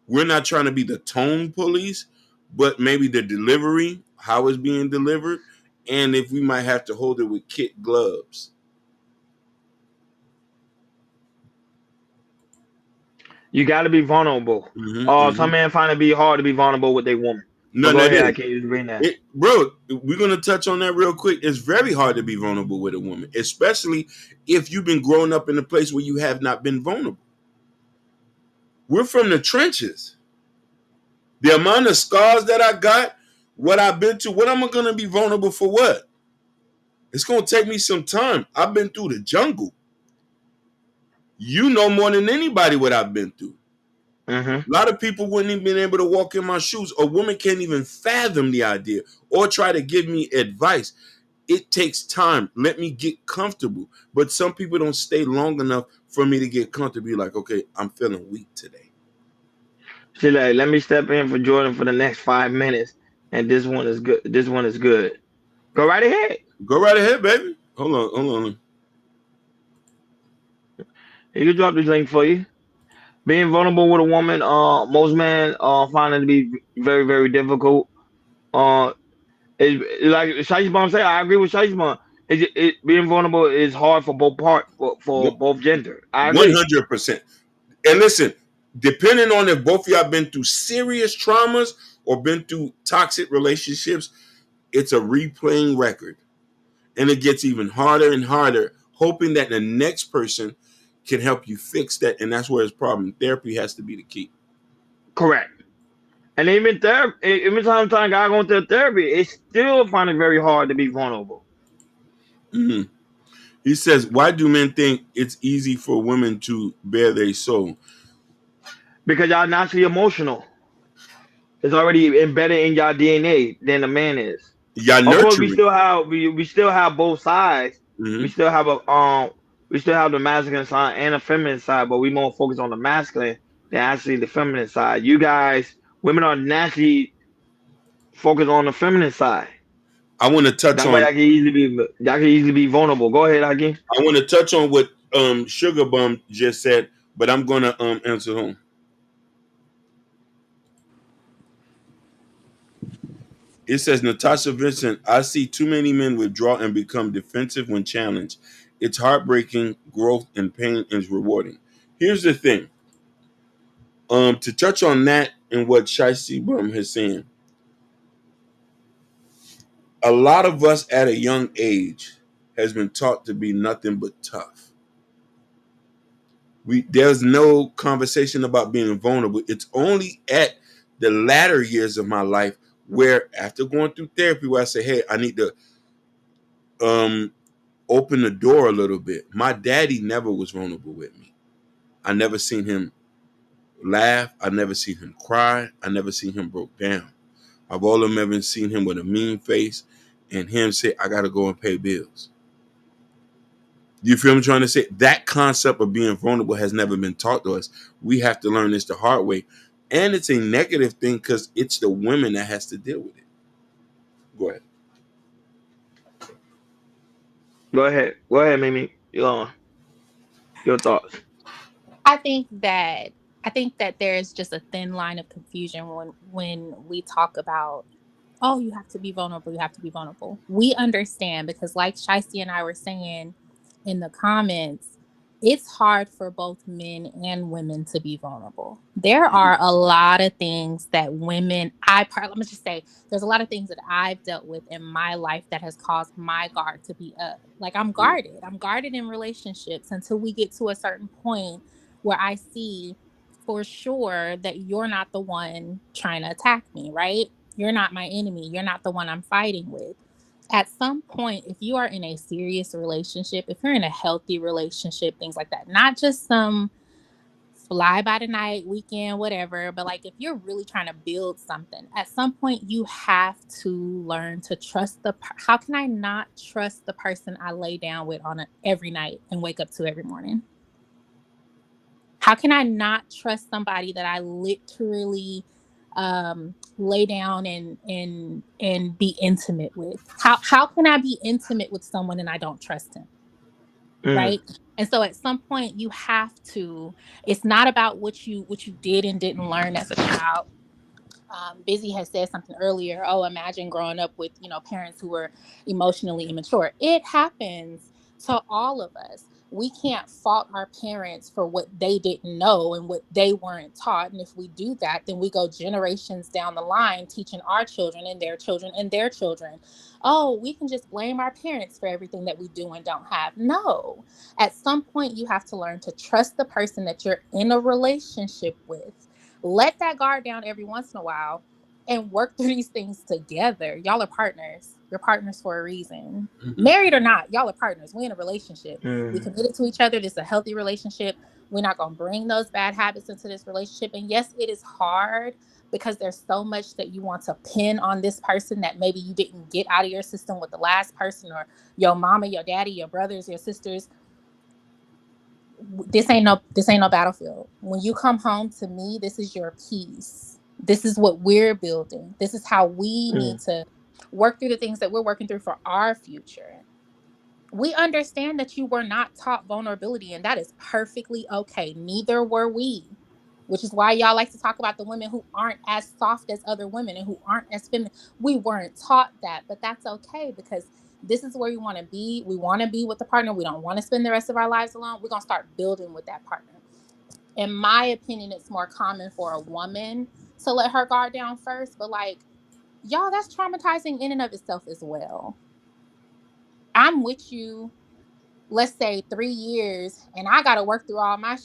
we're not trying to be the tone police, but maybe the delivery, how it's being delivered, and if we might have to hold it with kid gloves. You got to be vulnerable. Some men find it be hard to be vulnerable with their woman. No, go ahead, I can't use bring that. Bro, we're going to touch on that real quick. It's very hard to be vulnerable with a woman, especially if you've been growing up in a place where you have not been vulnerable. We're from the trenches. The amount of scars that I got, what I've been to, what am I going to be vulnerable for what? It's going to take me some time. I've been through the jungle. You know more than anybody what I've been through. A lot of people wouldn't even been able to walk in my shoes. A woman can't even fathom the idea or try to give me advice. It takes time. Let me get comfortable. But some people don't stay long enough for me to get comfortable. Be like, okay, I'm feeling weak today. She's like, let me step in for Jordan for the next 5 minutes, and this one is good. This one is good. Go right ahead. Go right ahead, baby. Hold on. He can drop this link for you. Being vulnerable with a woman, most men find it to be very, very difficult. Like Shaisbon said, I agree with Shaisbon. Being vulnerable is hard for both for both gender. I agree. 100%. And listen, depending on if both of y'all been through serious traumas or been through toxic relationships, it's a replaying record. And it gets even harder and harder, hoping that the next person can help you fix that. And that's where it's problem. Therapy has to be the key. Correct. And even therapy, even sometimes guys going to therapy, it's still find it very hard to be vulnerable. Mm-hmm. He says, why do men think it's easy for women to bear their soul? Because y'all naturally emotional. It's already embedded in y'all DNA than a man is. Y'all of course, nurturing. we still have both sides. Mm-hmm. We still have the masculine side and a feminine side, but we more focus on the masculine than actually the feminine side. You guys, women are naturally focused on the feminine side. I want to touch on. Y'all can easily be vulnerable. Go ahead, Hakeem. I want to touch on what Sugar Bum just said, but I'm gonna answer him. It says, Natasha Vincent, I see too many men withdraw and become defensive when challenged. It's heartbreaking. Growth and pain is rewarding. Here's the thing. To touch on that and what Shaisi Bum has saying, a lot of us at a young age has been taught to be nothing but tough. There's no conversation about being vulnerable. It's only at the latter years of my life where, after going through therapy, where I say, hey, I need to open the door a little bit. My daddy never was vulnerable with me. I never seen him laugh. I never seen him cry. I never seen him broke down. I've only ever seen him with a mean face and him say, I got to go and pay bills. You feel me trying to say? That concept of being vulnerable has never been taught to us. We have to learn this the hard way. And it's a negative thing because it's the women that has to deal with it. Go ahead. Go ahead, Mimi. Your thoughts. I think that there's just a thin line of confusion when we talk about, oh, you have to be vulnerable. You have to be vulnerable. We understand because, like Shaisi and I were saying in the comments, it's hard for both men and women to be vulnerable. There are a lot of things that women, let me just say, there's a lot of things that I've dealt with in my life that has caused my guard to be up. Like I'm guarded. I'm guarded in relationships until we get to a certain point where I see for sure that you're not the one trying to attack me, right? You're not my enemy. You're not the one I'm fighting with. At some point, if you are in a serious relationship, if you're in a healthy relationship, things like that, not just some fly by the night, weekend, whatever, but like if you're really trying to build something, at some point you have to learn to trust how can I not trust the person I lay down with every night and wake up to every morning? How can I not trust somebody that I literally lay down and be intimate with? How can I be intimate with someone and I don't trust him? Right? And so at some point you have to, it's not about what you did and didn't learn as a child. Busy has said something earlier. Oh, imagine growing up with, parents who were emotionally immature. It happens to all of us. We can't fault our parents for what they didn't know and what they weren't taught. And if we do that, then we go generations down the line teaching our children and their children and their children. Oh, we can just blame our parents for everything that we do and don't have. No. At some point, you have to learn to trust the person that you're in a relationship with. Let that guard down every once in a while and work through these things together. Y'all are partners. You're partners for a reason. Married or not, y'all are partners. We're in a relationship. We committed to each other. This is a healthy relationship. We're not going to bring those bad habits into this relationship. And yes, it is hard because there's so much that you want to pin on this person that maybe you didn't get out of your system with the last person, or your mama, your daddy, your brothers, your sisters. This ain't no battlefield. When you come home to me, this is your peace. This is what we're building. This is how we need to work through the things that we're working through for our future. We understand that you were not taught vulnerability, and that is perfectly okay. Neither were we, which is why y'all like to talk about the women who aren't as soft as other women and who aren't as feminine. We weren't taught that, but that's okay, because this is where we want to be. We want to be with the partner. We don't want to spend the rest of our lives alone. We're going to start building with that partner. In my opinion, it's more common for a woman to let her guard down first, but like, y'all, that's traumatizing in and of itself as well. I'm with you, let's say 3 years, and I got to work through all my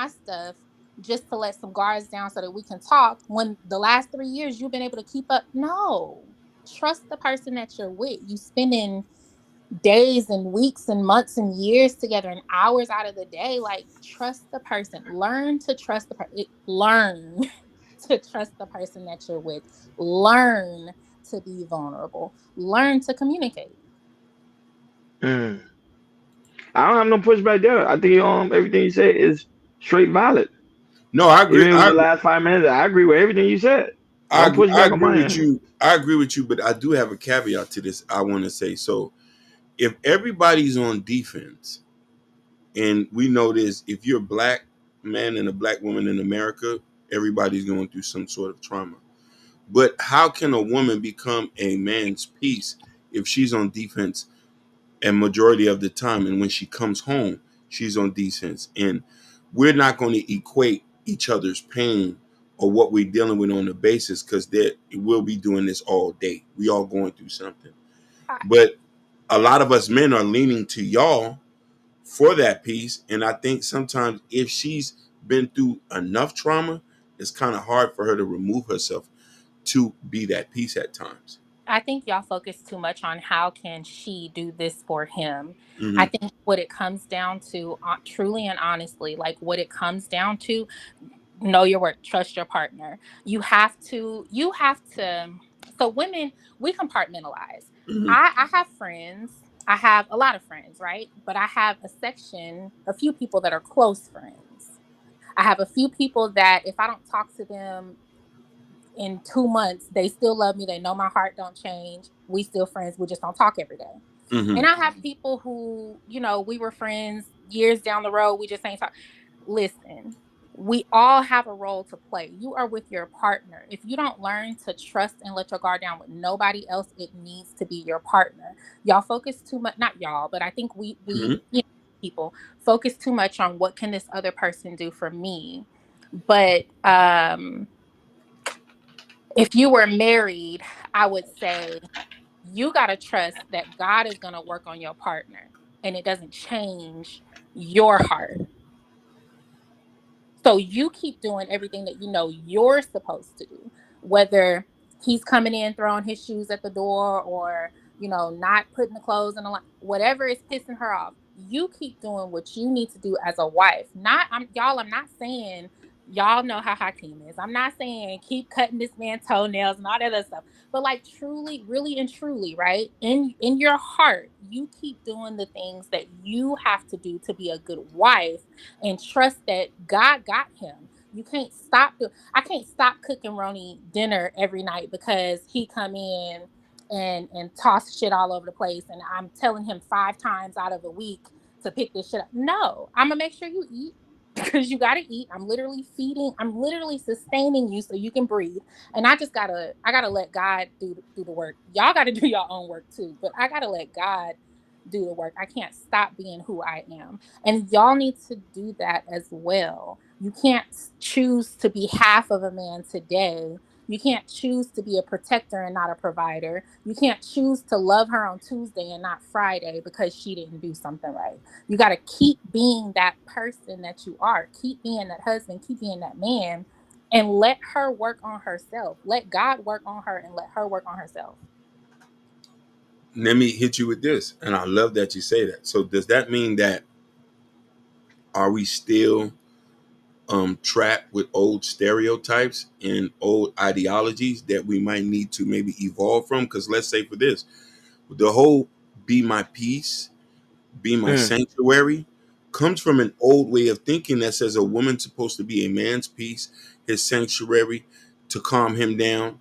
stuff just to let some guards down so that we can talk, when the last 3 years you've been able to keep up. No, trust the person that you're with. You spending days and weeks and months and years together and hours out of the day. Like, trust the person. Learn to trust the person. Learn to trust the person that you're with. Learn to be vulnerable. Learn to communicate. I don't have no pushback there. I think everything you said is straight valid. No, I agree. Even with the last 5 minutes, I agree with everything you said. I Don't push back on agree my with end. you. I agree with you, but I do have a caveat to this. I want to say, so if everybody's on defense, and we know this, if you're a black man and a black woman in America, everybody's going through some sort of trauma. But how can a woman become a man's piece if she's on defense and majority of the time, and when she comes home, she's on defense? And we're not going to equate each other's pain or what we're dealing with on the basis, because we'll be doing this all day. We all going through something. But a lot of us men are leaning to y'all for that piece. And I think sometimes if she's been through enough trauma, it's kind of hard for her to remove herself to be that piece at times. I think y'all focus too much on how can she do this for him. Mhm. I think what it comes down to, truly and honestly, like what it comes down to, know your worth, trust your partner. You have to, so women, we compartmentalize. Mhm. I have friends, I have a lot of friends, right? But I have a few people that are close friends. I have a few people that if I don't talk to them in 2 months, they still love me. They know my heart don't change. We still friends. We just don't talk every day. Mhm. And I have people who, we were friends years down the road. We just ain't talk. Listen, we all have a role to play. You are with your partner. If you don't learn to trust and let your guard down with nobody else, it needs to be your partner. Y'all focus too much, not y'all, but I think we people focus too much on what can this other person do for me. But if you were married, I would say you got to trust that God is going to work on your partner and it doesn't change your heart. So you keep doing everything that you know you're supposed to do, whether he's coming in, throwing his shoes at the door, or, not putting the clothes in the line, whatever is pissing her off. You keep doing what you need to do as a wife. I'm not saying, y'all know how Hakeem is. I'm not saying keep cutting this man's toenails and all that other stuff. But like, truly, really and truly, right? In your heart, you keep doing the things that you have to do to be a good wife, and trust that God got him. You can't I can't stop cooking Roni dinner every night because he come in and toss shit all over the place, and I'm telling him 5 times out of a week to pick this shit up. No, I'm gonna make sure you eat, because you gotta eat. I'm literally sustaining you so you can breathe. And I gotta let God do the work. Y'all gotta do your own work too, but I gotta let God do the work. I can't stop being who I am. And y'all need to do that as well. You can't choose to be half of a man today. You can't choose to be a protector and not a provider. You can't choose to love her on Tuesday and not Friday because she didn't do something right. You got to keep being that person that you are. Keep being that husband, keep being that man, and let her work on herself. Let God work on her and let her work on herself. let me hit you with this, and I love that you say that. So does that mean that are we still trapped with old stereotypes and old ideologies that we might need to maybe evolve from? Because let's say for this, the whole "be my peace, be my sanctuary" comes from an old way of thinking that says a woman's supposed to be a man's peace, his sanctuary, to calm him down,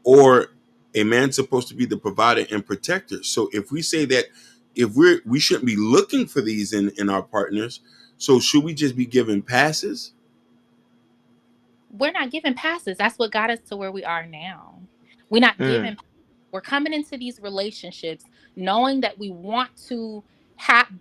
or a man's supposed to be the provider and protector. So if we say that, if we shouldn't be looking for these in our partners, so should we just be given passes? We're not giving passes. That's what got us to where we are now. We're not giving. We're coming into these relationships knowing that we want to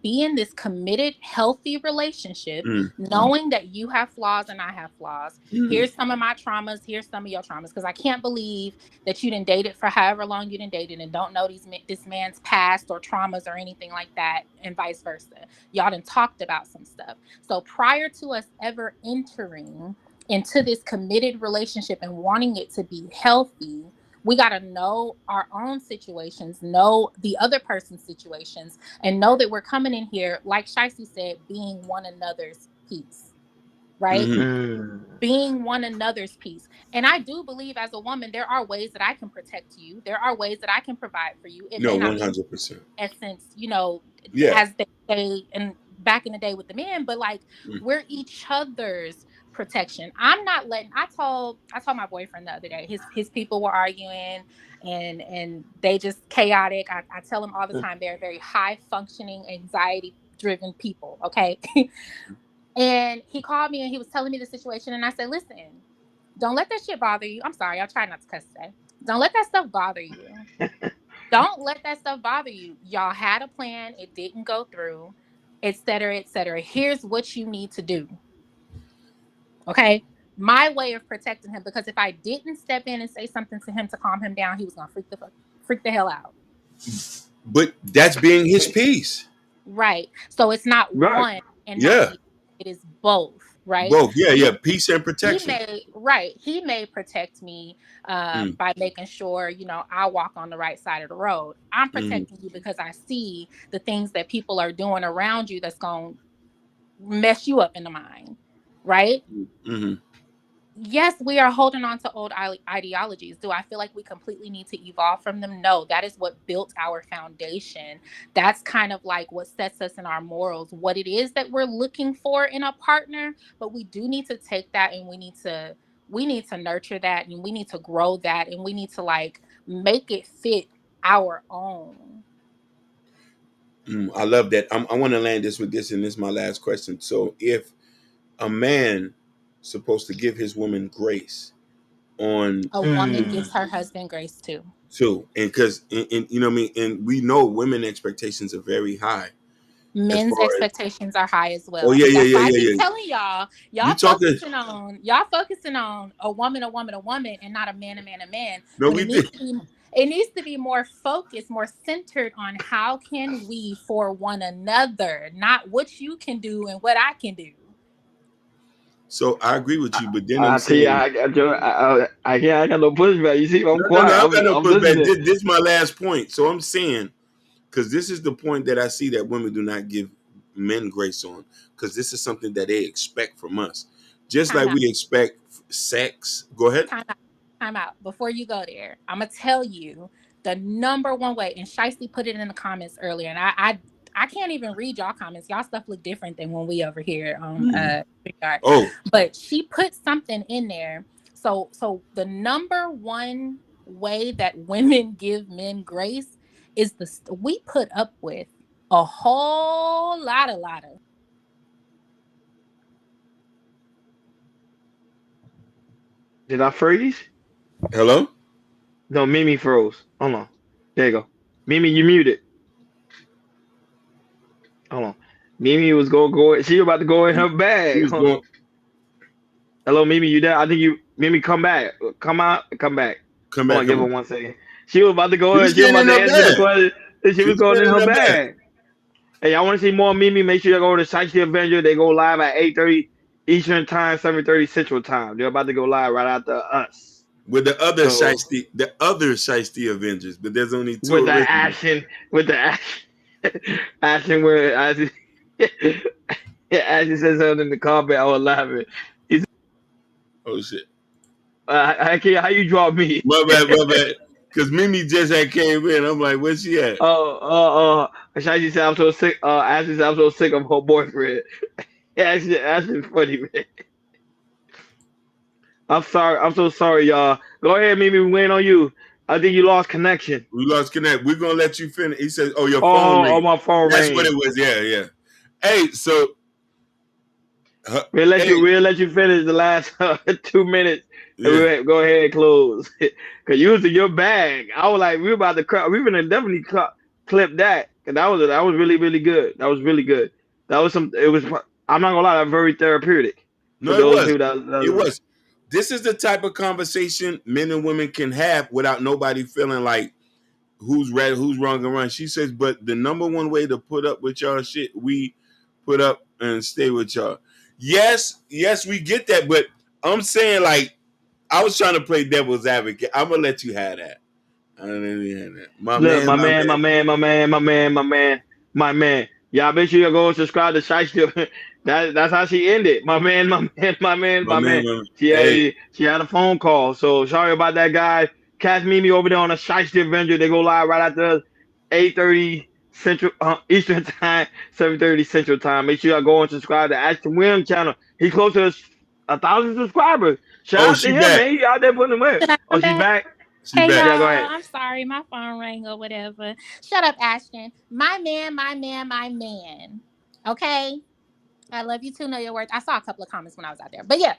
be in this committed, healthy relationship, knowing that you have flaws and I have flaws. Here's some of my traumas. Here's some of your traumas. Because I can't believe that you didn't date it for however long you didn't date it and don't know this man's past or traumas or anything like that, and vice versa. Y'all done talked about some stuff. So prior to us ever entering into this committed relationship and wanting it to be healthy, we got to know our own situations, know the other person's situations, and know that we're coming in here, like Shicey said, being one another's peace, right? Being one another's peace. And I do believe as a woman, there are ways that I can protect you. There are ways that I can provide for you. It No, may not 100%. be essence, you know, Yeah. as they say and back in the day with the men, but like we're each other's protection. I'm not letting. I told my boyfriend the other day, his people were arguing and they just chaotic. I tell him all the time they're very high functioning, anxiety driven people. Okay. And he called me and he was telling me the situation, and I said, listen, don't let that shit bother you. I'm sorry, I'll try not to cuss today. Don't let that stuff bother you. Don't let that stuff bother you. Y'all had a plan, it didn't go through, etc., etc. Here's what you need to do. Okay, my way of protecting him, because if I didn't step in and say something to him to calm him down, he was gonna freak the hell out. But that's being his peace, right? So it's not one and not it is both, right? Both, peace and protection. He may protect me by making sure, you know, I walk on the right side of the road. I'm protecting you because I see the things that people are doing around you that's gonna mess you up in the mind. Right? Yes, we are holding on to old ideologies. Do I feel like we completely need to evolve from them? No, that is what built our foundation. That's kind of like what sets us in our morals, what it is that we're looking for in a partner. But we do need to take that and we need to nurture that, and we need to grow that, and we need to like make it fit our own. I love that. I want to land this with this, and this is my last question. So if a man supposed to give his woman grace on a woman gives her husband grace too, and because you know what I mean, and we know women expectations are very high. Men's expectations are high as well. Oh yeah. I keep telling y'all focusing on a woman, and not a man, a man. No, we did. It needs to be more focused, more centered on how can we for one another, not what you can do and what I can do. So I agree with you, but then I got no pushback. You see, I'm quiet. I got no pushback. This is my last point. So I'm saying, because this is the point that I see that women do not give men grace on, because this is something that they expect from us, just like we expect sex. Go ahead. Time out. Before you go there, I'm gonna tell you the number one way, and Shicey put it in the comments earlier, and I can't even read y'all comments. Y'all stuff look different than when we over here on but she put something in there. So the number one way that women give men grace is we put up with a whole lot of. Did I freeze? Hello? No, Mimi froze. Hold on. There you go. Mimi, you muted. Hold on. Mimi was gonna go. She was about to go in her bag. Hello, Mimi, you there? I think Mimi, come back. Come out. Come back. Come back. Give her 1 second. She was about to go in. She was about to answer the question. She was going in her bag. Hey, I want to see more Mimi. Make sure you go to Shicey Avenger. They go live at 8:30 Eastern Time, 7:30 Central Time. They're about to go live right after us. with the other So Shiesty Avengers, but there's only two with the original. action, action where Ashley said something in the comment, I was laughing. He's, Oh shit. how you draw me? My bad. Because Mimi just had came in. I'm like, where's she at? Ashley said I'm so sick. Ashley said I'm so sick of her boyfriend. Ashley's funny, man. I'm sorry. I'm so sorry, y'all. Go ahead, Mimi. We waiting on you. I think you lost connection. We lost connection. We're gonna let you finish. He says, "Oh, your phone ring." Oh, my phone That's ring. what it was. Yeah. Hey, so We'll let you finish the last 2 minutes. Yeah. Go ahead and close. Cause you was in your bag. I was like, we about to gonna definitely clip that. And that was really, really good. That was really good. That was I'm not gonna lie, that's very therapeutic. No, For it those was. who that It was. This is the type of conversation men and women can have without nobody feeling like who's right, who's wrong and right. She says, but the number one way to put up with y'all shit, we put up and stay with y'all. Yes, we get that, but I'm saying, like, I was trying to play devil's advocate. I'm gonna let you have that. I don't let you have that. My man. Y'all make sure you go subscribe to Shiesty. That's how she ended. My man. She had a phone call. So sorry about that, guy. Catch Mimi over there on a Shiesty Avenger. They go live right after 8:30 Central Eastern Time, 7:30 Central Time. Make sure y'all go and subscribe to Ashton Williams channel. He's close to 1,000 subscribers. Shout out to him, man. He out there putting them in. Oh, she's back. Hey, Yeah, y'all, go ahead. I'm sorry, my phone rang or whatever. Shut up, Ashton. My man. Okay? I love you too, know your worth. I saw a couple of comments when I was out there. But yeah,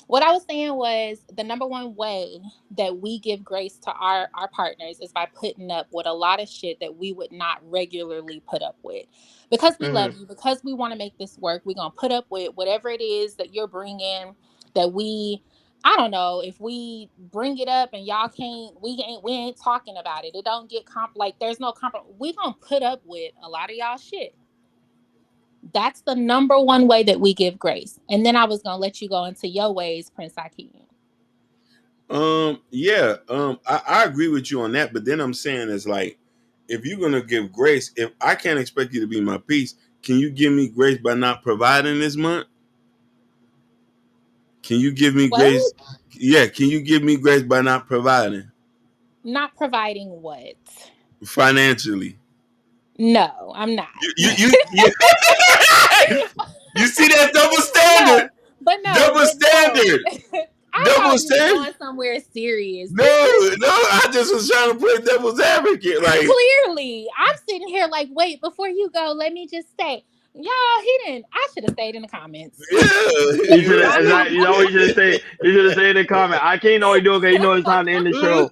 what I was saying was the number one way that we give grace to our partners is by putting up with a lot of shit that we would not regularly put up with. Because we love you, because we want to make this work, we're going to put up with whatever it is that you're bringing that I don't know, if we bring it up and y'all we ain't talking about it. It don't get there's no we gonna put up with a lot of y'all shit. That's the number one way that we give grace. And then I was gonna let you go into your ways, Prince Hakeem. I agree with you on that, but then I'm saying is like, if you're gonna give grace, if I can't expect you to be my peace, can you give me grace by not providing this month? Can you give me grace? Yeah, can you give me grace by not providing? Not providing what? Financially. No, I'm not. You see that double standard? Double standard. Double standard. Going somewhere serious. No, I just was trying to play devil's advocate. Like, clearly, I'm sitting here like, wait, before you go, let me just say, y'all, I should have stayed in the comments. Yeah, you should have stayed in the comment. I can't know what you're doing because you know it's time to end the show.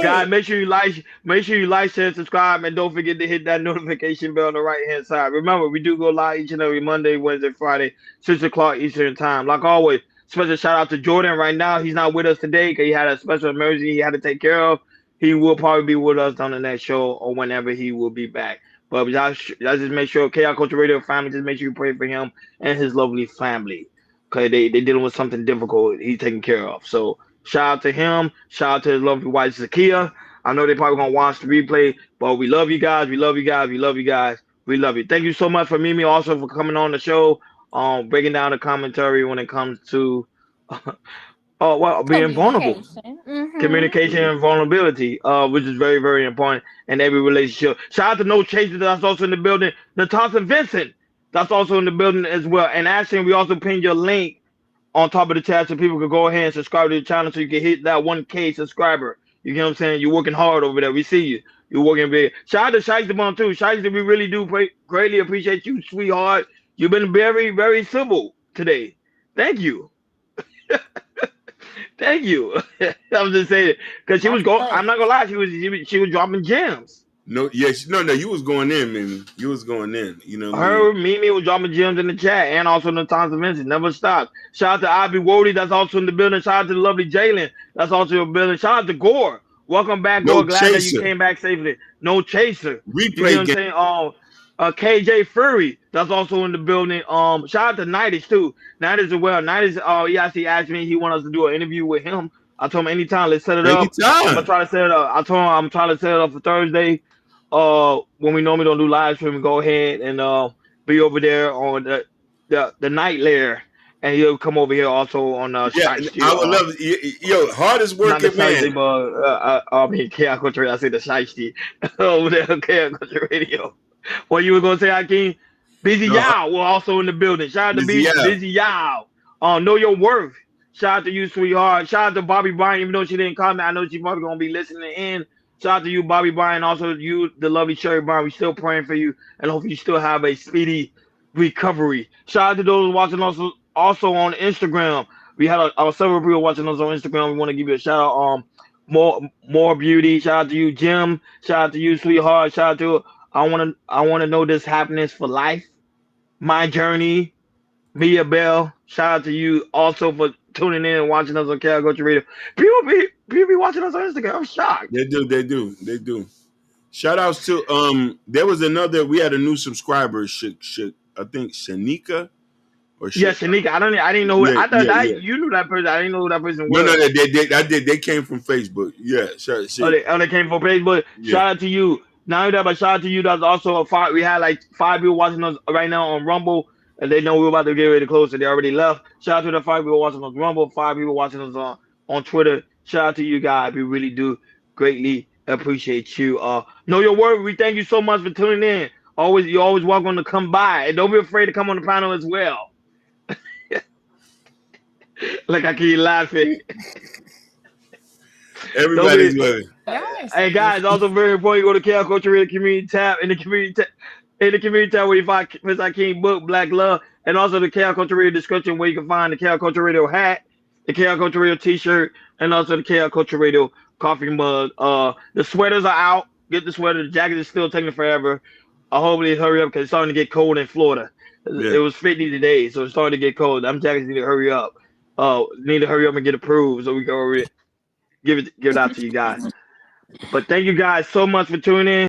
Guys, make sure you like, share, subscribe, and don't forget to hit that notification bell on the right hand side. Remember, we do go live each and every Monday, Wednesday, Friday, 6 o'clock Eastern Time. Like always, special shout out to Jordan right now. He's not with us today because he had a special emergency he had to take care of. He will probably be with us on the next show or whenever he will be back. But y'all just make sure, Chaos Culture Radio family, just make sure you pray for him and his lovely family. Okay, they dealing with something difficult he's taking care of. So shout out to him. Shout out to his lovely wife, Zakia. I know they probably going to watch the replay, but we love you guys. We love you guys. We love you guys. We love you. Thank you so much for Mimi also for coming on the show, breaking down the commentary when it comes to being vulnerable. Communication and vulnerability, which is very, very important in every relationship. Shout out to No Chaser, that's also in the building. Natasha Vincent, that's also in the building as well. And actually, we also pinned your link on top of the chat so people can go ahead and subscribe to the channel so you can hit that 1K subscriber. You get what I'm saying? You're working hard over there. We see you. You're working big. Shout out to Shiesty Bum too. Shiesty, we really do greatly appreciate you, sweetheart. You've been very, very civil today. Thank you. Thank you. I'm just saying because she was going. I'm not gonna lie. She was dropping gems. No, you was going in, Mimi. You was going in. You know, Mimi was dropping gems in the chat and also in the Times of Vincent. Never stopped. Shout out to Ivy Wody, that's also in the building. Shout out to the lovely Jalen, that's also in the building. Shout out to Gore. Welcome back, Gore. Glad that you came back safely. No Chaser. Replay you know what I'm saying? KJ Fury, that's also in the building. Shout out to Nighties too. Nighties as well. Nighties, he actually asked me he wanted us to do an interview with him I told him anytime. Let's set it up. Anytime. I'm gonna try to set it up. I told him I'm trying to set it up for Thursday. When we normally don't do live stream, go ahead and be over there on the night lair, and he'll come over here also on Yeah, I would love yo hardest not the working man. Shiesty, but I mean KL Culture Radio. I say the Shiesty over there on KL Culture Radio. What you were gonna say, Hakeem? Busy No, Yao, we're also in the building. Shout out to Busy Yao. Busy Yao. Know your worth. Shout out to you, sweetheart. Shout out to Bobby Bryant, even though she didn't comment. I know she's probably gonna be listening in. Shout out to you, Bobby Bryant. Also you, the lovely Sherry Bryant. We're still praying for you, and hopefully you still have a speedy recovery. Shout out to those watching also on Instagram. We had several people watching us on Instagram. We want to give you a shout out. More beauty. Shout out to you, Jim. Shout out to you, sweetheart. Shout out to I wanna know this happiness for life. My journey. Mia Bell. Shout out to you also for tuning in and watching us on KL Culture Radio. People be watching us on Instagram. I'm shocked. They do. Shout outs to there was another. We had a new subscriber. I think Shanika. Yeah, Shanika. I didn't know who. Yeah, I thought yeah. you knew that person. I didn't know who that person No, was. they came from Facebook. Yeah, sure. They came from Facebook. Yeah. Shout out to you. Not only that, but shout out to you. That's also we had like 5 people watching us right now on Rumble, and they know we were about to get ready to close, so they already left. Shout out to the 5 people watching us on Rumble, 5 people watching us on Twitter. Shout out to you guys. We really do greatly appreciate you. Know your word. We thank you so much for tuning in. You're always welcome to come by, and don't be afraid to come on the panel as well. Like I keep laughing. Everybody's with it. Yes. Hey guys, also very important. You go to KL Culture Radio Community tab. In the community tab where you find Miss Hakeem book, Black Love, and also the KL Culture Radio description where you can find the KL Culture Radio hat, the KL Culture Radio t-shirt, and also the KL Culture Radio coffee mug. The sweaters are out. Get the sweater. The jacket is still taking forever. Hopefully hurry up because it's starting to get cold in Florida. Yeah. It was 50 today, so it's starting to get cold. Them jackets need to hurry up. Need to hurry up and get approved so we can already give it out to you guys. But thank you guys so much for tuning in.